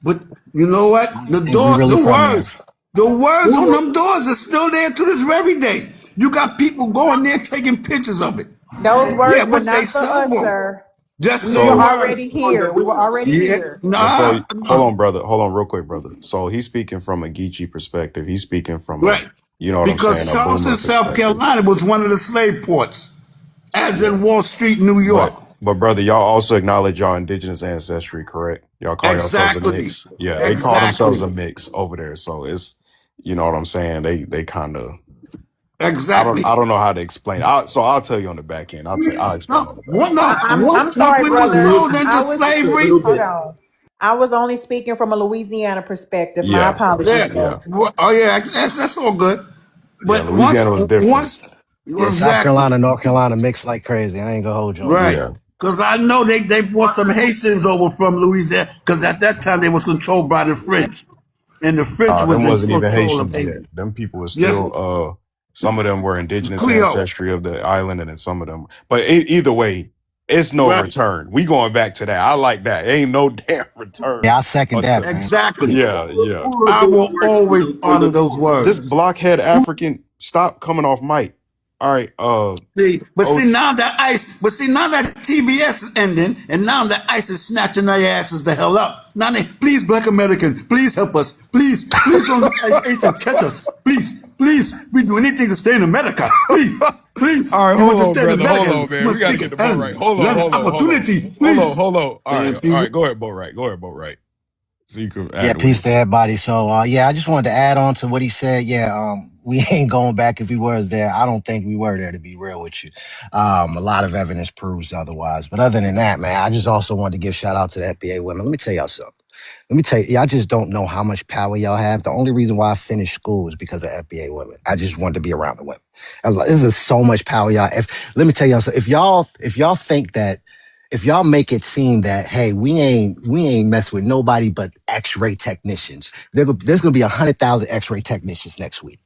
But you know what? Think we really from there. The words Who on wrote? them doors are still there to this very day. You got people going there taking pictures of it. Those Yeah, words were what they not for cell us, phone. sir. Just We were name So one. already On the here. We were already rules. Yeah. here. so Nah. hold on, brother. Hold on real quick, brother. So he's speaking from a Geechee perspective. He's speaking from a, Right. you know what I'm saying, Because a boomer Charleston, South perspective. Carolina was one of the slave ports, as Yeah. in Wall Street, New York. But brother, y'all also acknowledge y'all indigenous ancestry, correct? Y'all call yourselves a Exactly. mix. Yeah, they call themselves Exactly. a mix over there. So it's, you know what I'm saying? They kind of, Exactly. I don't know how to explain. So I'll tell you on the back end. I'll explain on No, the back what? end. No. I'm Once sorry, people was brother. sold into I was It's a slavery, little hold bit. on. I was only speaking from a Louisiana perspective. My Yeah, yeah. apologies, yeah, sir. Oh yeah, that's all good. yeah. But Louisiana was different. once, Yeah, South exactly. Carolina, North Carolina mixed like crazy. I ain't gonna hold you on that. Right. Yeah. Because I know they brought some Haitians over from Louisiana, because at that time they was controlled by the French. And the French was Them in wasn't even control of Haitians yet. Haiti. Them people was Yes, still some of them were indigenous Creole. ancestry of the island, and then some of them. But either way, it's no Right. return. We going back to that. I like that. Ain't no damn Yeah, I return second until that, man. Exactly. yeah, yeah. Who wrote I those will words on always on the honor those This words. doors? blockhead African, stop coming off mic. All right, See, oh, but see now that TBS is ending, and now that ICE is snatching their asses the hell up. Now they, please, Black American, please help us. Please don't let ICE agents catch us. Please, we do anything to stay in America. Please, all right, we want hold to on, stay in brother. Hold America. on, We man. We must got to take get it the boat right. and Hold on, learn hold on, hold on. opportunity, Hold on, please. hold on. All right, And all be right. Go ahead, boat right. Go ahead, boat right. So you can Yeah, add to what he peace to said. everybody. So, yeah, I just wanted to add on to what he said. Yeah, we ain't going back if he was there. I don't think we were there, to be real with you. A lot of evidence proves otherwise. But other than that, man, I just also wanted to give shout out to the FBA women. Let me tell y'all something. Let me tell you, y'all just don't know how much power y'all have. The only reason why I finished school is because of FBA women. I just wanted to be around the women. This is so much power y'all. Let me tell y'all, so if y'all think that, if y'all make it seem that, hey, we ain't mess with nobody but X-ray technicians. There's gonna be 100,000 X-ray technicians next week.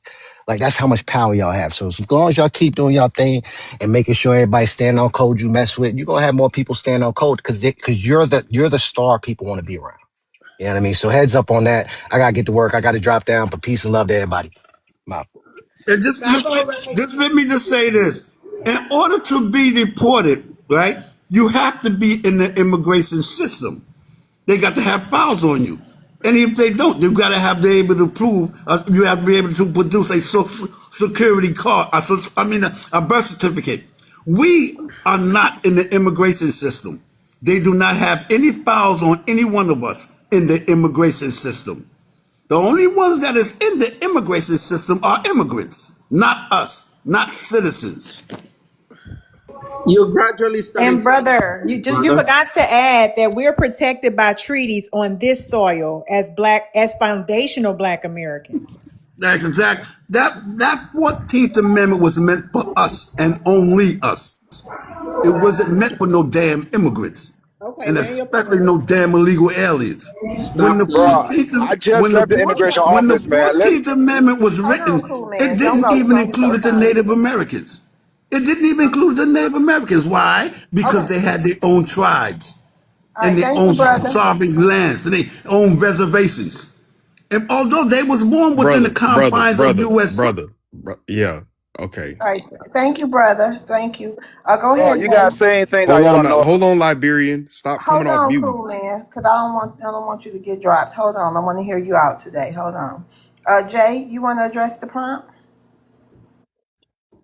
Like that's how much power y'all have. So as long as y'all keep doing y'all thing and making sure everybody stand on code you mess with, you're gonna have more people stand on code because you're the star people want to be around. You know what I mean? So heads up on that. I gotta get to work. I gotta drop down. But peace and love to everybody. I'm out. And That's all right. just let me just say this. In order to be deported, right, you have to be in the immigration system. They got to have files on you. And if they don't, you've got to have be able to prove, you have to be able to produce a social security card, a birth certificate. We are not in the immigration system. They do not have any files on any one of us in the immigration system. The only ones that is in the immigration system are immigrants, not us, not citizens. You're gradually starting And to brother, you brother. forgot to add that we're protected by treaties on this soil as foundational black Americans. That's exact. That 14th Amendment was meant for us and only us. It wasn't meant for no damn immigrants, Okay, and land your especially plane. no damn illegal aliens. When Stop the the Bro, bleeding. 14th, I just left the immigration when the office, man. Let's 14th Amendment was Hold on, written, cool it man. Don't didn't go. We're even gonna get your include the time. Native Americans. It didn't even include the Native Americans. Why? Because Okay. they had their own tribes All and right. their Thank you, own brother. sovereign lands and their own reservations. And although they was born within the Brother, brother, confines of brother, U.S. brother. Yeah. Okay. All right. Thank you, brother. Thank you. Go bro, ahead, you guys Jay. saying things I don't know. Hold on, Liberian. Stop coming Hold off on, mute. cool man, because I don't want you to get dropped. Hold on. I want to hear you out today. Hold on. Jay, you want to address the prompt?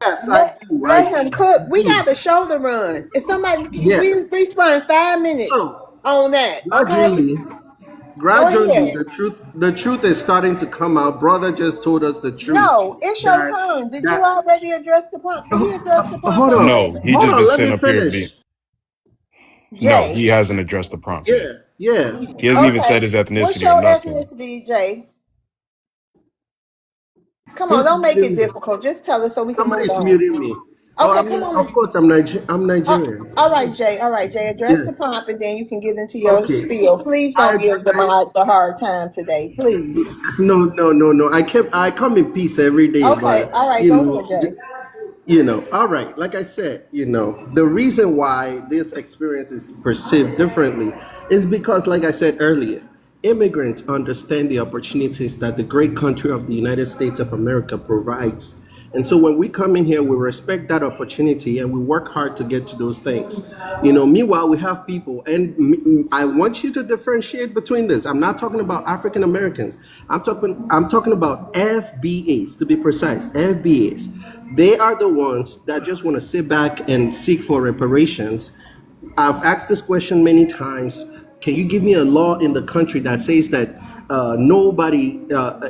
Yes, I Let do. I let him cook. We do. got the show to run. If somebody Yes. we spend 5 minutes So on that, okay? gradually, Go gradually, ahead. the truth is starting to come out. Brother just told us the truth No, it's your that turn. Did you that already address the prompt? Did he address the prompt hold on, No, already? he hold just been on. Let sitting me up here being. finish. No, Jay. he hasn't addressed the prompt yet. Yeah, yeah. He hasn't even said Okay. his What's ethnicity or your nothing. ethnicity, Jay? Come on, Who's don't make it muting me? difficult. Just tell us so we can move Somebody's on. muting me. Oh, Okay, I come mean, on. of course, I'm Nigerian. All right, Jay. All right, Jay. Address Yeah. the prompt, and then you can get into your Okay. spiel. Please don't give the I mod the hard time today, please. no. I come in peace every day, Okay. but All right. you Go know, ahead, Jay. all right. Like I said, the reason why this experience is perceived differently is because, like I said earlier, immigrants understand the opportunities that the great country of the United States of America provides And so when we come in here, we respect that opportunity and we work hard to get to those things. You know, meanwhile, we have people, and I want you to differentiate between this. I'm not talking about African Americans. I'm talking about FBAs, to be precise, FBAs. They are the ones that just want to sit back and seek for reparations. I've asked this question many times. Can you give me a law in the country that says that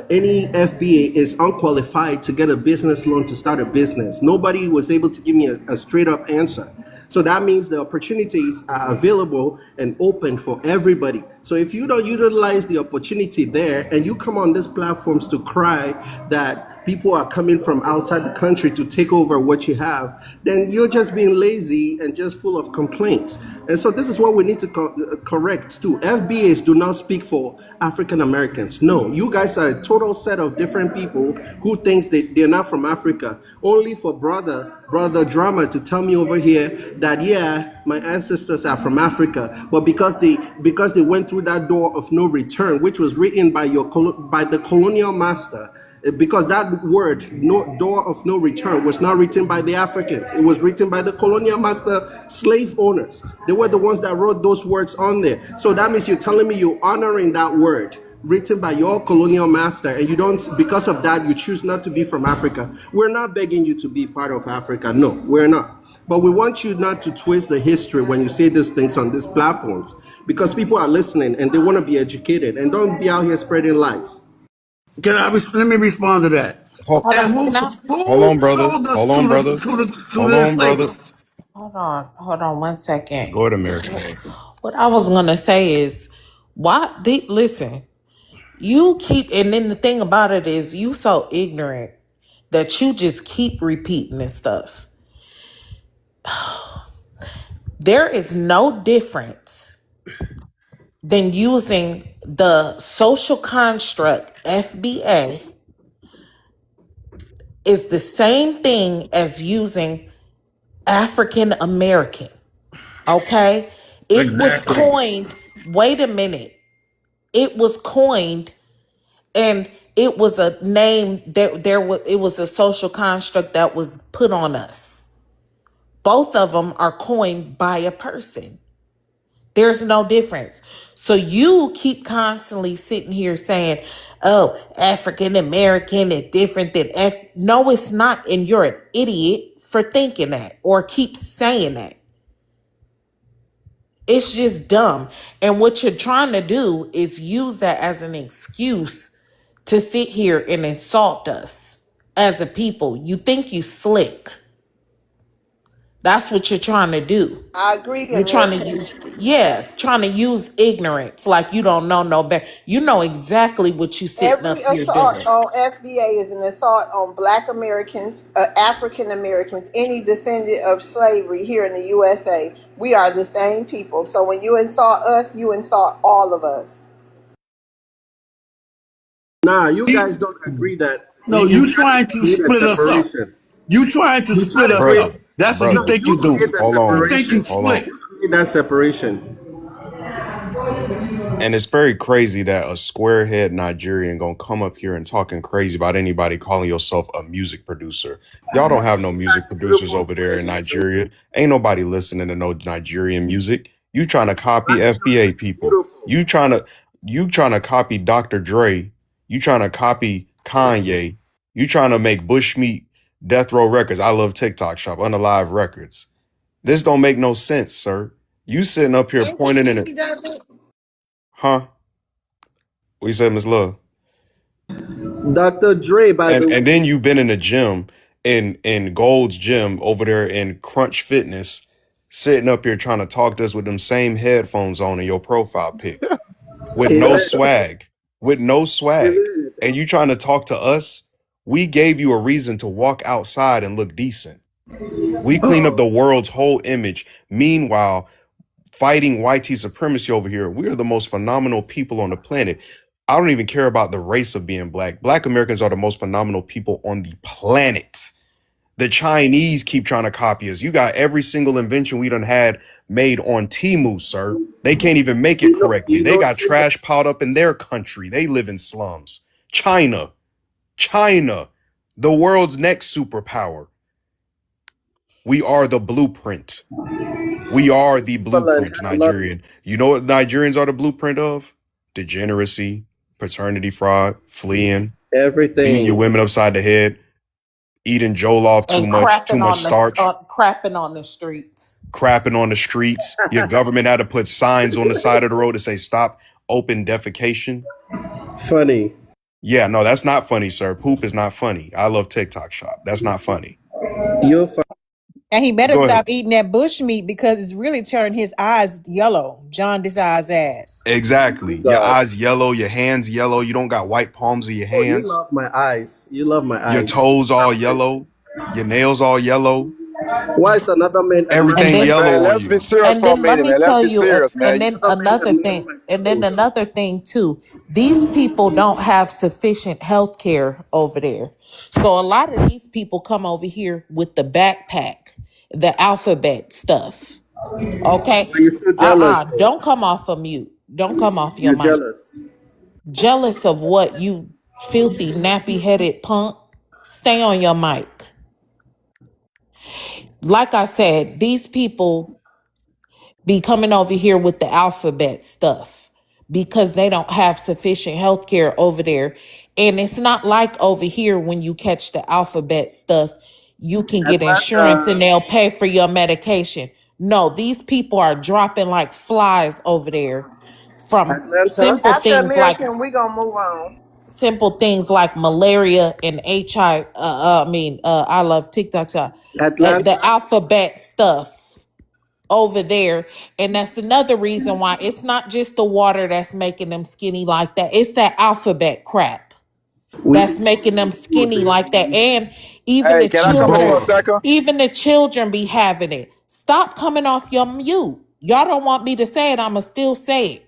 any FBA is unqualified to get a business loan to start a business? Nobody was able to give me a straight up answer. So that means the opportunities are available and open for everybody. So if you don't utilize the opportunity there and you come on these platforms to cry that people are coming from outside the country to take over what you have, then you're just being lazy and just full of complaints. And so this is what we need to correct too. FBAs do not speak for African Americans. No, you guys are a total set of different people who thinks that they're not from Africa. Only for brother drama to tell me over here that yeah, my ancestors are from Africa, but because they went through that door of no return, which was written by by the colonial master, because that word, no door of no return, was not written by the Africans. It was written by the colonial master slave owners. They were the ones that wrote those words on there. So that means you're telling me you're honoring that word written by your colonial master, and you don't, because of that, you choose not to be from Africa. We're not begging you to be part of Africa. No, we're not. But we want you not to twist the history when you say these things on these platforms, because people are listening and they want to be educated, and don't be out here spreading lies. Let me respond to that. Hold, Hold And on, who can I? hold on, who brother. sold us Hold on, brother. to Hold the on, brother. enslavers? Hold on 1 second. Go ahead, America. What I was gonna say is, listen, you keep, and then the thing about it is, you so ignorant that you just keep repeating this stuff. There is no difference than using the social construct FBA is the same thing as using African American. Okay? It was Exactly. coined, wait a minute. It was coined, and it was a name that it was a social construct that was put on us. Both of them are coined by a person. There's no difference. So you keep constantly sitting here saying, oh, African American is different than No, it's not. And you're an idiot for thinking that or keep saying that. It's just dumb. And what you're trying to do is use that as an excuse to sit here and insult us as a people. You think you slick. That's what you're trying to do. I agree, You're trying to America. use, yeah, trying to use ignorance like you don't know no better. You know exactly what you sitting Every up here assault doing. on FBA is an assault on Black Americans, African Americans, any descendant of slavery here in the USA. We are the same people. So when you insult us, you insult all of us. Nah, you guys You, don't agree that no, you you try to trying to create a split us up. separation. You trying to You try split to us create. up. Brother, That's what you No, brother. think you you do. create the Hold You on. think you separation. Hold on. slick. You create that separation. And it's very crazy that a squarehead Nigerian gonna come up here and talking crazy about anybody calling yourself a music producer. Y'all don't have no music producers Beautiful over there in answer. Nigeria. Ain't nobody listening to no Nigerian music. You trying to copy Right? FBA people. Beautiful. You trying to copy Dr. Dre. You trying to copy Kanye. You trying to make Bushmeat Death Row Records. I love TikTok Shop, Unalive Records. This don't make no sense, sir. You sitting up here Same thing pointing in it, Diddy does it. huh? What you said, Miss Love? Dr. Dre, by the And then way, you've been in a gym in Gold's gym over there in Crunch Fitness, sitting up here trying to talk to us with them same headphones on in your profile pic, with no Amen. swag, with no swag. Amen. And you trying to talk to us? We gave you a reason to walk outside and look decent. We clean up the world's whole image. Meanwhile, fighting white supremacy over here. We are the most phenomenal people on the planet. I don't even care about the race of being black. Black Americans are the most phenomenal people on the planet. The Chinese keep trying to copy us. You got every single invention we done had made on Temu, sir. They can't even make it correctly. You They know got something? trash piled up in their country. They live in slums. China. The world's next superpower. We are the blueprint. We are the Timberland blueprint, had a lot. Nigerian. You know what Nigerians are the blueprint of? Degeneracy, paternity fraud, fleeing, beating your Everything. women upside the head, eating jollof And too much starch, crapping on the streets. crapping on the streets. Your government had to put signs on the side of the road to say stop open defecation. Funny. Yeah, no, that's not funny, sir. Poop is not funny. I love TikTok shop. That's not funny. You'll find And he better Go ahead. stop eating that bush meat because it's really turning his eyes yellow. Jaundice eyes ass. Exactly. Your God. eyes yellow, your hands yellow. You don't got white palms of your Oh, you hands. love my eyes. You love my Your eyes. toes all yellow. Your nails all yellow. Why is another man And Everything admiring then my yellow Man, on let's be you. serious and for a then let minute, me man. Let's tell be you, serious, man. another man admiring my toes? another thing too. These people don't have sufficient health care over there. So a lot of these people come over here with the backpack, the alphabet stuff. Okay? But you're still jealous though. Don't come off of mute. Don't come off your You're mic. jealous. Jealous of what, you filthy nappy headed punk? Stay on your mic. Like I said, these people be coming over here with the alphabet stuff because they don't have sufficient health care over there. And it's not like over here when you catch the alphabet stuff, you can get insurance Atlanta. and they'll pay for your medication. No, these people are dropping like flies over there from Atlanta. After American, we gonna move on. simple things like malaria and HIV. I love TikTok. The Atlanta. alphabet stuff over there. And that's another reason why it's not just the water that's making them skinny like that. It's that alphabet crap We that's making them good skinny there. like that. And Hey, can I come in for a second? even the children be having it. Stop coming off your mute. Y'all don't want me to say it. I'ma still say it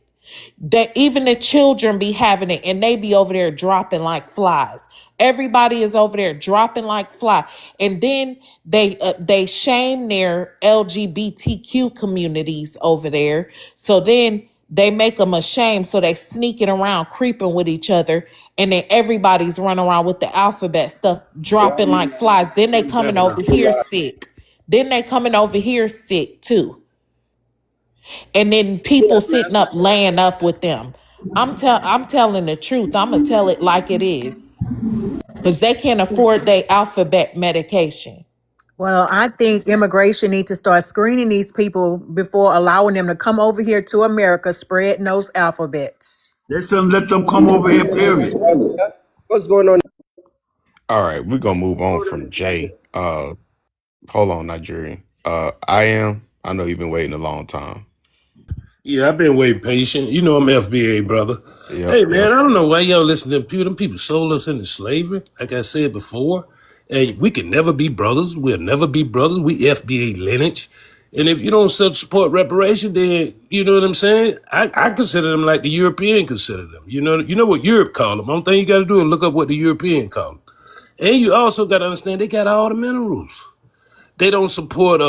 that even the children be having it and they be over there dropping like flies. Everybody is over there dropping like fly. And then they shame their LGBTQ communities over there. So then they make them ashamed. So they sneaking around, creeping with each other. And then everybody's running around with the alphabet stuff, dropping like flies. Then they coming over here sick. Then they coming over here sick too, and then people sitting up laying up with them. I'm telling the truth. I'm gonna tell it like it is, because they can't afford their alphabet medication. Well, I think immigration needs to start screening these people before allowing them to come over here to America, spreading those alphabets. Let them come over here, period. What's going on? All right, we're gonna move on from Jay. Hold on, Nigerian. I know you've been waiting a long time. Yeah, I've been waiting patient. You know I'm FBA, brother. Hey, Yep, man, yep. I don't know why y'all listen to them people. Them people sold us into slavery, like I said before. And we can never be brothers. We'll never be brothers. We FBA lineage. And if you don't support reparation, then, you know what I'm saying? I consider them like the European consider them. You know what Europe call them. Only thing you got to do is look up what the European call them. And you also got to understand they got all the minerals. They don't support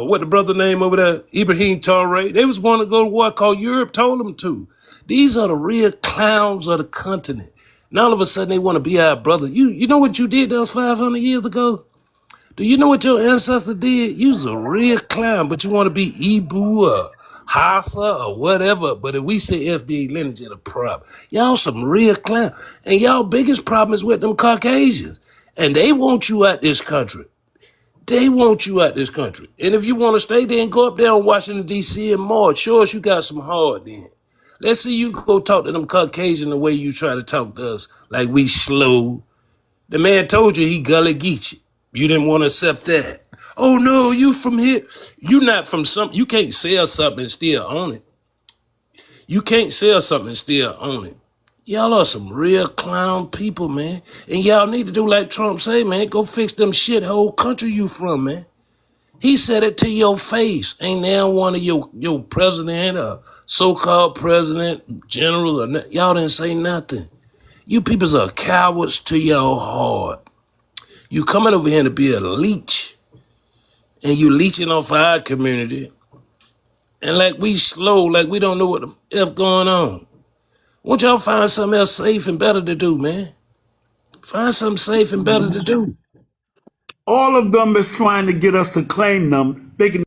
what the brother name over there, Ibrahim Traore. They was going to go to war called Europe told them to. These are the real clowns of the continent. Now all of a sudden they want to be our brother. You know what you did those 500 years ago? Do you know what your ancestor did? You was a real clown, but you want to be Ibu or Hassa or whatever. But if we say FBA lineage, it's a problem. Y'all some real clown. And y'all biggest problem is with them Caucasians. And they want you out this country. They want you out this country. And if you want to stay there and go up there in Washington, D.C. and March, sure as you got some hard then. Let's see you go talk to them Caucasian the way you try to talk to us, like we slow. The man told you he Gullah Geechee. You didn't want to accept that. Oh no, you from here. You not from you can't sell something and still own it. You can't sell something and still own it. Y'all are some real clown people, man. And y'all need to do like Trump say, man. Go fix them shithole country you from, man. He said it to your face. Ain't now one of your president or so-called president, general, or y'all didn't say nothing. You peoples are cowards to your heart. You coming over here to be a leech, and you leeching off our community, and like we slow, like we don't know what the F going on. Won't y'all find something else safe and better to do, man? Find something safe and better to do. All of them is trying to get us to claim them, thinking.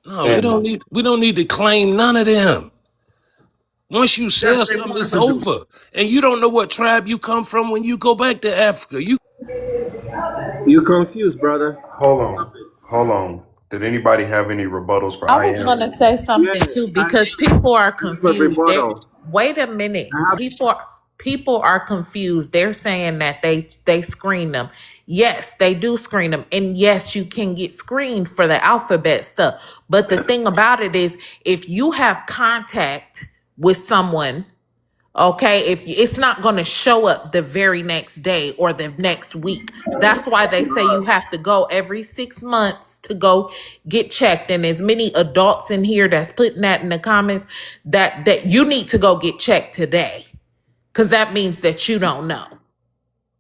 No, we And don't need to claim none of them. Once you Yes, sell they something, want it's to do. over. And you don't know what tribe you come from when you go back to Africa. You confused, brother. Hold Stop on. it. Hold on. Did anybody have any rebuttals for I I was am? gonna say something Yes, too because people are I have a confused. They rebuttal. wait a minute. I have. People are confused. They're saying that they screen them. Yes, they do screen them, and yes, you can get screened for the alphabet stuff. But the thing about it is, if you have contact with someone, okay, if you, it's not going to show up the very next day or the next week. That's why they say you have to go every 6 months to go get checked. And as many adults in here that's putting that in the comments, that you need to go get checked today, because that means that you don't know.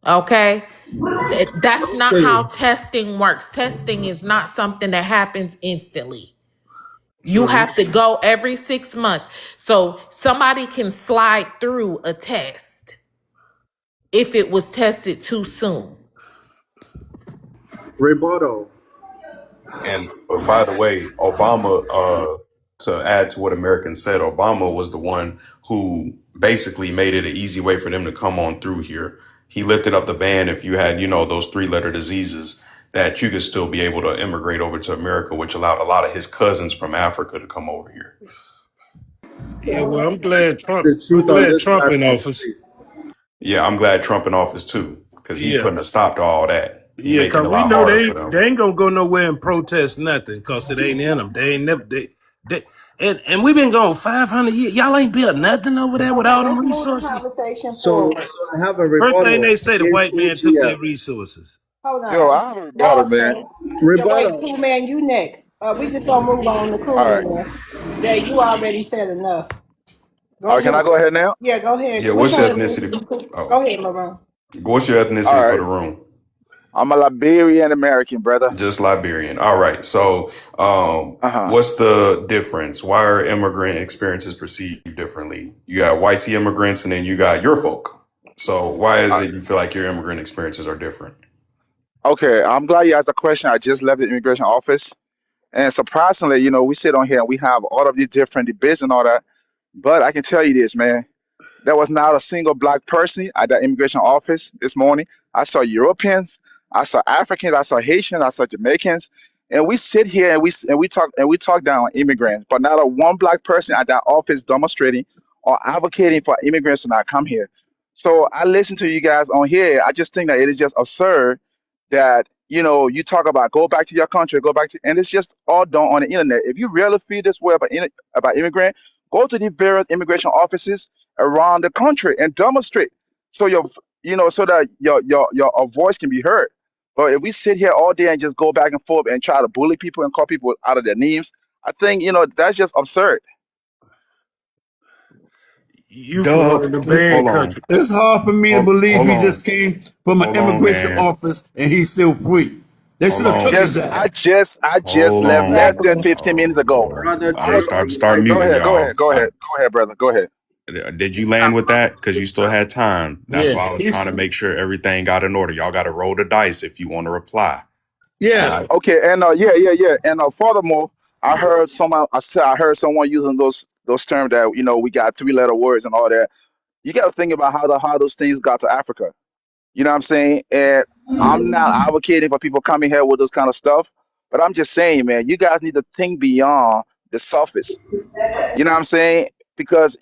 Okay, that's not how Okay. testing works. Testing is not something that happens instantly. You True. have to go every 6 months. So somebody can slide through a test if it was tested too soon. Rebuttal. And by the way, Obama, to add to what Americans said, Obama was the one who basically made it an easy way for them to come on through here. He lifted up the ban if you had, those 3-letter diseases that you could still be able to immigrate over to America, which allowed a lot of his cousins from Africa to come over here. Yeah, well, I'm glad The truth on this Trump in platform, office. please. Yeah, I'm glad Trump in office too, because he Yeah. putting a stop to all that. He Yeah, making it cause a we lot know harder for them. they ain't gonna go nowhere and protest nothing, cause it ain't in them. They ain't never they and we been gone 500 years. Y'all ain't built nothing over there with Okay, all them let's move the resources. conversation So, forward. so I have a First thing rebuttal they say, the white man against took their ATL. resources. Hold Yo, on. I have a rebuttal, man. Dawson. Yeah, wait, Rebuttal. cool man, you next. We just gonna move on to cool All right. man. Yeah, you already said enough. All Go right, can I ahead. go ahead now? Yeah, go ahead. Yeah, Which what's your one is ethnicity? it? Oh, Go ahead, Maroon. what's your ethnicity All for right. the room? I'm a Liberian American, brother. Just Liberian. All right. So, Uh-huh. what's the difference? Why are immigrant experiences perceived differently? You got white immigrants, and then you got your folk. So, why is Uh, it you feel like your immigrant experiences are different? okay, I'm glad you asked the question. I just left the immigration office. And surprisingly, we sit on here and we have all of these different debates and all that. But I can tell you this, man. There was not a single black person at the immigration office this morning. I saw Europeans, I saw Africans, I saw Haitians, I saw Jamaicans, and we sit here and we talk down on immigrants, but not a one black person at that office demonstrating or advocating for immigrants to not come here. So I listen to you guys on here. I just think that it is just absurd that you talk about go back to your country, go back to, and it's just all done on the internet. If you really feel this way about immigrant, go to the various immigration offices around the country and demonstrate so so that your voice can be heard. But if we sit here all day and just go back and forth and try to bully people and call people out of their names, I think that's just absurd. You from Duh. one of the bad Hold on. countries. It's hard for me to believe Hold he on. just came from an Hold on, immigration man. office and he's still free. They Hold should have took on. his Just I ass. just I just Hold left on. less than Exactly. 15 minutes ago. Brother All right, True, start Go muting, ahead, go ahead, y'all. go ahead, go ahead, brother. Go ahead. Did you land with that? Because you still had time. That's Yeah. why I was trying to make sure everything got in order. Y'all got to roll the dice if you want to reply. All Yeah. right. Okay, and yeah. And furthermore, I heard someone using those terms that we got 3-letter words and all that. You got to think about how those things got to Africa. You know what I'm saying? And I'm not advocating for people coming here with those kind of stuff, but I'm just saying, man, you guys need to think beyond the surface. You know what I'm saying? Because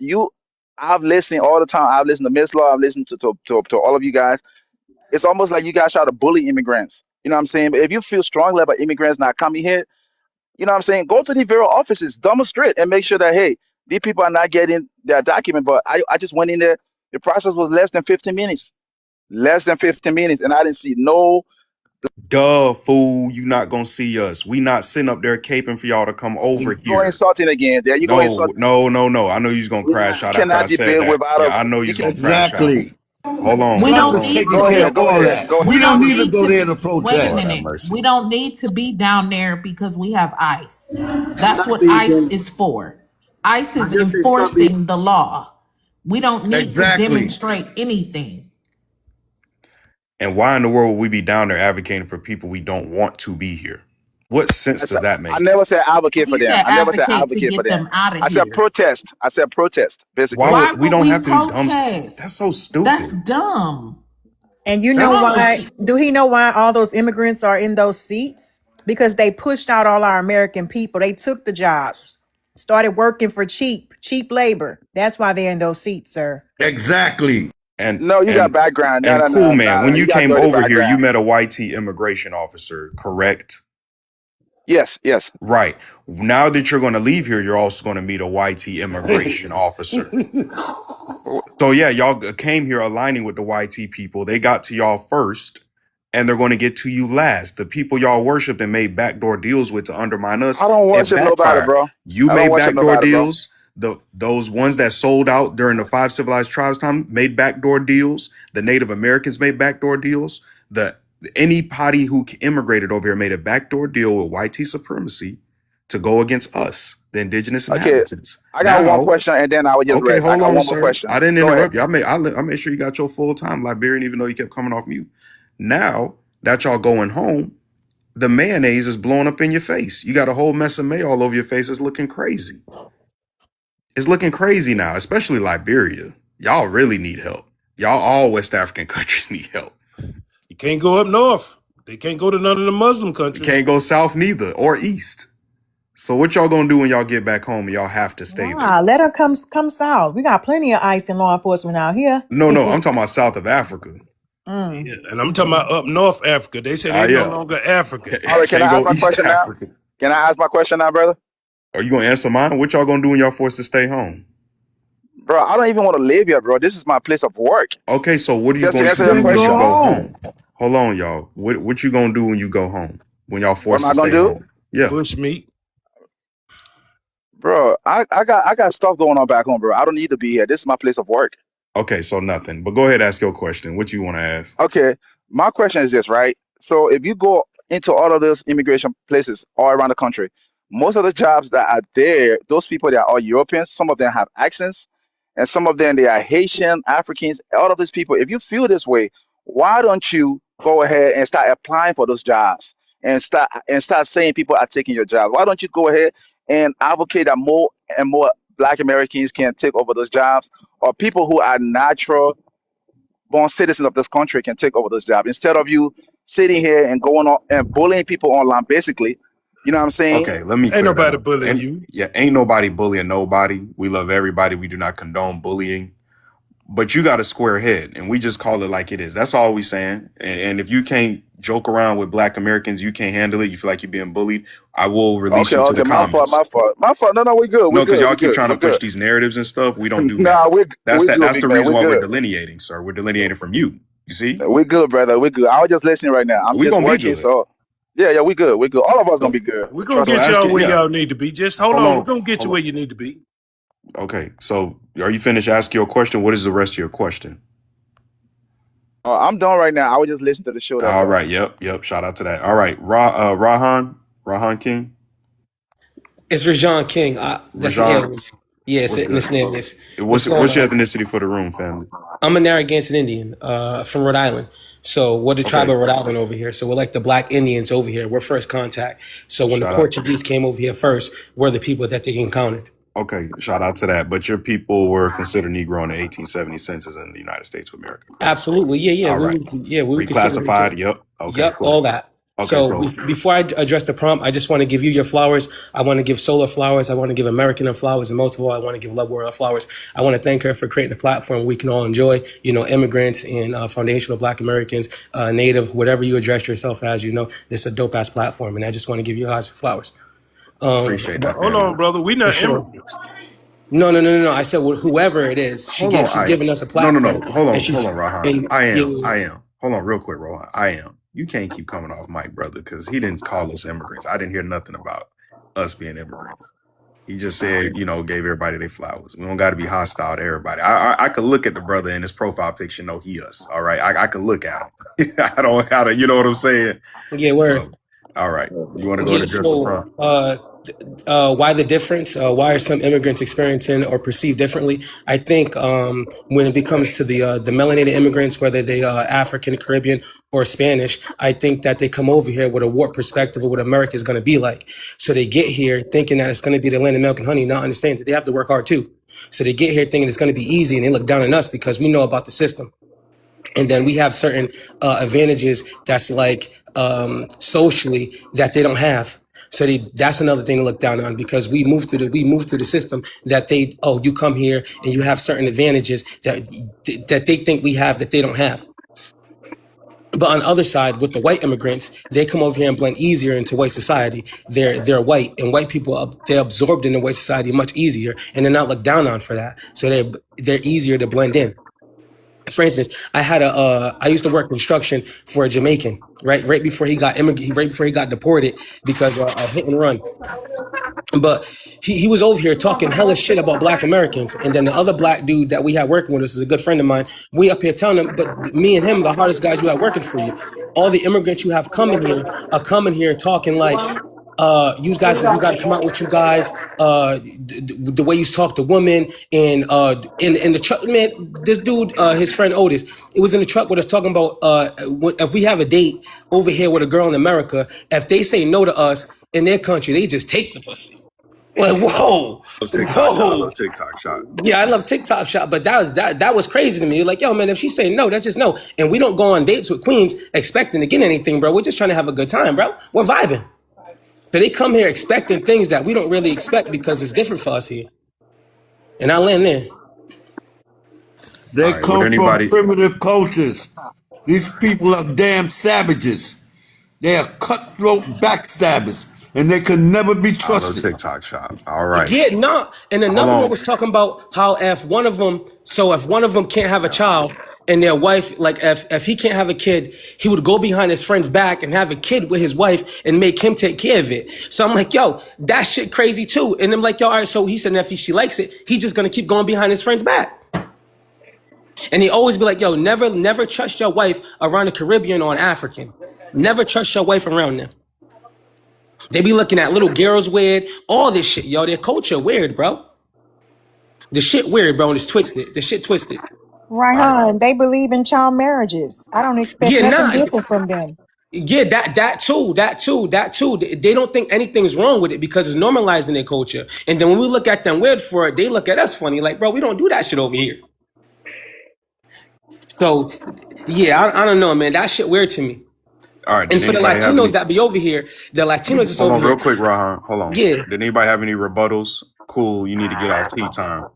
I've listened all the time. I've listened to Miss Law. I've listened to all of you guys. It's almost like you guys try to bully immigrants. You know what I'm saying? But if you feel strongly about immigrants not coming here, you know what I'm saying? Go to the bureau offices, demonstrate, and make sure that, hey, these people are not getting their document. But I just went in there. The process was less than 15 minutes. Less than 15 minutes. And I didn't see no. Duh, fool. You not going to see us. We not sitting up there caping for y'all to come over You go here. insulting again. There you go No, insulting. no, no, no. I know you was going to You crash out after I cannot said debate that. without a. Yeah, I know you You was can going to crash out. Exactly. Hold on. We Trump Hold don't is on. need taking go care to. ahead. of Go all ahead. that. Go We We ahead. don't don't need to need go to. there to Wait a Lord protest. have minute. mercy. We don't need to be down there because we have ICE. That's stop what ICE being. is for. ICE I is just say stop being. enforcing the law. We don't need to Exactly. demonstrate anything. And why in the world would we be down there advocating for people we don't want to be here? What sense I said, does that I make? never said advocate He for them. said I never said advocate to advocate for get them. them out of I said here. protest. I said protest, Why basically. Why would we would don't we have to do dumb stuff? That's protest? so That's stupid. dumb. And you know That's why? Folks, Do he know why all those immigrants are in those seats? Because they pushed out all our American people. They took the jobs, started working for cheap labor. That's why they're in those seats, sir. Exactly. and No, you got and background. No, and no, cool no, man. no, no. When You you got came dirty over here, you background. met a YT immigration officer, correct? Yes, yes. Right. Now that you're going to leave here, you're also going to meet a YT immigration officer. So yeah, y'all came here aligning with the YT people. They got to y'all first, and they're going to get to you last. The people y'all worshipped and made backdoor deals with to undermine us, I don't it worship nobody, backfired. bro. You I don't made worship backdoor nobody, bro. deals. Those ones that sold out during the five civilized tribes time made backdoor deals. The Native Americans made backdoor deals. The Anybody who immigrated over here made a backdoor deal with YT supremacy to go against us, the indigenous Okay, inhabitants. I got one Now, question and then I will just okay, rest. I hold got on, one more sir. I question. didn't Go ahead. interrupt you. I made sure you got your full time, Liberian, even though you kept coming off mute. Now that y'all going home, the mayonnaise is blowing up in your face. You got a whole mess of mayo all over your face. It's looking crazy. It's looking crazy now, especially Liberia. Y'all really need help. Y'all all West African countries need help. You can't go up north. They can't go to none of the Muslim You countries. can't go south neither or east. So what y'all gonna do when y'all get back home? Y'all have to stay there. Nah, let her come south. We got plenty of ICE and law enforcement out here. No, I'm talking about south of Africa. Mm. Yeah, and I'm talking about up North Africa. They say Ah, they no yeah. longer African. All right, can Can't I ask go my East question now? Africa. Can I ask my question now, brother? Are you gonna answer mine? What y'all gonna do when y'all forced to stay home? Bro, I don't even want to live here, bro. This is my place of work. Okay, so what are you Just to going to answer your do Then when go you question. go home. home? Hold on, y'all. What you gonna do when you go home? When y'all What am forced I to gonna stay do? home? Yeah. Bush meat. Bro, I got stuff going on back home, bro. I don't need to be here. This is my place of work. Okay, so nothing. But go ahead, ask your question. What you want to ask? Okay, my question is this, right? So if you go into all of those immigration places all around the country, most of the jobs that are there, those people that are Europeans, some of them have accents, and some of them they are Haitian, Africans, all of these people. If you feel this way, why don't you go ahead and start applying for those jobs and start saying people are taking your job? Why don't you go ahead and advocate that more and more Black Americans can take over those jobs, or people who are natural born citizens of this country can take over this job instead of you sitting here and going on and bullying people online, basically. You know what I'm saying? Okay, let me Ain't clear that nobody up. bullying And you. yeah, ain't nobody bullying nobody. We love everybody. We do not condone bullying. But you got a square head, and we just call it like it is. That's all we saying. And if you can't joke around with Black Americans, you can't handle it. You feel like you're being bullied. I will release Okay, you to the okay, my fault, comments. my fault, my fault. No, no, we good, we No, because good, y'all we keep good, trying to we push good. these narratives and stuff. We don't do that. Nah, we good, That's big the man. reason We why we're good. delineating, sir. We're delineating from you. You see, We good, brother. We good. I was just listening right now. I'm we just gonna be working, good. so yeah, yeah, we good. We good. All of us gonna So, be good. We're gonna Trust so me. get ask y'all it. where Yeah. y'all need to be. Just hold Hold on. We're on. gonna get you Hold where on. you need to be. Okay. So, are you finished asking your question? What is the rest of your question? I'm done right now. I was just listening to the show. That's All all. right. Yep. Shout out to that. All right. Rahan King, It's Rajon King. That's the Rajan. alias. Yeah, What's it's good? an alias. What's going What's your on? ethnicity for the room, family? I'm a Narragansett Indian from Rhode Island. So we're the tribe Okay. of Rhode Island over here. So we're like the Black Indians over here. We're first contact. So when the Shout out. Portuguese came over here first, we're the people that they encountered. Okay. Shout out to that. But your people were considered Negro in the 1870 census in the United States of America, correct? Absolutely. All right. We would consider Reclassified. it. Yep. Okay. Yep, Cool. all that. Okay. So So before I address the prompt, I just want to give you your flowers. I want to give Solar flowers. I want to give American her flowers, and most of all, I want to give Love World her flowers. I want to thank her for creating a platform we can all enjoy. You know, immigrants and foundational Black Americans, Native, whatever you address yourself as. You know, this is a dope ass platform, and I just want to give you guys flowers. appreciate But that, hold family. on, brother. We For not sure. immigrants. No. I said whoever it is, Hold on, she's giving us a no. platform, and Hold she's on, Rahan. and I you. am. Hold on, real quick, Rohan. I am. You can't keep coming off mic, brother, because he didn't call us immigrants. I didn't hear nothing about us being immigrants. He just said, gave everybody their flowers. We don't got to be hostile to everybody. I could look at the brother in his profile picture, know he us. All right, I could look at him. I don't gotta, you know what I'm saying. Yeah, word. So, all right, you want to go to Yeah, address the so prompt? Why the difference? Why are some immigrants experiencing or perceived differently? I think when it comes to the melanated immigrants, whether they are African, Caribbean, or Spanish, I think that they come over here with a warped perspective of what America is going to be like. So they get here thinking that it's going to be the land of milk and honey, not understanding that they have to work hard too. So they get here thinking it's going to be easy, and they look down on us because we know about the system. And then we have certain advantages that's like socially that they don't have. So that's another thing to look down on because we move through the system that you come here and you have certain advantages that they think we have that they don't have. But on the other side, with the white immigrants, they come over here and blend easier into white society. They're white, and white people they're absorbed into white society much easier, and they're not looked down on for that. So they're easier to blend in. For instance, I used to work construction for a Jamaican, right before he got deported because of hit and run. But he was over here talking hella shit about black Americans. And then the other black dude that we had working with us is a good friend of mine. We up here telling him, but me and him, the hardest guys you have working for you. All the immigrants you have coming here are coming here talking like, you guys, we got to come out with you guys. The way you talk to women and in the truck, man. This dude, his friend Otis, it was in the truck with us talking about if we have a date over here with a girl in America, if they say no to us in their country, they just take the pussy. Like whoa, I whoa. love TikTok shop. Yeah, I love TikTok shop, but that was crazy to me. Like, yo, man, if she's saying no, that's just no. And we don't go on dates with queens expecting to get anything, bro. We're just trying to have a good time, bro. We're vibing. So they come here expecting things that we don't really expect because it's different for us here. And I land there. They All right, would come from anybody? primitive cultures. These people are damn savages. They are cutthroat backstabbers, and they can never be I love trusted. TikTok shop. All right, Yeah, nah. And hold another one on. was talking about how if one of them can't have a child and their wife, like if he can't have a kid, he would go behind his friend's back and have a kid with his wife and make him take care of it. So I'm like, yo, that shit crazy too. And I'm like, yo, all right. So he said, if she likes it, he's just gonna keep going behind his friend's back. And he always be like, yo, never trust your wife around a Caribbean or an African. Never trust your wife around them. They be looking at little girls weird, all this shit, yo. Their culture weird, bro. The shit weird, bro, and it's twisted. The shit twisted. Right, All right, huh? They believe in child marriages. I don't expect Yeah, nothing nah. different from them. Yeah, that too. They don't think anything's wrong with it because it's normalized in their culture. And then when we look at them weird for it, they look at us funny. Like, bro, we don't do that shit over here. So, yeah, I don't know, man. That shit weird to me. all right. And Did for the anybody have Latinos any? that be over here, the Latinos that's Hold over on, real here, quick, Rahan. Hold on. yeah. Did anybody have any rebuttals? Cool. You need to get off tea time.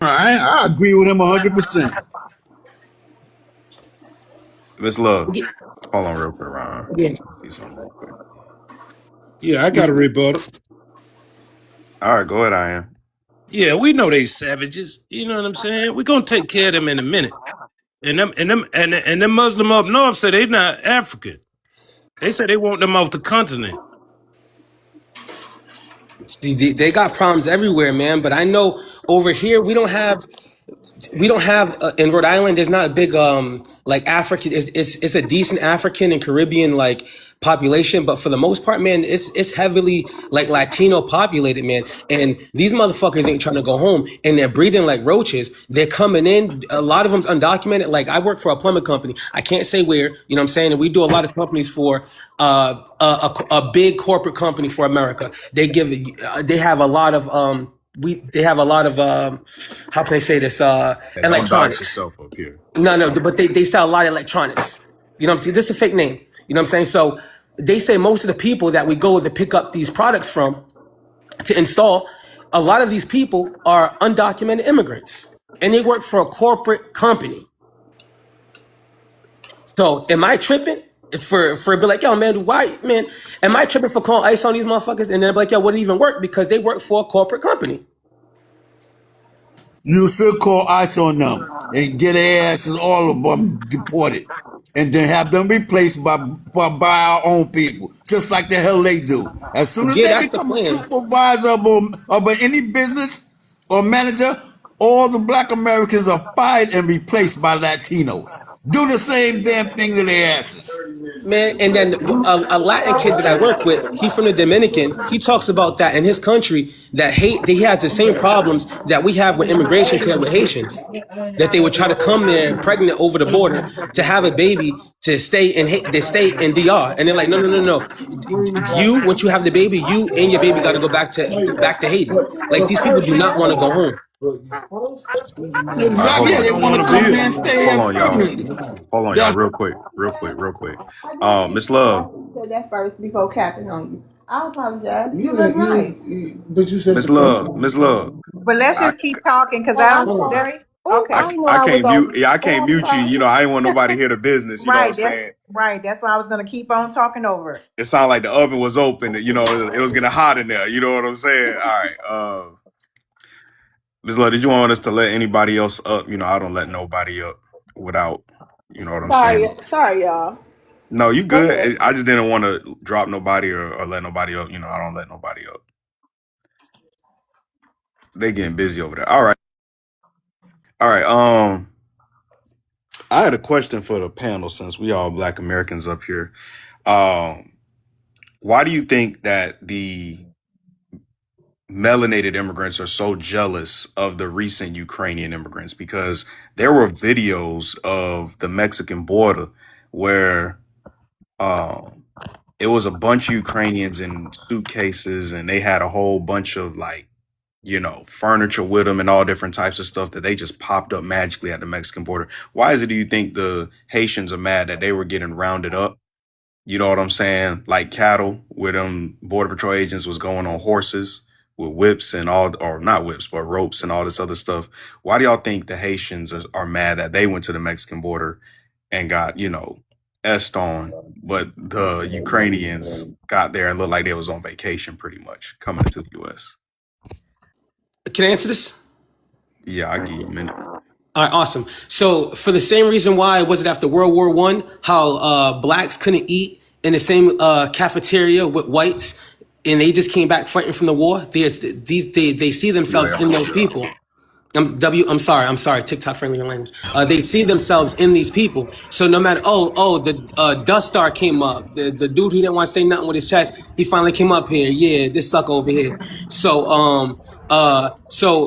I agree with him 100%. Miss Love. Hold on, real quick, Rahan. Yeah. See something real quick. Yeah, I got a rebuttal. All right, go ahead, Ian. Yeah, we know they savages. You know what I'm saying? We're gonna take care of them in a minute. And them Muslim up north say they not African. They say they want them off the continent. See, they got problems everywhere, man. But I know over here we don't have in Rhode Island. There's not a big like African. It's a decent African and Caribbean like population, but for the most part, man, it's heavily like Latino populated, man. And these motherfuckers ain't trying to go home, and they're breeding like roaches. They're coming in. A lot of them's undocumented. Like I work for a plumbing company. I can't say where. You know what I'm saying? And we do a lot of companies for a big corporate company for America. They have a lot of they have a lot of how can I say this And don't dox electronics. yourself up here. No, but they sell a lot of electronics. You know what I'm saying? This is a fake name. You know what I'm saying? So they say most of the people that we go to pick up these products from to install, a lot of these people are undocumented immigrants and they work for a corporate company. So am I tripping? For be like, yo, man, why, man, am I tripping for calling ICE on these motherfuckers? And then be like, yo, would it even work? Because they work for a corporate company. You should call ICE on them and get their asses, all of them, deported. And then have them replaced by our own people, just like the hell they do. As soon as Yeah, they that's the become a plan. supervisor of any business or manager, all the black Americans are fired and replaced by Latinos. Do the same damn thing to their asses. Man, and then a Latin kid that I work with, he from the Dominican. He talks about that in his country that hate that he has the same problems that we have with immigrations here with Haitians. That they would try to come there pregnant over the border to have a baby to stay in they stay in DR, and they're like, no, no, no, no. You once you have the baby, you and your baby got to go back to Haiti. Like these people do not want to go home. All right, hold Exactly. Yeah, on. they want to come here and stay Hold here on, y'all. permanently. Hold on, y'all. That's Real quick. Real quick. Real quick. I just want Miss to apologize. Love. You said that first before capping on you. I apologize. You look right. But you said Miss to come. Love. Miss Love. But let's I just keep talking because Oh, I I'm don't. sorry. There. Oh, Okay. I didn't know I I was can't on. mute. Yeah, I Oh, can't I'm mute you. sorry. You know, I didn't want nobody to hear the business. You know what I'm Right. That's saying? right. That's why I was gonna keep on talking over it. It sounded like the oven was open. You know, it was getting hot in there. You know what I'm saying? All right. Miss Love, did you want us to let anybody else up? You know, I don't let nobody up without. You know what I'm Sorry, saying? sorry, y'all. No, you Go ahead. good. I just didn't want to drop nobody or let nobody up. You know, I don't let nobody up. They getting busy over there. All right. All right. I had a question for the panel since we all Black Americans up here. Why do you think that the melanated immigrants are so jealous of the recent Ukrainian immigrants? Because there were videos of the Mexican border where um, it was a bunch of Ukrainians in suitcases and they had a whole bunch of like, you know, furniture with them and all different types of stuff that they just popped up magically at the Mexican border. Why is it, do you think the Haitians are mad that they were getting rounded up? You know what I'm saying? Like cattle, where them border patrol agents was going on horses with whips and all, or not whips, but ropes and all this other stuff. Why do y'all think the Haitians are mad that they went to the Mexican border and got, you know, essed on, but the Ukrainians got there and looked like they was on vacation pretty much coming into the U.S.? Can I answer this? Yeah, I give you a minute. All right, awesome. So for the same reason why was it after World War One, how blacks couldn't eat in the same cafeteria with whites, and they just came back fighting from the war. They see Yeah, themselves yeah, in those people. I'm sorry. I'm sorry. TikTok friendly language. They see themselves in these people. So no matter, the Dust Star came up. The dude who didn't want to say nothing with his chest, he finally came up here. Yeah, this sucker over here. So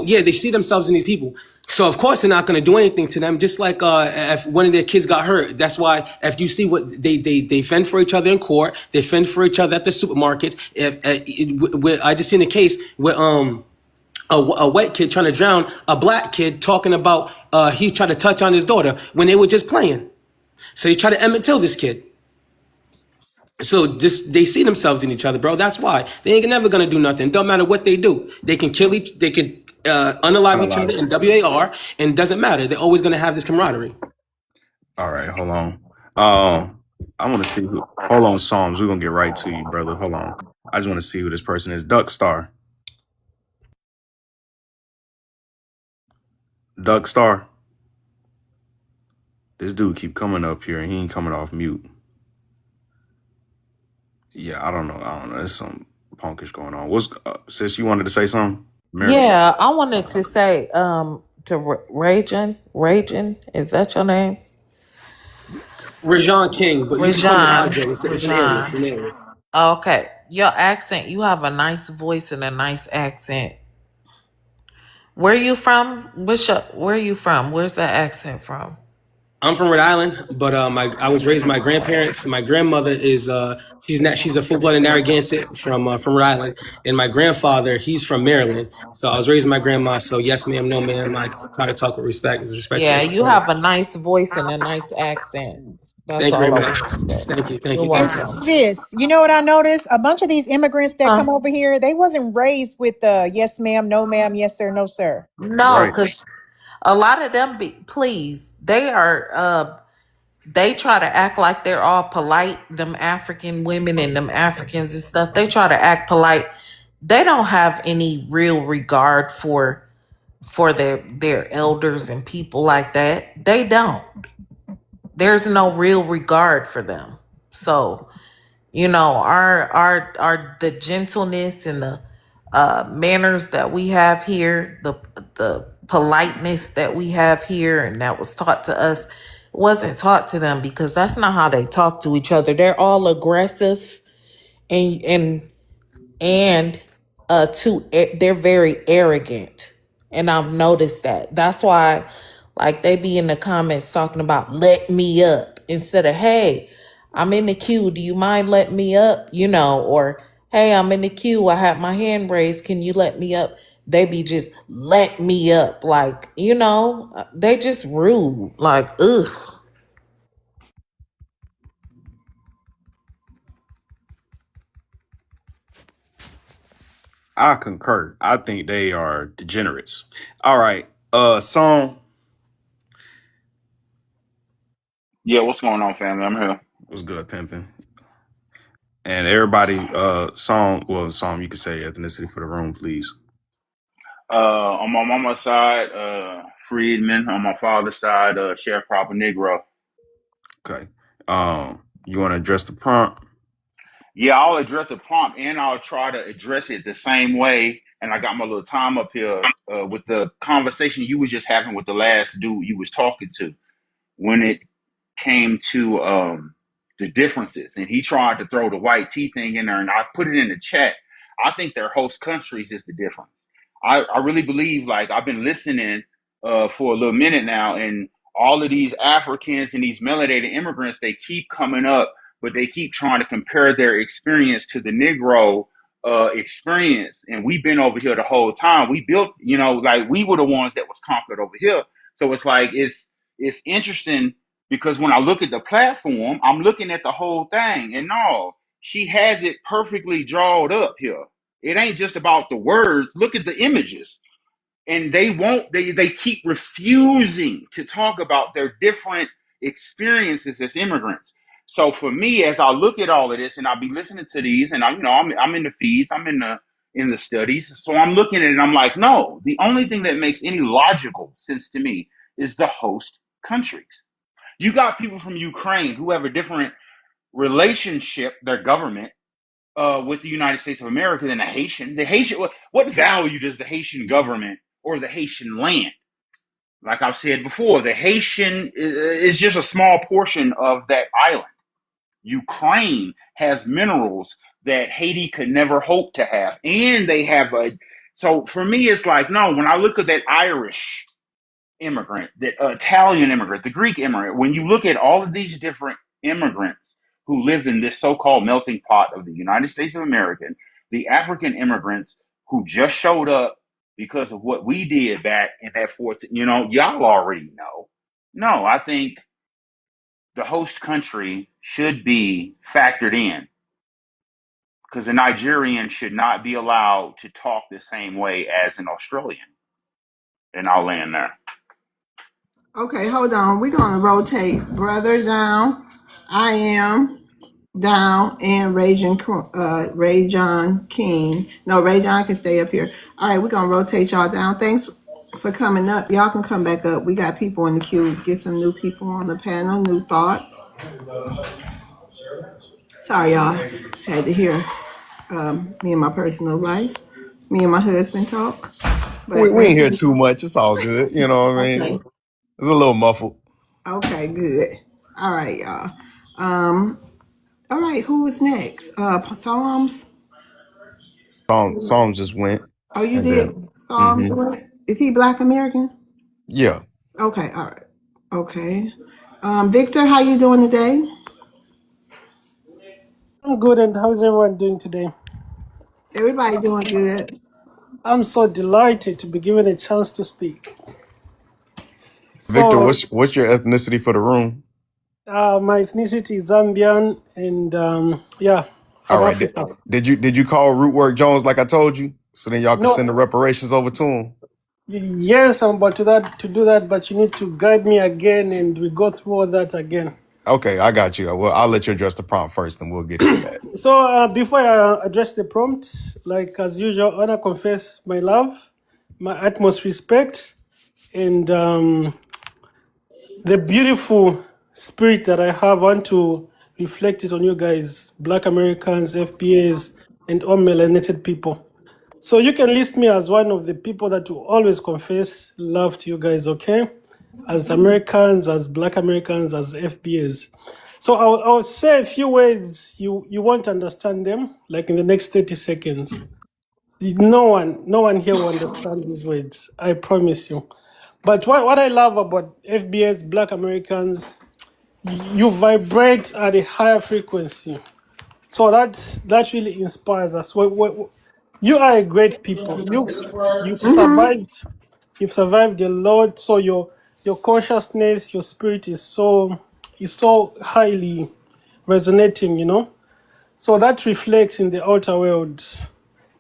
yeah, they see themselves in these people. So of course they're not going to do anything to them. Just like if one of their kids got hurt, that's why if you see what they fend for each other in court, they fend for each other at the supermarkets. I just seen a case where a white kid trying to drown a black kid talking about he tried to touch on his daughter when they were just playing. So he tried to Emmett Till this kid. So just they see themselves in each other, bro. That's why they ain't never gonna do nothing. Don't matter what they do. They can kill each. They can unalive each other in WAR, and it doesn't matter. They're always gonna have this camaraderie. All right, hold on. I want to see who. Hold on, Psalms. We're gonna get right to you, brother. Hold on. I just want to see who this person is. Duck Star. Duck Star. This dude keep coming up here and he ain't coming off mute. Yeah, I don't know. There's some punkish going on. What's sis? You wanted to say something? Mary? Yeah, I wanted to say to Rajan, is that your name? Rajon King, but you can call me RJ. It's an alias. An Rajan. alias. Okay, your accent. You have a nice voice and a nice accent. Where you from? Where are you from? Where's that accent from? I'm from Rhode Island, but I was raised by my grandparents. My grandmother is she's a full blooded Narragansett from Rhode Island, and my grandfather he's from Maryland. So I was raised by my grandma. So yes, ma'am, no, ma'am. I try to talk with respect, as respectful Yeah, as I you can. have a nice voice and a nice accent. That's Thank you very all I much. want to say. Thank You're you, And thank you. welcome. sis, you know what I noticed? A bunch of these immigrants that Huh? come over here, they wasn't raised with yes ma'am, no ma'am, yes sir, no sir. That's No, right. because a lot of them please, they are they try to act like they're all polite, them African women and them Africans and stuff. They try to act polite. They don't have any real regard for their elders and people like that. They don't. There's no real regard for them. So, our the gentleness and the manners that we have here, the politeness that we have here and that was taught to us, wasn't taught to them because that's not how they talk to each other. They're all aggressive and and they're very arrogant, and I've noticed that. That's why, like, they be in the comments talking about let me up instead of hey, I'm in the queue, do you mind letting me up, or hey, I'm in the queue, I have my hand raised, can you let me up? They be just let me up, like, they just rude, like, ugh. I concur. I think they are degenerates. All right. Song Yeah, what's going on, family? I'm here. was good, pimping. And everybody, song, you can say ethnicity for the room, please. On my mama's side, freedman. On my father's side, sharecropper Negro. Okay. You want to address the prompt? Yeah, I'll address the prompt and I'll try to address it the same way. And I got my little time up here with the conversation you was just having with the last dude you was talking to. When it came to the differences, and he tried to throw the white tea thing in there, and I put it in the chat. I think their host countries is the difference. I really believe, like, I've been listening for a little minute now, and all of these Africans and these melanated immigrants, they keep coming up, but they keep trying to compare their experience to the Negro experience. And we've been over here the whole time. We built, like, we were the ones that was conquered over here. So it's like it's interesting because when I look at the platform, I'm looking at the whole thing, and no, she has it perfectly drawn up here. It ain't just about the words. Look at the images. And they keep refusing to talk about their different experiences as immigrants. So for me, as I look at all of this, and I'll be listening to these, and I'm in the feeds, I'm in the studies, so I'm looking at it, and I'm like, no, the only thing that makes any logical sense to me is the host countries. You got people from Ukraine who have a different relationship, their government, with the United States of America than the Haitian. The Haitian, what value does the Haitian government or the Haitian land? Like I've said before, the Haitian is just a small portion of that island. Ukraine has minerals that Haiti could never hope to have, and they have a. So for me, it's like no. When I look at that Irish immigrant, the Italian immigrant, the Greek immigrant, when you look at all of these different immigrants who live in this so-called melting pot of the United States of America, the African immigrants who just showed up because of what we did back in that y'all already know. No, I think the host country should be factored in because a Nigerian should not be allowed to talk the same way as an Australian. And I'll land there. Okay, hold on. We're gonna rotate brother down. I am down and Ray John King. No, Ray John can stay up here. All right, we're gonna rotate y'all down. Thanks for coming up. Y'all can come back up. We got people in the queue. Get some new people on the panel, new thoughts. Sorry, y'all. Had to hear me and my personal life. Me and my husband talk. We, But we ain't let's hear too much. It's all good. You know what I okay. mean? It's a little muffled. Okay, good. All right, y'all. All right, who was next? Psalms. Psalms just went, Oh, you and did then, Psalms. Is he Black American? yeah. Okay, all right. Okay. Victor, how you doing today? I'm good, and how's everyone doing today? Everybody doing good. I'm so delighted to be given a chance to speak. Victor, So, what's your ethnicity for the room? my ethnicity is Zambian, and yeah, All from right. Africa. Did you call Rootwork Jones like I told you, so then y'all can send the No, reparations over to him? yes, I'm about to do that, but you need to guide me again, and we go through all that again. Okay, I got you. Well, I'll let you address the prompt first, and we'll get into that. So, before I address the prompt, like as usual, I wanna confess my love, my utmost respect, and the beautiful spirit that I have, I want to reflect it on you guys, Black Americans, FBAs, and all melanated people. So you can list me as one of the people that will always confess love to you guys, okay? as Americans, as Black Americans, as FBAs. So I'll say a few words. You won't understand them. Like in the next 30 seconds. No one here will understand these words. I promise you. But what I love about FBAs, Black Americans, you vibrate at a higher frequency. So that really inspires us. You are a great people. You've Mm-hmm. survived. You've survived a lot. So your consciousness, your spirit is so highly resonating. So that reflects in the outer world.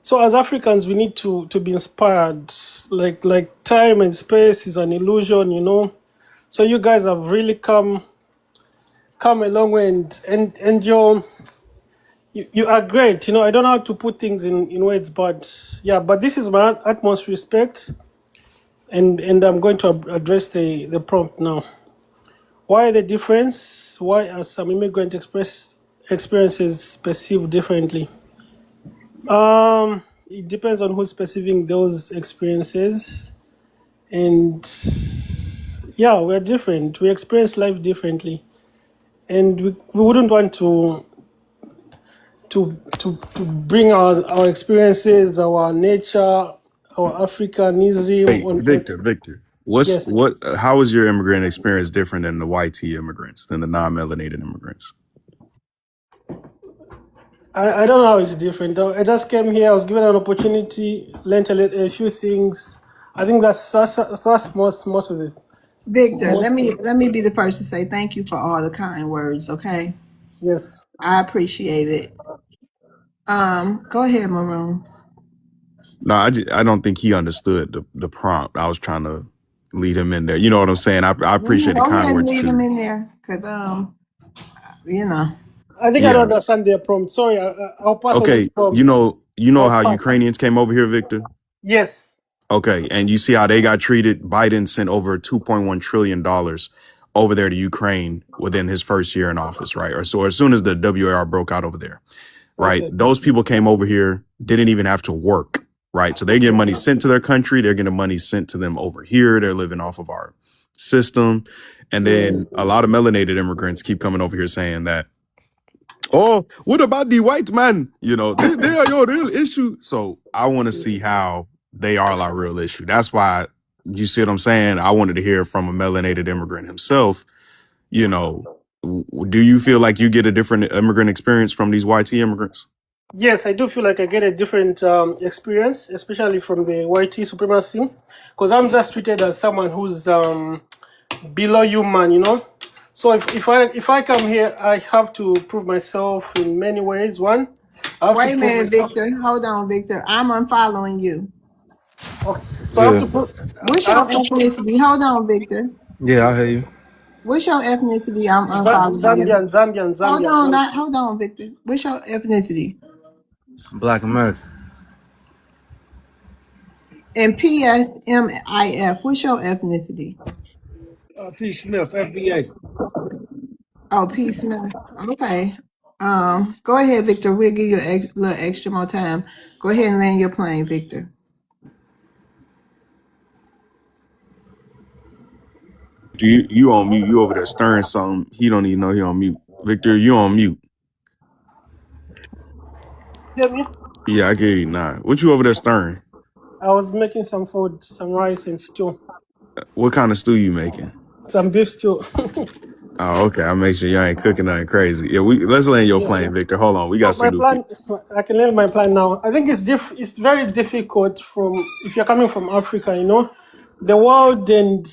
So as Africans, we need to be inspired. Like time and space is an illusion. So you guys have really come a long way, and you are great. I don't know how to put things in words, but yeah, but this is my utmost respect, and I'm going to address the prompt now. Why the difference? Why are some immigrant experiences perceived differently? It depends on who's perceiving those experiences, and yeah, we're different. We experience life differently, and we wouldn't want to bring our experiences, our nature, our Africanism Hey, on. Victor, Yes, how is your immigrant experience different than the white tea immigrants, than the non-melanated immigrants? I don't know how it's different. I just came here. I was given an opportunity, learned a few things. I think that's most of it. Victor, let Most. me let me be the first to say thank you for all the kind words. Okay, Yes. I appreciate it. Go ahead, Maroon. No, I don't think he understood the prompt. I was trying to lead him in there. You know what I'm saying? I appreciate the Go kind ahead and words leave them too. in there, cause you know. I think I Yeah. don't understand their prompt. Sorry, I'll pass on Okay. the prompt. You know I'll how pass. Ukrainians came over here, Victor? Yes. Okay, and you see how they got treated. Biden sent over $2.1 trillion over there to Ukraine within his first year in office, right? Or so as soon as the WAR broke out over there, right? Okay. Those people came over here, didn't even have to work, right? So they get money sent to their country, they're getting money sent to them over here. They're living off of our system. And then a lot of melanated immigrants keep coming over here saying that, oh, what about the white man? They are your real issue. So I want to see how they are our real issue. That's why, you see what I'm saying? I wanted to hear from a melanated immigrant himself. Do you feel like you get a different immigrant experience from these YT immigrants? Yes, I do feel like I get a different experience, especially from the YT supremacy, because I'm just treated as someone who's below human. So if I come here, I have to prove myself in many ways. One, I have to Wait a prove minute, myself. Victor. Hold on, Victor. I'm unfollowing you. Okay. So I have Yeah, to prove. What's I your have to prove. ethnicity? Hold on, Victor. yeah, I hear you. What's your ethnicity? I'm unfollowing you. Hold on, Zambian. hold on, Victor. What's your ethnicity? Black American. And PSMIF. What's your ethnicity? P. Smith, FBA. Oh, P Smith. Okay. Go ahead, Victor. We'll give you a little extra more time. Go ahead and land your plane, Victor. You on mute? You over there stirring something? He don't even know he on mute. Victor, you on mute? Hear me? Yeah, I can hear you now. What you over there stirring? I was making some food, some rice and stew, What kind of stew you making? some beef stew. Oh, okay. I'll make sure y'all ain't cooking nothing crazy. Yeah, let's land your Yeah. plane, Victor. Hold on. We got So some my new people. plan, I can nail my plan now. I think it's very difficult if you're coming from Africa. The world and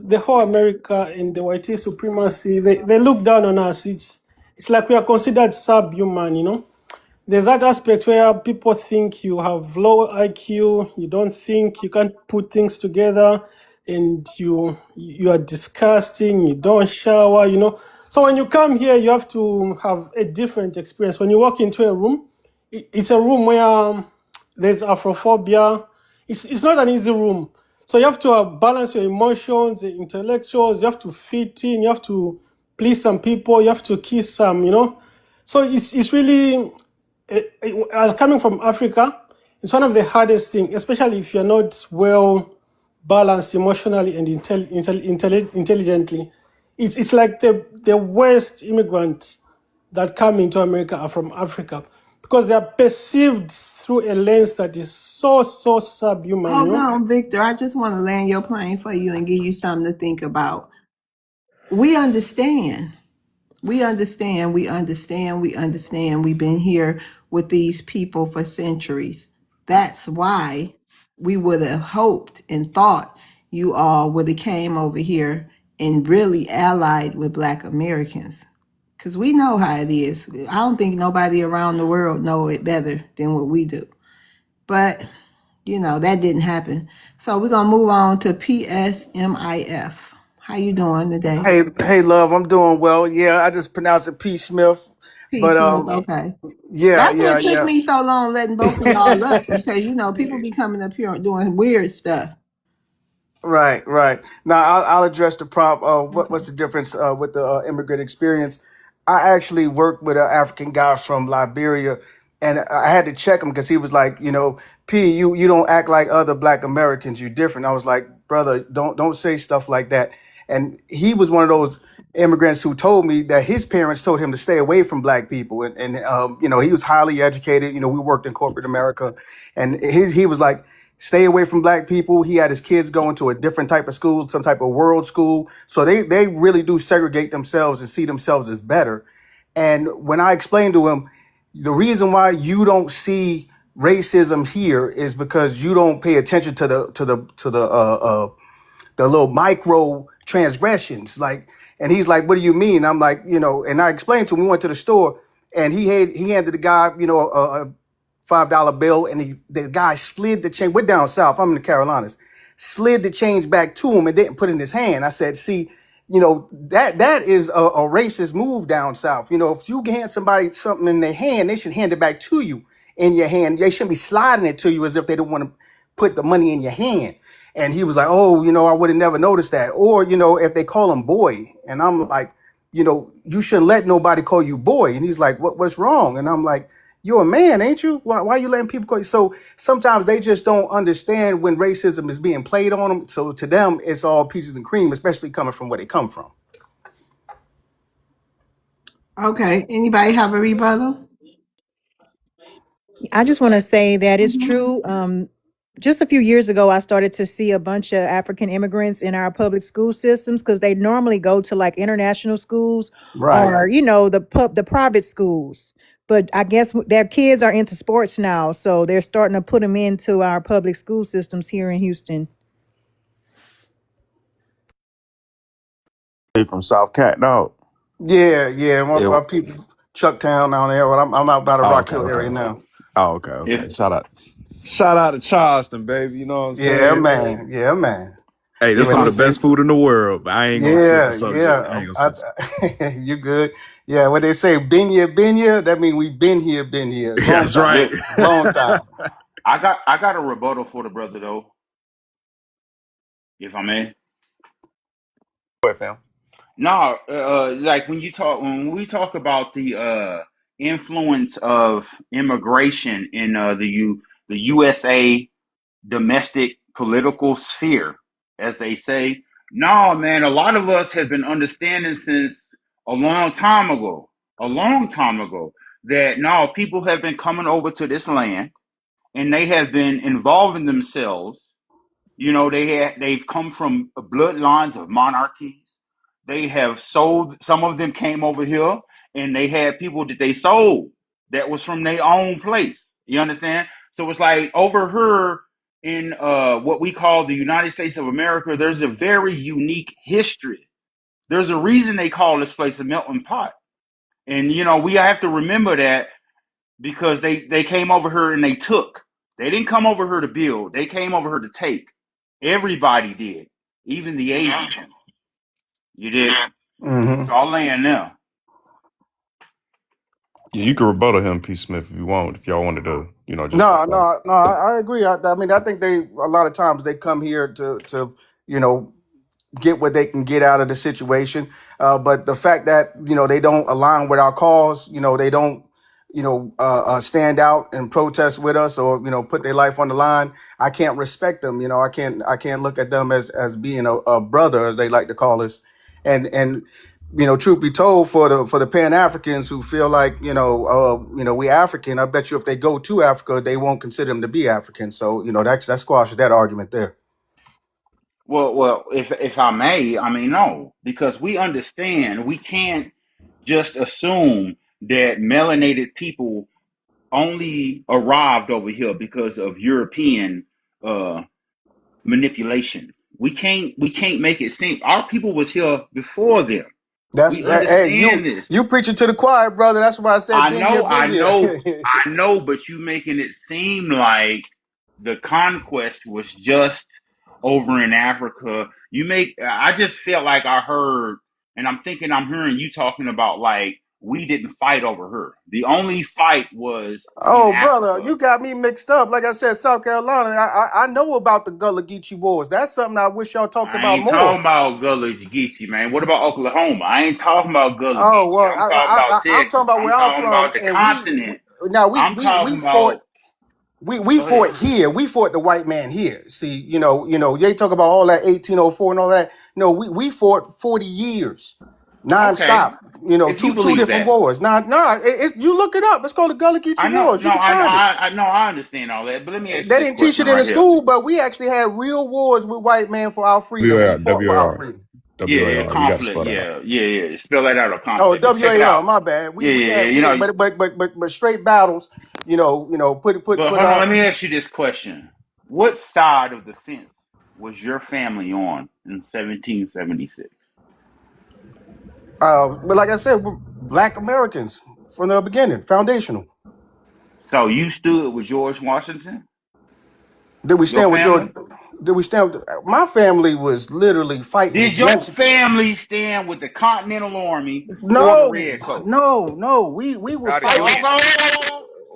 the whole America and the white supremacy, they look down on us. It's like we are considered subhuman. There's that aspect where people think you have low IQ, you don't think, you can't put things together, and you are disgusting, you don't shower. So when you come here, you have to have a different experience. When you walk into a room, it's a room where there's Afrophobia. It's not an easy room. So you have to balance your emotions, the intellectuals, you have to fit in, you have to please some people, you have to kiss some. So it's really, as coming from Africa, it's one of the hardest things, especially if you're not well balanced emotionally and intelligently. It's like the worst immigrants that come into America are from Africa because they are perceived through a lens that is so subhuman, Hold on, Victor. I just want to land your plane for you and give you something to think about. We understand. We understand. We understand. We understand. We've been here with these people for centuries. That's why we would have hoped and thought you all would have came over here and really allied with Black Americans. Because we know how it is. I don't think nobody around the world know it better than what we do. But that didn't happen. So we're gonna move on to PSMIF. How you doing today? Hey, love. I'm doing well. Yeah, I just pronounced it P. Smith, P. but Smith, okay. yeah, That's what yeah, took yeah. me so long letting both of y'all up because people be coming up here doing weird stuff. Right, right. Now I'll address the prompt. What's Okay. the difference with the immigrant experience? I actually worked with an African guy from Liberia, and I had to check him because he was like, P, you don't act like other Black Americans. You're different. I was like, brother, don't say stuff like that. And he was one of those immigrants who told me that his parents told him to stay away from Black people, and he was highly educated. We worked in corporate America, and he was like, stay away from Black people. He had his kids going to a different type of school, some type of world school. So they really do segregate themselves and see themselves as better. And when I explained to him, the reason why you don't see racism here is because you don't pay attention to the little micro transgressions. And he's like, what do you mean? I'm like, and I explained to him, we went to the store and he handed the guy, a $5 bill, and the guy slid the change. We're down south. I'm in the Carolinas. Slid the change back to him and didn't put it in his hand. I said, "See, that is a racist move down south. If you hand somebody something in their hand, they should hand it back to you in your hand. They shouldn't be sliding it to you as if they don't want to put the money in your hand." And he was like, "Oh, I would have never noticed that." Or if they call him boy, and I'm like, you shouldn't let nobody call you boy. And he's like, what's wrong? And I'm like, you're a man, ain't you? Why are you letting people call you? So sometimes they just don't understand when racism is being played on them. So to them, it's all peaches and cream, especially coming from where they come from. Okay. Anybody have a rebuttal? I just want to say that it's Mhm. true. Just a few years ago, I started to see a bunch of African immigrants in our public school systems because they normally go to like international schools Right. or the private schools. But I guess their kids are into sports now, so they're starting to put them into our public school systems here in Houston. They from South Cat, dog. Yeah, yeah. Yeah. My people, Chucktown down there. But I'm out by the Oh, Rock okay, Hill area okay. now. Oh, okay, If okay. Shout out to Charleston, baby. You know what I'm Yeah, saying? man. Yeah, man. Hey, Yeah, this when some they of the say, best food in the world, but I ain't gonna switch the yeah, subject. I yeah. ain't gonna switch. You good? Yeah, when they say been here, that means we been here, long That's time, right. look, long time. I got a rebuttal for the brother though, if I may. Boy, fam. No, like when we talk about the influence of immigration in the USA domestic political sphere, as they say. No, man, a lot of us have been understanding since a long time ago, that no, people have been coming over to this land and they have been involving themselves. They've come from bloodlines of monarchies. They have sold. Some of them came over here and they had people that they sold that was from their own place. You understand? So it's like over here in what we call the United States of America, there's a very unique history. There's a reason they call this place a melting pot. And we have to remember that because they came over here and they took. They didn't come over here to build. They came over here to take. Everybody did, even the Asians. You did. Hmm. So I'll land there. Yeah, you can rebuttal him, P. Smith, if you want. If y'all wanted to, just No, rebuttal. no, no. I agree. I mean, I think they a lot of times they come here to you know get what they can get out of the situation. But the fact that they don't align with our cause, they don't stand out and protest with us, or put their life on the line, I can't respect them. I can't look at them as being a brother, as they like to call us. And truth be told, for the Pan Africans who feel like we African, I bet you if they go to Africa, they won't consider them to be African. So that squashes that argument there. Well, if I may, I mean no, because we understand we can't just assume that melanated people only arrived over here because of European manipulation. We can't make it seem our people was here before them. That's We hey, understand this. you preaching to the choir, brother. That's why I said I been here, know, I been know, here. I know, but you making it seem like the conquest was just over in Africa. I just felt like I heard, and I'm thinking I'm hearing you talking about like we didn't fight over her. The only fight was in Oh, brother, Africa. you got me mixed up. Like I said, South Carolina. I know about the Gullah Geechee Wars. That's something I wish y'all talked I about ain't more. talking about Gullah Geechee, man. What about Oklahoma? I ain't talking about Gullah Oh Geechee. well, I'm talking about I'm talking Texas. about I'm where I'm talking from, about the and we continent. now I'm we talking fought. about. We Go ahead. fought here. We fought the white man here. See, they talk about all that 1804 and all that. No, we fought 40 years, Okay, nonstop. if you Two believe different that. wars. You look it up. It's called the Gullah I Geechee know, Wars. no, You can find it. I know, I understand all that. But let me ask you They this didn't teach question it in the right here. school, but we actually had real wars with white men for our freedom. We WAR, fought for our WAR, freedom. Yeah, WAR. You got to conflict. spell that out. Yeah. Spell that out of Oh, conflict. But check it WAL, out. my bad. Yeah. You know, But straight battles. but Put hold on. Let me ask you this question: what side of the fence was your family on in 1776? But like I said, we're Black Americans from the beginning, foundational. So you stood with George Washington, Did we your stand with George? family? Did we stand? My family was literally fighting Did your against. family stand with the Continental Army or the No, Redcoats? no. We were Now, did you? fighting. So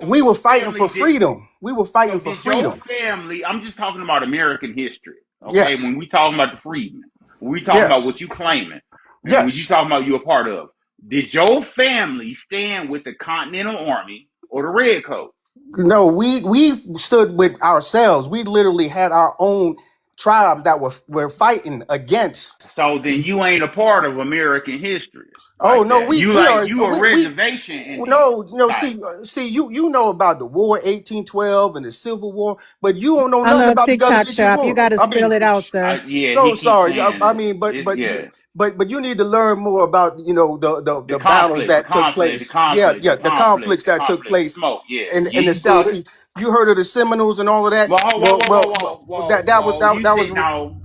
We were your fighting for family did. freedom. We were So fighting for did your freedom. family? I'm just talking about American history, okay? Yes, When we talking about the freedmen, when we talking about yes, what you claiming, and when you yes. talking about you a part of, did your family stand with the Continental Army or the Redcoats? No, we stood with ourselves. We literally had our own tribes that were fighting against. So then you ain't a part of American history Oh like no, that. we You we like are you a we reservation Indian no. type. See, you know about the War 1812 and the Civil War, but you don't know I nothing love about the Gullah TikTok Geechee shop. You War. got to I spell mean, it out, sir. Yeah, he so keeps sorry. saying I it. mean, Yeah, but you need to learn more about the the battles conflict, the that took conflict, the place. Yeah, conflict, yeah, the the conflict, conflicts the that took conflict, the place smoke. Yeah, in yeah, the you good. Southeast. You heard of the Seminoles and all of that? Well, That was You that say was no.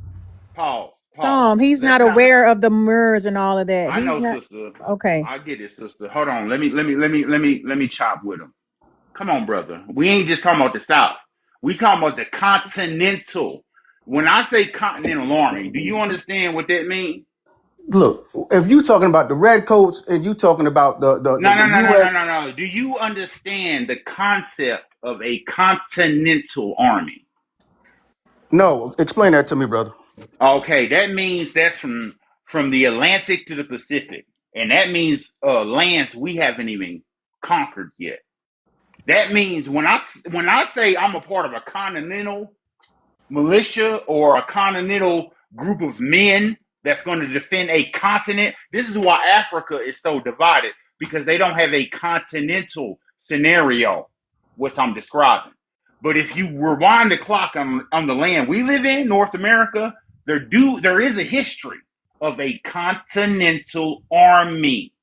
Pause. He's Let's not not. aware of the MERS and all of that. I He's know, not sister. okay. I get it, sister. Hold on. Let me chop with him. Come on, brother. We ain't just talking about the South. We talking about the Continental. When I say Continental Army, do you understand what that means? look. If you talking about the Redcoats and you talking about the U.S. No. Do you understand the concept of a Continental Army? No, explain that to me, brother. Okay, that means that's from the Atlantic to the Pacific, and that means lands we haven't even conquered yet. That means when I say I'm a part of a continental militia or a continental group of men that's going to defend a continent. This is why Africa is so divided, because they don't have a continental scenario, what I'm describing. But if you rewind the clock on the land we live in, North America, there is a history of a continental army.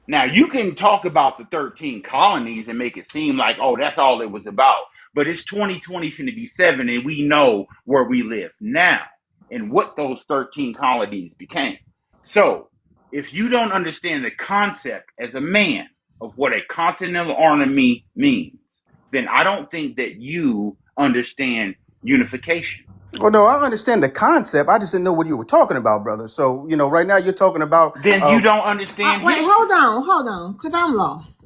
Now, you can talk about the 13 colonies and make it seem like, oh, that's all it was about. But it's 2020 finna be 7, and we know where we live now and what those 13 colonies became. So, if you don't understand the concept as a man of what a continental army means, then I don't think that you understand unification. Oh no, I understand the concept. I just didn't know what you were talking about, brother. So right now you're talking about. Then you don't understand Wait, history. hold on, because I'm lost.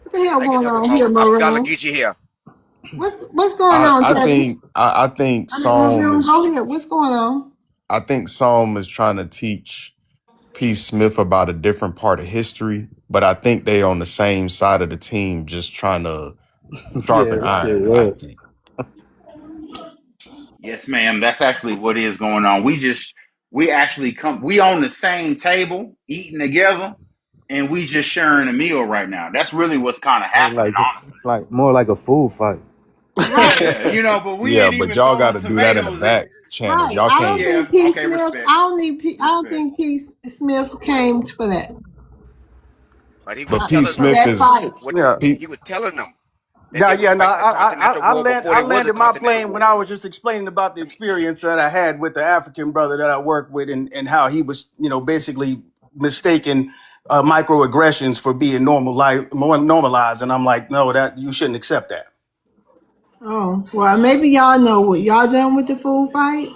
What the hell Thank you, going Devil on here, I'm Gullah Maroon? Geechee here. What's going on, Texas? I think I mean, Psalm Maroon, is go ahead. What's going on? I think Psalm is trying to teach P. Smith about a different part of history, but I think they on the same side of the team, just trying to Yeah, sharpen yeah, iron. I word. think. Yes, ma'am. That's actually what is going on. We actually we on the same table eating together, and we just sharing a meal right now. That's really what's kind of It's happening, honestly. like more like a food fight. Right. Yeah, but we Yeah, ain't but even y'all got throwing to do that in the tomatoes at. back channels. Right. Y'all I don't can't. Yeah. think P. Okay. Smith. Respect. I don't think. I don't Respect. think P. Smith came for that. But he was But P. telling For them Smith that is fight. what Yeah. P. he was telling them that Yeah, they was yeah, no, fighting a continental war before I there was a landed my continental plane when war. I was just explaining about the experience that I had with the African brother that I worked with, and how he was, basically mistaking microaggressions for being more normalized, and I'm like, no, that you shouldn't accept that. Oh well, maybe y'all know what y'all done with the food fight.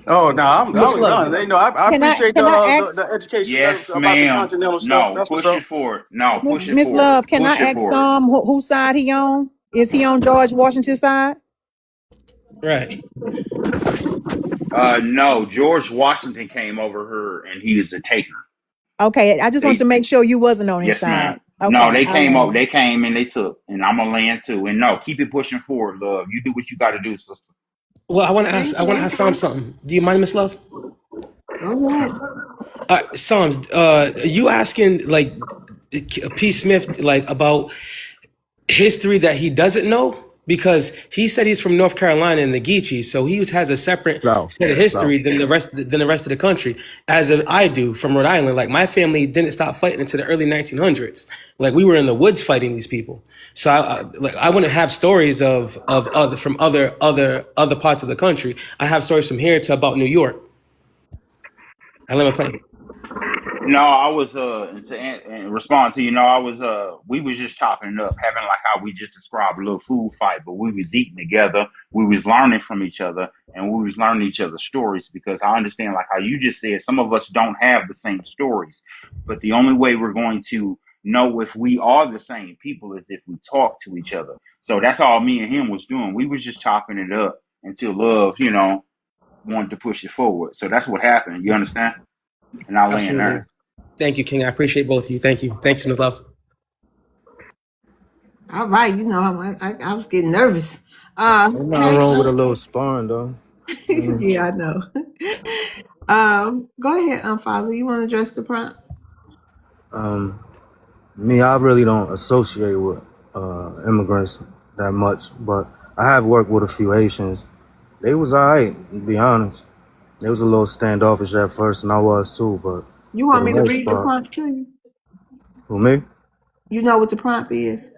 Oh no, I Miss was Love. done. I Can I appreciate can I the ask education Yes, about the ma'am. continental stuff. No, That's what's push up. it forward. No, push it Miss forward. Love, can I Push it ask forward. whose side he on? Is he on George Washington's side? Right. No, George Washington came over here and he was a taker. Okay, I just want to They make sure you wasn't on his Yes, side. ma'am. No, Okay, they I'll came up. land. They came and they took, and I'm gonna land too. And no, keep it pushing forward, love. You do what you got to do, sister. Well, I want to ask. Thank I want to you. ask Psalm something. Do you mind, Miss Love? Go ahead. Psalms. You asking like P. Smith like about history that he doesn't know? Because he said he's from North Carolina and the Geechee, so he has a separate South. set of South. history than the rest of the country. As I do from Rhode Island, like my family didn't stop fighting until the early 1900s. Like we were in the woods fighting these people. So I wouldn't have stories of other from other parts of the country. I have stories from here to about New York. I live in Plain. No, I was in response to I was we was just chopping it up, having like how we just described a little food fight, but we was eating together, we was learning from each other, and we was learning each other's stories because I understand like how you just said some of us don't have the same stories, but the only way we're going to know if we are the same people is if we talk to each other. So that's all me and him was doing. We was just chopping it up until love, wanted to push it forward. So that's what happened. You understand? And I land Absolutely. there. Thank you, King. I appreciate both of you. Thank you. Thanks, Miss Love. All right. I was getting nervous. Ain't nothing Hey. wrong with a little sparring though. Yeah, I know. Go ahead, Father. You want to address the prompt? Um, Me, I really don't associate with immigrants that much, but I have worked with a few Haitians. They was alright, to be honest. They was a little standoffish at first, and I was too, but You for want the me to most read the part, prompt to you? for me, You know what the prompt is?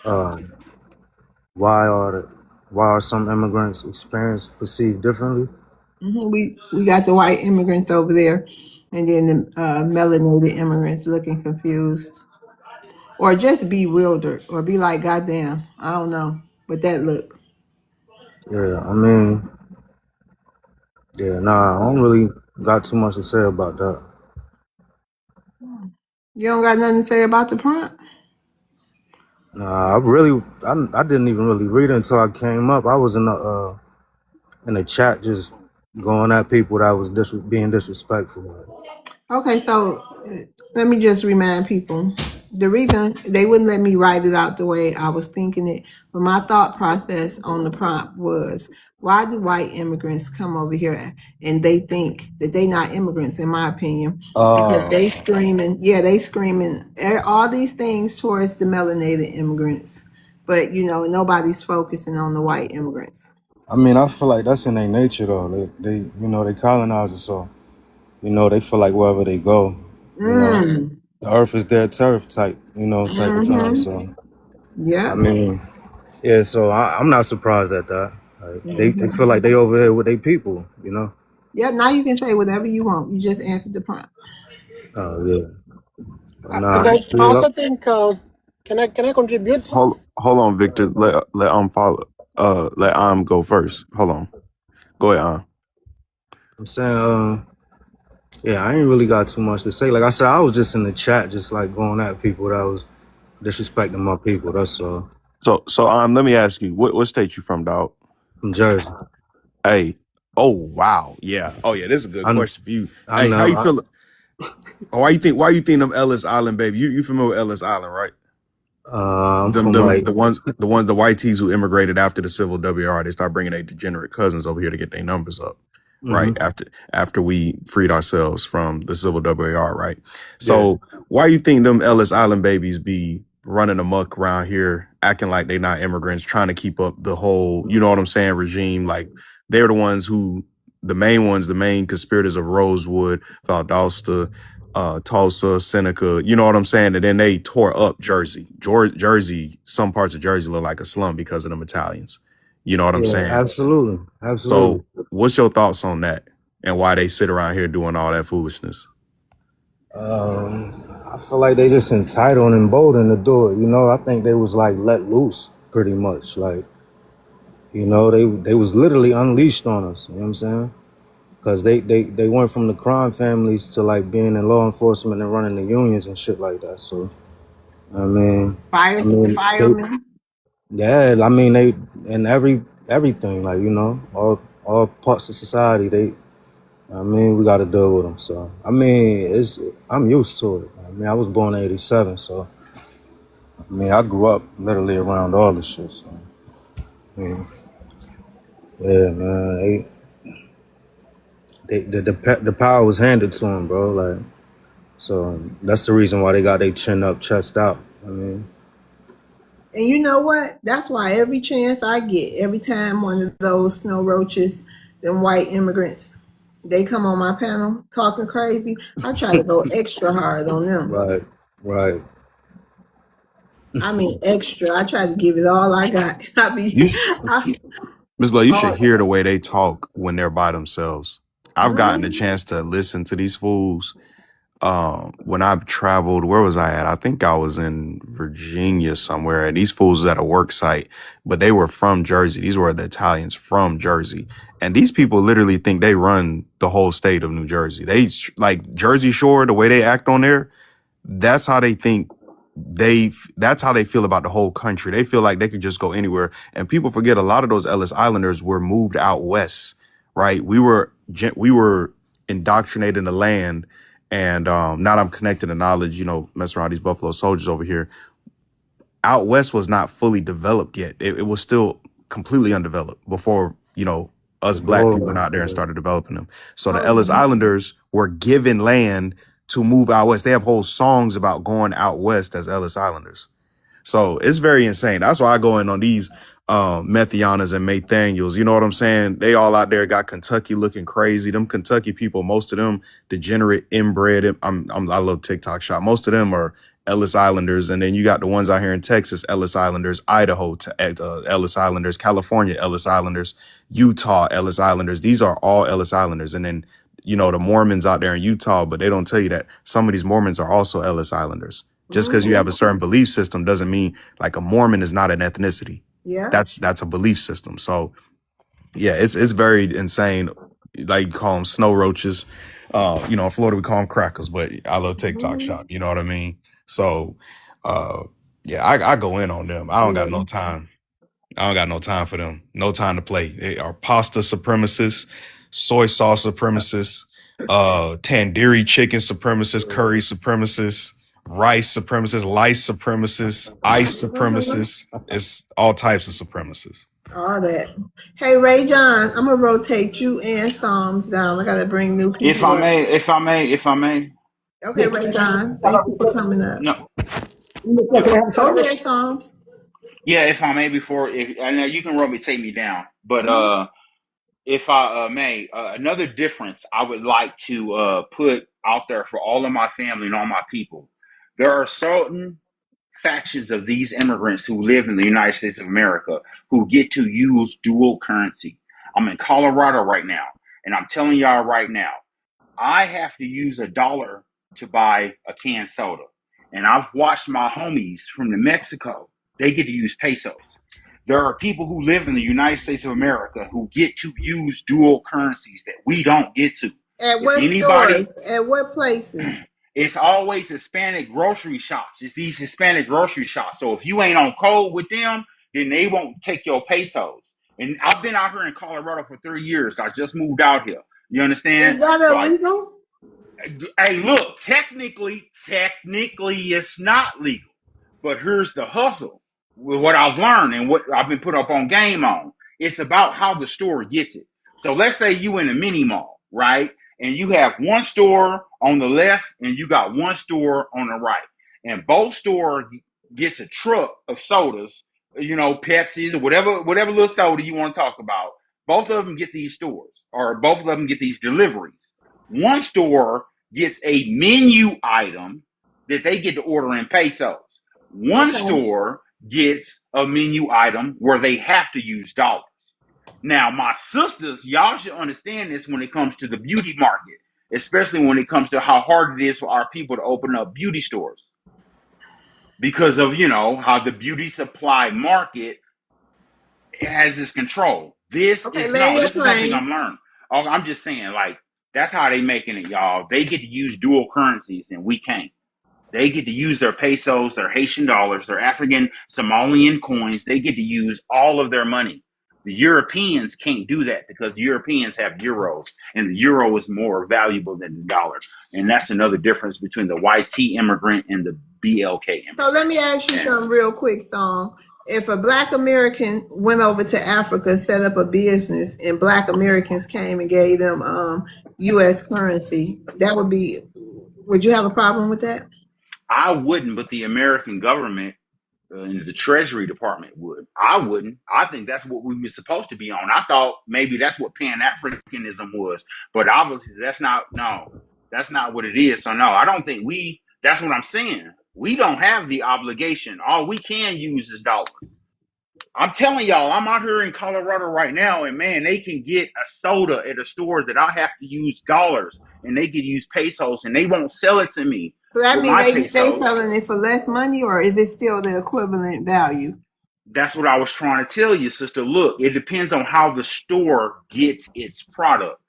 um, why are the why are some immigrants experience perceived differently? We got the white immigrants over there, and then the melanated immigrants looking confused, or just bewildered, or be like, "Goddamn, I don't know," but that look. Yeah, I mean, yeah, nah, I don't really got too much to say about that. You don't got nothing to say about the prompt? Nah, I didn't even really read it until I came up. I was in the chat just going at people that was being disrespectful. Okay, so let me just remind people. The reason they wouldn't let me write it out the way I was thinking it, but my thought process on the prompt was, why do white immigrants come over here and they think that they not immigrants, in my opinion, because they screaming, all these things towards the melanated immigrants, but nobody's focusing on the white immigrants. I mean, I feel like that's in their nature though. They colonizers, so they feel like wherever they go, Mm. the earth is their turf type of time. Mm-hmm. So I Yep. mean, yeah. So I'm not surprised at that. Like, they Mm-hmm. feel like they over here with their people. Yep, now you can say whatever you want. You just answered the prompt. Oh yeah. But And nah, I cleared also up. think, can I contribute? Hold on, Victor. Let follow. Let go first. Hold on. Go ahead, I'm saying, yeah, I ain't really got too much to say. Like I said, I was just in the chat, just like going at people that was disrespecting my people. That's all. So let me ask you, what state you from, dog? From Jersey. Hey, Oh wow, yeah. Oh yeah, this is a good I question for you. I Hey, how know. you feel? Oh, why you think them Ellis Island baby? You familiar with Ellis Island, right? I'm Them, from them like the white tees who immigrated after the Civil WR, they start bringing their degenerate cousins over here to get their numbers up, right? hmm After we freed ourselves from the Civil WR, right? yeah. So why you think them Ellis Island babies be running amok around here, acting like they not immigrants, trying to keep up the whole, you know what I'm saying, regime? Like they're the ones who the main conspirators of Rosewood, Valdosta, Tulsa, Seneca, you know what I'm saying? And then they tore up Jersey. Jersey, some parts of Jersey look like a slum because of them Italians. You know what I'm Yeah, saying? absolutely. Absolutely. So what's your thoughts on that and why they sit around here doing all that foolishness? I feel like they just entitled and emboldened to do it. You know, I think they was like let loose pretty much. Like, you know, they was literally unleashed on us. You know what I'm saying? Because they went from the crime families to like being in law enforcement and running the unions and shit like that. So I mean, Fire, I mean they firemen. yeah, I mean they in everything like you know all parts of society they. I mean, we got to deal with them. So, I mean, I'm used to it. I mean, I was born in '87, so I mean, I grew up literally around all this shit. So, I mean, yeah, man, the power was handed to them, bro. Like, so that's the reason why they got their chin up, chest out. I mean, And you know what? That's why every chance I get, every time one of those snow roaches, them white immigrants, they come on my panel talking crazy, I try to go extra hard on them. right, right. I mean, extra. I try to give it all I got. You, sh- I, Ms. Lowe, you should oh, hear the way they talk when they're by themselves. I've gotten the mhm. chance to listen to these fools. When I traveled, where was I at? I think I was in Virginia somewhere. And these fools was at a work site, but they were from Jersey. These were the Italians from Jersey. And these people literally think they run the whole state of New Jersey. Like Jersey Shore, the way they act on there, that's how they think that's how they feel about the whole country. They feel like they could just go anywhere. And people forget a lot of those Ellis Islanders were moved out west, right? We were indoctrinated in the land. And now that I'm connected to knowledge, you know, messing around these Buffalo Soldiers over here, out west was not fully developed yet. It was still completely undeveloped before, you know, us black people went Whoa, out there and started developing them. So the Ellis Oh, Islanders were given land to move out west. They have whole songs about going out west as Ellis Islanders. So it's very insane. That's why I go in on these Methianas and Nathaniels. You know what I'm saying? They all out there got Kentucky looking crazy. Them Kentucky people, most of them degenerate, inbred. I love TikTok shop. Most of them are Ellis Islanders, and then you got the ones out here in Texas, Ellis Islanders, Idaho, Ellis Islanders, California, Ellis Islanders, Utah, Ellis Islanders. These are all Ellis Islanders, and then you know the Mormons out there in Utah, but they don't tell you that some of these Mormons are also Ellis Islanders. Just because you have mhm. a certain belief system doesn't mean like a Mormon is not an ethnicity. Yeah. That's a belief system. So yeah, it's very insane. Like you call them snow roaches. You know, in Florida we call them crackers, but I love TikTok Mhm. shop. You know what I mean? So yeah, I go in on them. I don't got no Yeah. time. I don't got no time for them. No time to play. They are pasta supremacists, soy sauce supremacists, tandoori chicken supremacists, curry supremacists, rice supremacists, lice supremacists, ice Mhm. supremacists. It's all types of supremacists. All that. Hey, Ray John, I'm gonna rotate you and Psalms down. I gotta bring new If people I up. may, if I may, if I may. Okay, Yeah, Ray John, thank you for coming up. No, can I have a Go shower? ahead, Psalms. yeah, if I may, before if I know you can rubber take me down, but Mhm. if I may, another difference I would like to put out there for all of my family and all my people. There are certain factions of these immigrants who live in the United States of America who get to use dual currency. I'm in Colorado right now, and I'm telling y'all right now, I have to use $1 to buy a canned soda. And I've watched my homies from New Mexico, they get to use pesos. There are people who live in the United States of America who get to use dual currencies that we don't get to. At If what anybody, stores? At what places? it's always Hispanic grocery shops. It's these Hispanic grocery shops. So if you ain't on code with them, then they won't take your pesos. And I've been out here in Colorado for 3 years. I just moved out here. You understand? Is that Like, illegal? hey, look, technically, it's not legal. But here's the hustle with what I've learned and what I've been put up on game on. It's about how the store gets it. So let's say you in a mini mall, right? And you have one store on the left and you got one store on the right. And both stores gets a truck of sodas, you know, Pepsis or whatever little soda you want to talk about. Both of them get these stores or both of them get these deliveries. One store gets a menu item that they get to order in pesos. One Okay. store gets a menu item where they have to use dollars. Now, my sisters, y'all should understand this when it comes to the beauty market, especially when it comes to how hard it is for our people to open up beauty stores. Because of, you know, how the beauty supply market has this control. This Okay, is land your something plane. I'm learning. I'm just saying, like, that's how they making it, y'all. They get to use dual currencies and we can't. They get to use their pesos, their Haitian dollars, their African Somalian coins. They get to use all of their money. The Europeans can't do that because the Europeans have euros, and the euro is more valuable than the dollar. And that's another difference between the YT immigrant and the BLK immigrant. So let me ask you something real quick, Song. If a Black American went over to Africa, set up a business, and Black Americans came and gave them U.S. currency, would you have a problem with that? I wouldn't, but the American government and the Treasury Department would. I wouldn't. I think that's what we were supposed to be on. I thought maybe that's what Pan-Africanism was, but obviously that's not. No, that's not what it is. So no, I don't think we. That's what I'm saying. We don't have the obligation. All we can use is dollars. I'm telling y'all, I'm out here in Colorado right now, and man, they can get a soda at a store that I have to use dollars, and they can use pesos, and they won't sell it to me So that with means my they pesos. selling it for less money, or is it still the equivalent value? That's what I was trying to tell you, sister. Look, it depends on how the store gets its product.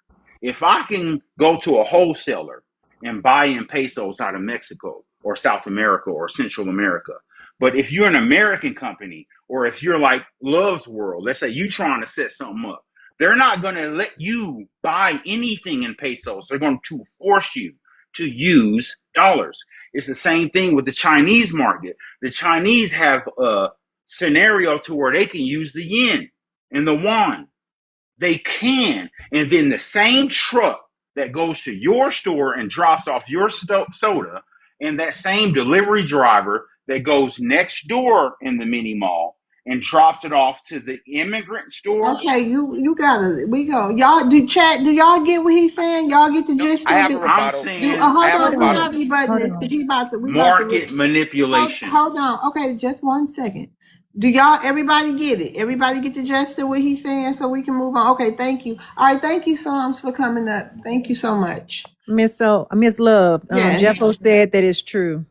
If I can go to a wholesaler and buy in pesos out of Mexico or South America or Central America, but if you're an American company or if you're like Love's World, let's say you're trying to set something up, they're not going to let you buy anything in pesos. They're going to force you to use dollars. It's the same thing with the Chinese market. The Chinese have a scenario to where they can use the yen and the yuan. They can. And then the same truck that goes to your store and drops off your soda, and that same delivery driver that goes next door in the mini mall and drops it off to the immigrant store. Okay, you gotta. We go. Y'all do chat. Do y'all get what he's saying? Y'all get the gist I of have a it. I'm rebuttal. saying I Hold have a on. Hold rebuttal. Somebody on. button Hold this because on. we about to. market manipulation. Hold on. Okay, just 1 second. Do y'all? Everybody get it? Everybody get the gist of what he's saying, so we can move on. Okay, thank you. All right, thank you, Psalms, for coming up. Thank you so much. Miss Love, Yes. Jeffo said that it's true.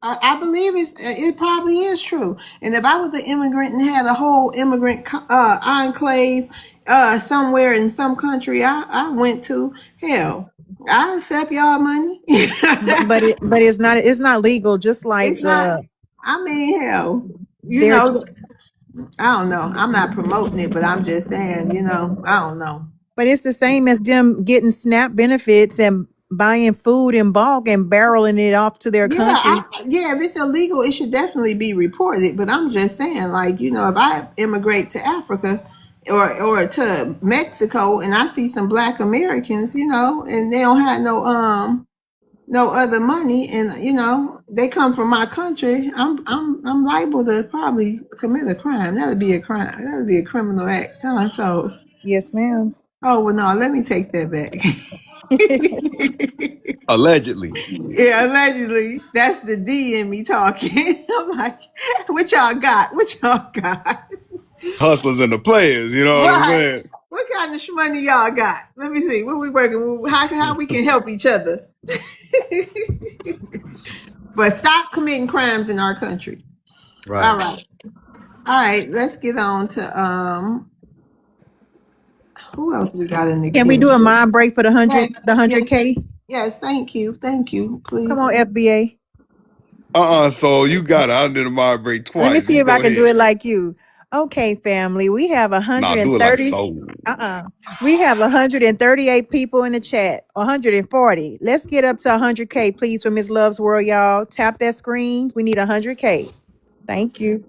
I believe it probably is true. And if I was an immigrant and had a whole immigrant enclave somewhere in some country I went to, hell, I accept y'all money. But it's not legal. Just like It's not. I mean, hell, you they're know, I don't know. I'm not promoting it, but I'm just saying, I don't know. but it's the same as them getting SNAP benefits and buying food in bulk and barreling it off to their country. Yeah, if it's illegal, it should definitely be reported. But I'm just saying, like, if I immigrate to Africa or to Mexico and I see some Black Americans, and they don't have no other money, and they come from my country, I'm liable to probably commit a crime. That'd be a crime. That'd be a criminal act. Huh? So, Yes, ma'am. oh well, no, let me take that back. Allegedly. Yeah, allegedly. That's the D in me talking. I'm like, what y'all got? What y'all got? Hustlers and the players, you know what I'm Right. saying? What kind of money y'all got? Let me see. What we working with? How we can help each other? But stop committing crimes in our country. Right. All right. All right. Let's get on to who else we got in the Can we queue? do a mind break for the 100K? Yes, thank you. Thank you. Please. Come on, FBA. So you got it. I did a mind break Let me twice. see You if I go can do ahead. it like you. Okay, family. We have Nah, do it like 130. soul. We have 138 people in the chat. 140. Let's get up to 100K, please, for Miss Love's World, y'all. Tap that screen. We need 100K. Thank you.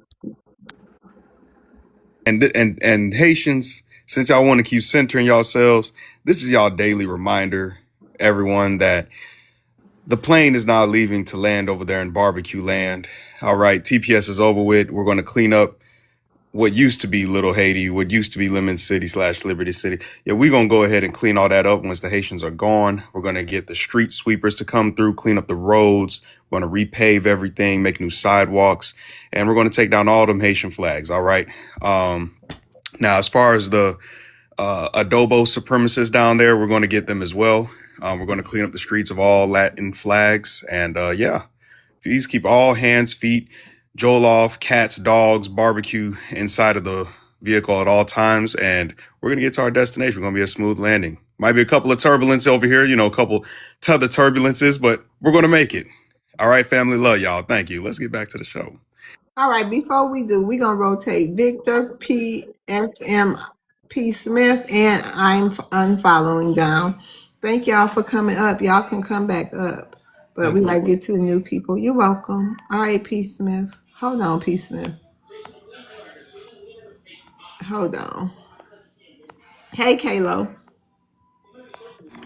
And Haitians, since y'all want to keep centering yourselves, this is y'all daily reminder, everyone, that the plane is not leaving to land over there in barbecue land. All right, TPS is over with. We're going to clean up what used to be Little Haiti, what used to be Lemon City / Liberty City. Yeah, we're going to go ahead and clean all that up once the Haitians are gone. We're going to get the street sweepers to come through, clean up the roads. We're going to repave everything, make new sidewalks, and we're going to take down all them Haitian flags. All right. Now, as far as the adobo supremacists down there, we're going to get them as well. We're going to clean up the streets of all Latin flags. And yeah, please keep all hands, feet, Joel off, cats, dogs, barbecue inside of the vehicle at all times. And we're going to get to our destination. We're going to be a smooth landing. Might be a couple of turbulence over here, you know, a couple tether turbulences, but we're going to make it. All right, family, love y'all. Thank you. Let's get back to the show. All right, before we do, we're going to rotate Victor, P, FM, P. Smith, and I'm unfollowing down. Thank y'all for coming up. Y'all can come back up, but we like to get to the new people. You're welcome. All right, P. Smith. Hold on, P. Smith. Hold on. Hey, Kalo.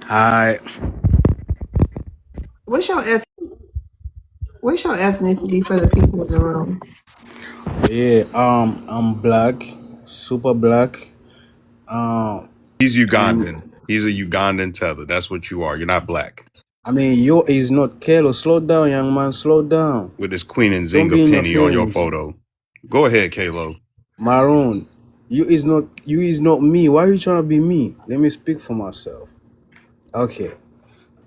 Hi. What's your ethnicity for the people in the room? Yeah, I'm black, super black. He's And Ugandan. He's a Ugandan tether. That's what you are. You're not black. I mean, you is not Kelo. Slow down, young man. Slow down. With this Queen and Don't Zinga be in your penny on your feelings. photo. Go ahead, Kalo. Maroon, you is not me. Why are you trying to be me? Let me speak for myself. Okay.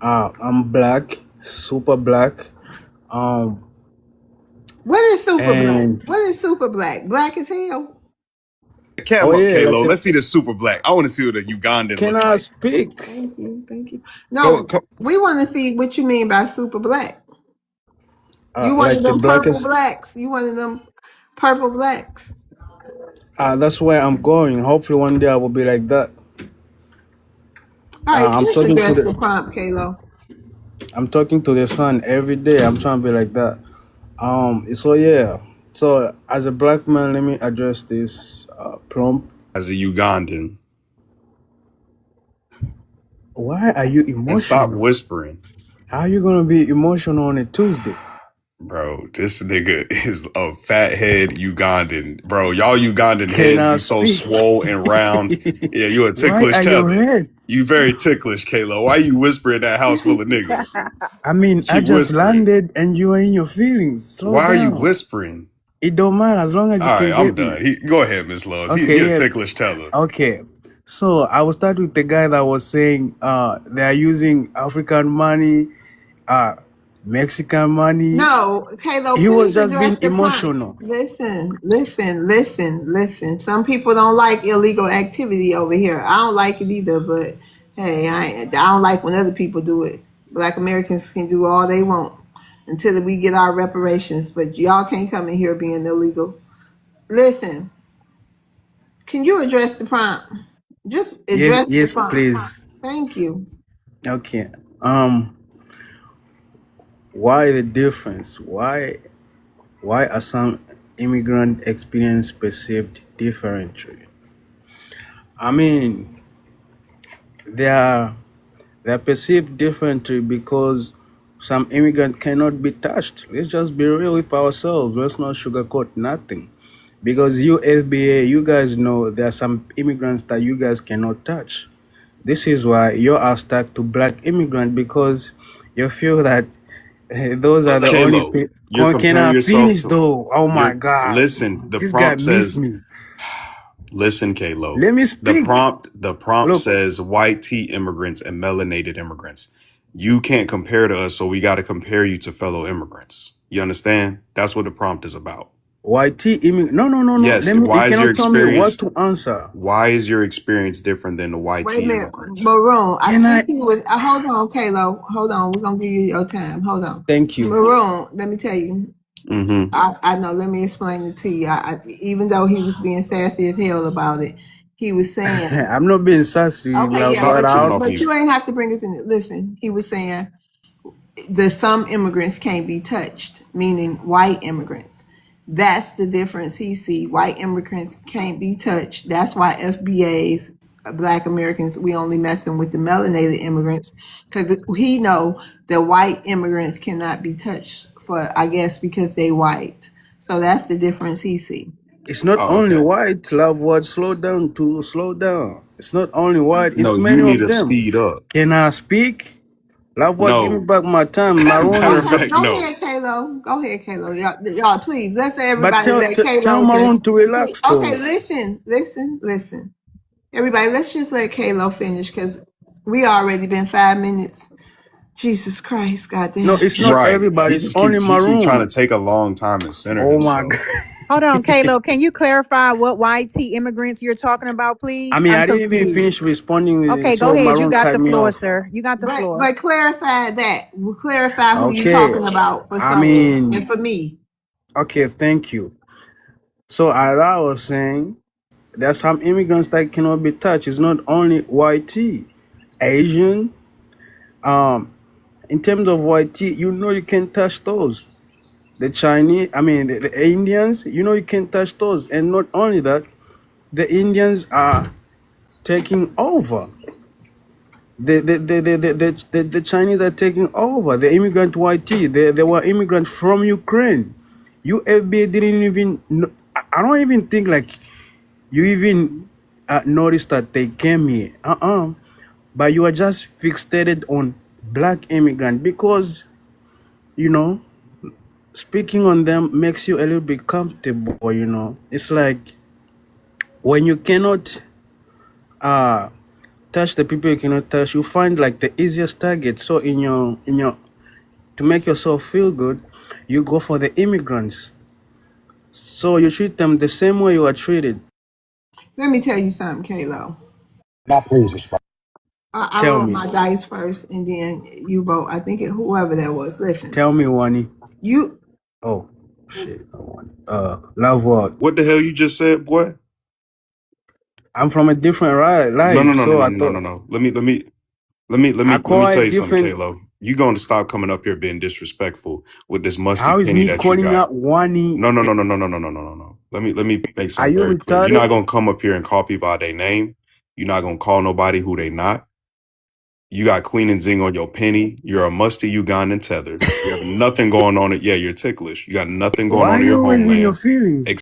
I'm black, super black. What is super black? And What is super black? Black as hell? oh Cam up, yeah, like Kalo. the. Let's see the super black. I want to see what a Ugandan Can look I like. speak? Thank you. Thank you. Go, No, we want to see what you mean by super black. You one Like of the them purple blackest. blacks. You one of them purple blacks. That's where I'm going. Hopefully one day I will be like that. All right, I'm just talking to address the the. prompt, Kalo. I'm talking to the sun every day. I'm trying to be like that. So yeah. So as a black man, let me address this plump. as a Ugandan. Why are you And stop emotional? whispering. How are you gonna be emotional on a Tuesday? Bro, this nigga is a fathead Ugandan. Bro, y'all Ugandan Can heads I be so speak? swole and round. Yeah, you a Why ticklish are you tether. red? You very ticklish, Kalo. Why you whispering that house full of niggas? I mean, I Keep just whispering. landed and you are in your feelings. Slow Why are you down. whispering? It don't matter as long as All you right, can I'm get me. done. Go ahead, Miss Loves. He Okay, a yeah. ticklish tether. Okay. So I will start with the guy that was saying they are using African money, Mexican money. No, Kalo, He was please just address being the prompt. emotional. Listen. Some people don't like illegal activity over here. I don't like it either, but hey, I don't like when other people do it. Black Americans can do all they want until we get our reparations, but y'all can't come in here being illegal. Listen, can you address the prompt? Just Yes, address the yes, prompt. please. Thank you. Okay. Why the difference? Why are some immigrant experience perceived differently? I mean, they are they're perceived differently because some immigrant cannot be touched. Let's just be real with ourselves. Let's not sugarcoat nothing. Because you FBA, you guys know there are some immigrants that you guys cannot touch. This is why you are stuck to black immigrant because you feel that those are the only Kalo, people. you're Can comparing I yourself finish to though? Oh my God. listen, the This guy prompt missed says me. listen, Kalo. Let me The speak. prompt Look, says white tea immigrants and melanated immigrants. You can't compare to us, so we got to compare you to fellow immigrants. You understand? That's what the prompt is about. YT immigrant. No. Yes. You Why is your cannot tell me what experience? to answer. Why is your experience different than the white Wait a tea minute, immigrants? Maroon. I Can think I? he was. Hold on, Kalo. Hold on. We're gonna give you your time. Hold on, Thank you. Maroon. Let me tell you. Mm-hmm. I know. Let me explain it to you. Even though he was being sassy as hell about it, he was saying, I'm not being sassy, "Okay, love, yeah, Stop but coming I, off but mute. you ain't have to bring us in it." Listen, he was saying the some immigrants can't be touched, meaning white immigrants. That's the difference he see. White immigrants can't be touched. That's why FBA's Black Americans, we only messing with the melanated immigrants, because he know that white immigrants cannot be touched for, I guess, because they white. So that's the difference he see. it's not Oh, only okay. white, love word, slow down to slow down. It's not only white, No, it's you many need of to them. speed up. Can I speak? Love word, give me No. back my time. Maroon Matter of is, fact, Go no. ahead, Kalo. Go ahead, Kalo. Y'all, please. Let's but everybody let tell Kalo just. Maroon to relax Okay, though. listen. Everybody, let's just let Kalo finish because we already been 5 minutes. Jesus Christ, No, goddamn. it's not Right. everybody, it's only He keep trying Maroon. to take a long time and center Oh my himself. God. Hold on, Kalo. Can you clarify what YT immigrants you're talking about, I please? mean, I'm I didn't even finish confused. responding, Okay, go so ahead. You Maroon got cut the me floor, off. sir. You got the floor. But clarify that. We'll clarify who you Okay, talking about for I some and mean, for me. okay, thank you. So as I was saying, there are some immigrants that cannot be touched. It's not only YT, Asian. In terms of YT, you know you can touch those. The Chinese, I mean the Indians, you know you can touch those. And not only that, the Indians are taking over. The Chinese are taking over. The immigrant YT, they were immigrants from Ukraine. You FBA didn't even know, I don't even think like you even noticed that they came here. But you are just fixated on black immigrant because, you know, speaking on them makes you a little bit comfortable, you know. It's like when you cannot touch the people you cannot touch, you find like the easiest target. So in your to make yourself feel good, you go for the immigrants. So you treat them the same way you are treated. Let me tell you something, Kalo. Now please respond. I Tell roll me. my dice first and then you vote. I think whoever that was. Listen, Tell me, Wani. you Oh shit. Love word. What the hell you just said, boy? I'm from a different No, no, life, no, no, so no, I no, thought no, no. Let I me call tell it you something, different. Kalo. You going to stop coming up here being disrespectful with this musty How is penny me that you calling got. out Wani? No, no, no, no, no, no, no, no, no, no, no. Let me make Are something you very clear. You're not retarded? gonna come up here and call people by their name. You're not gonna call nobody who they not. You got Queen and Zing on your penny. You're a musty Ugandan tether. You have nothing going on. Yeah, you're ticklish. You got nothing going Why on are in you your always in your homeland feelings?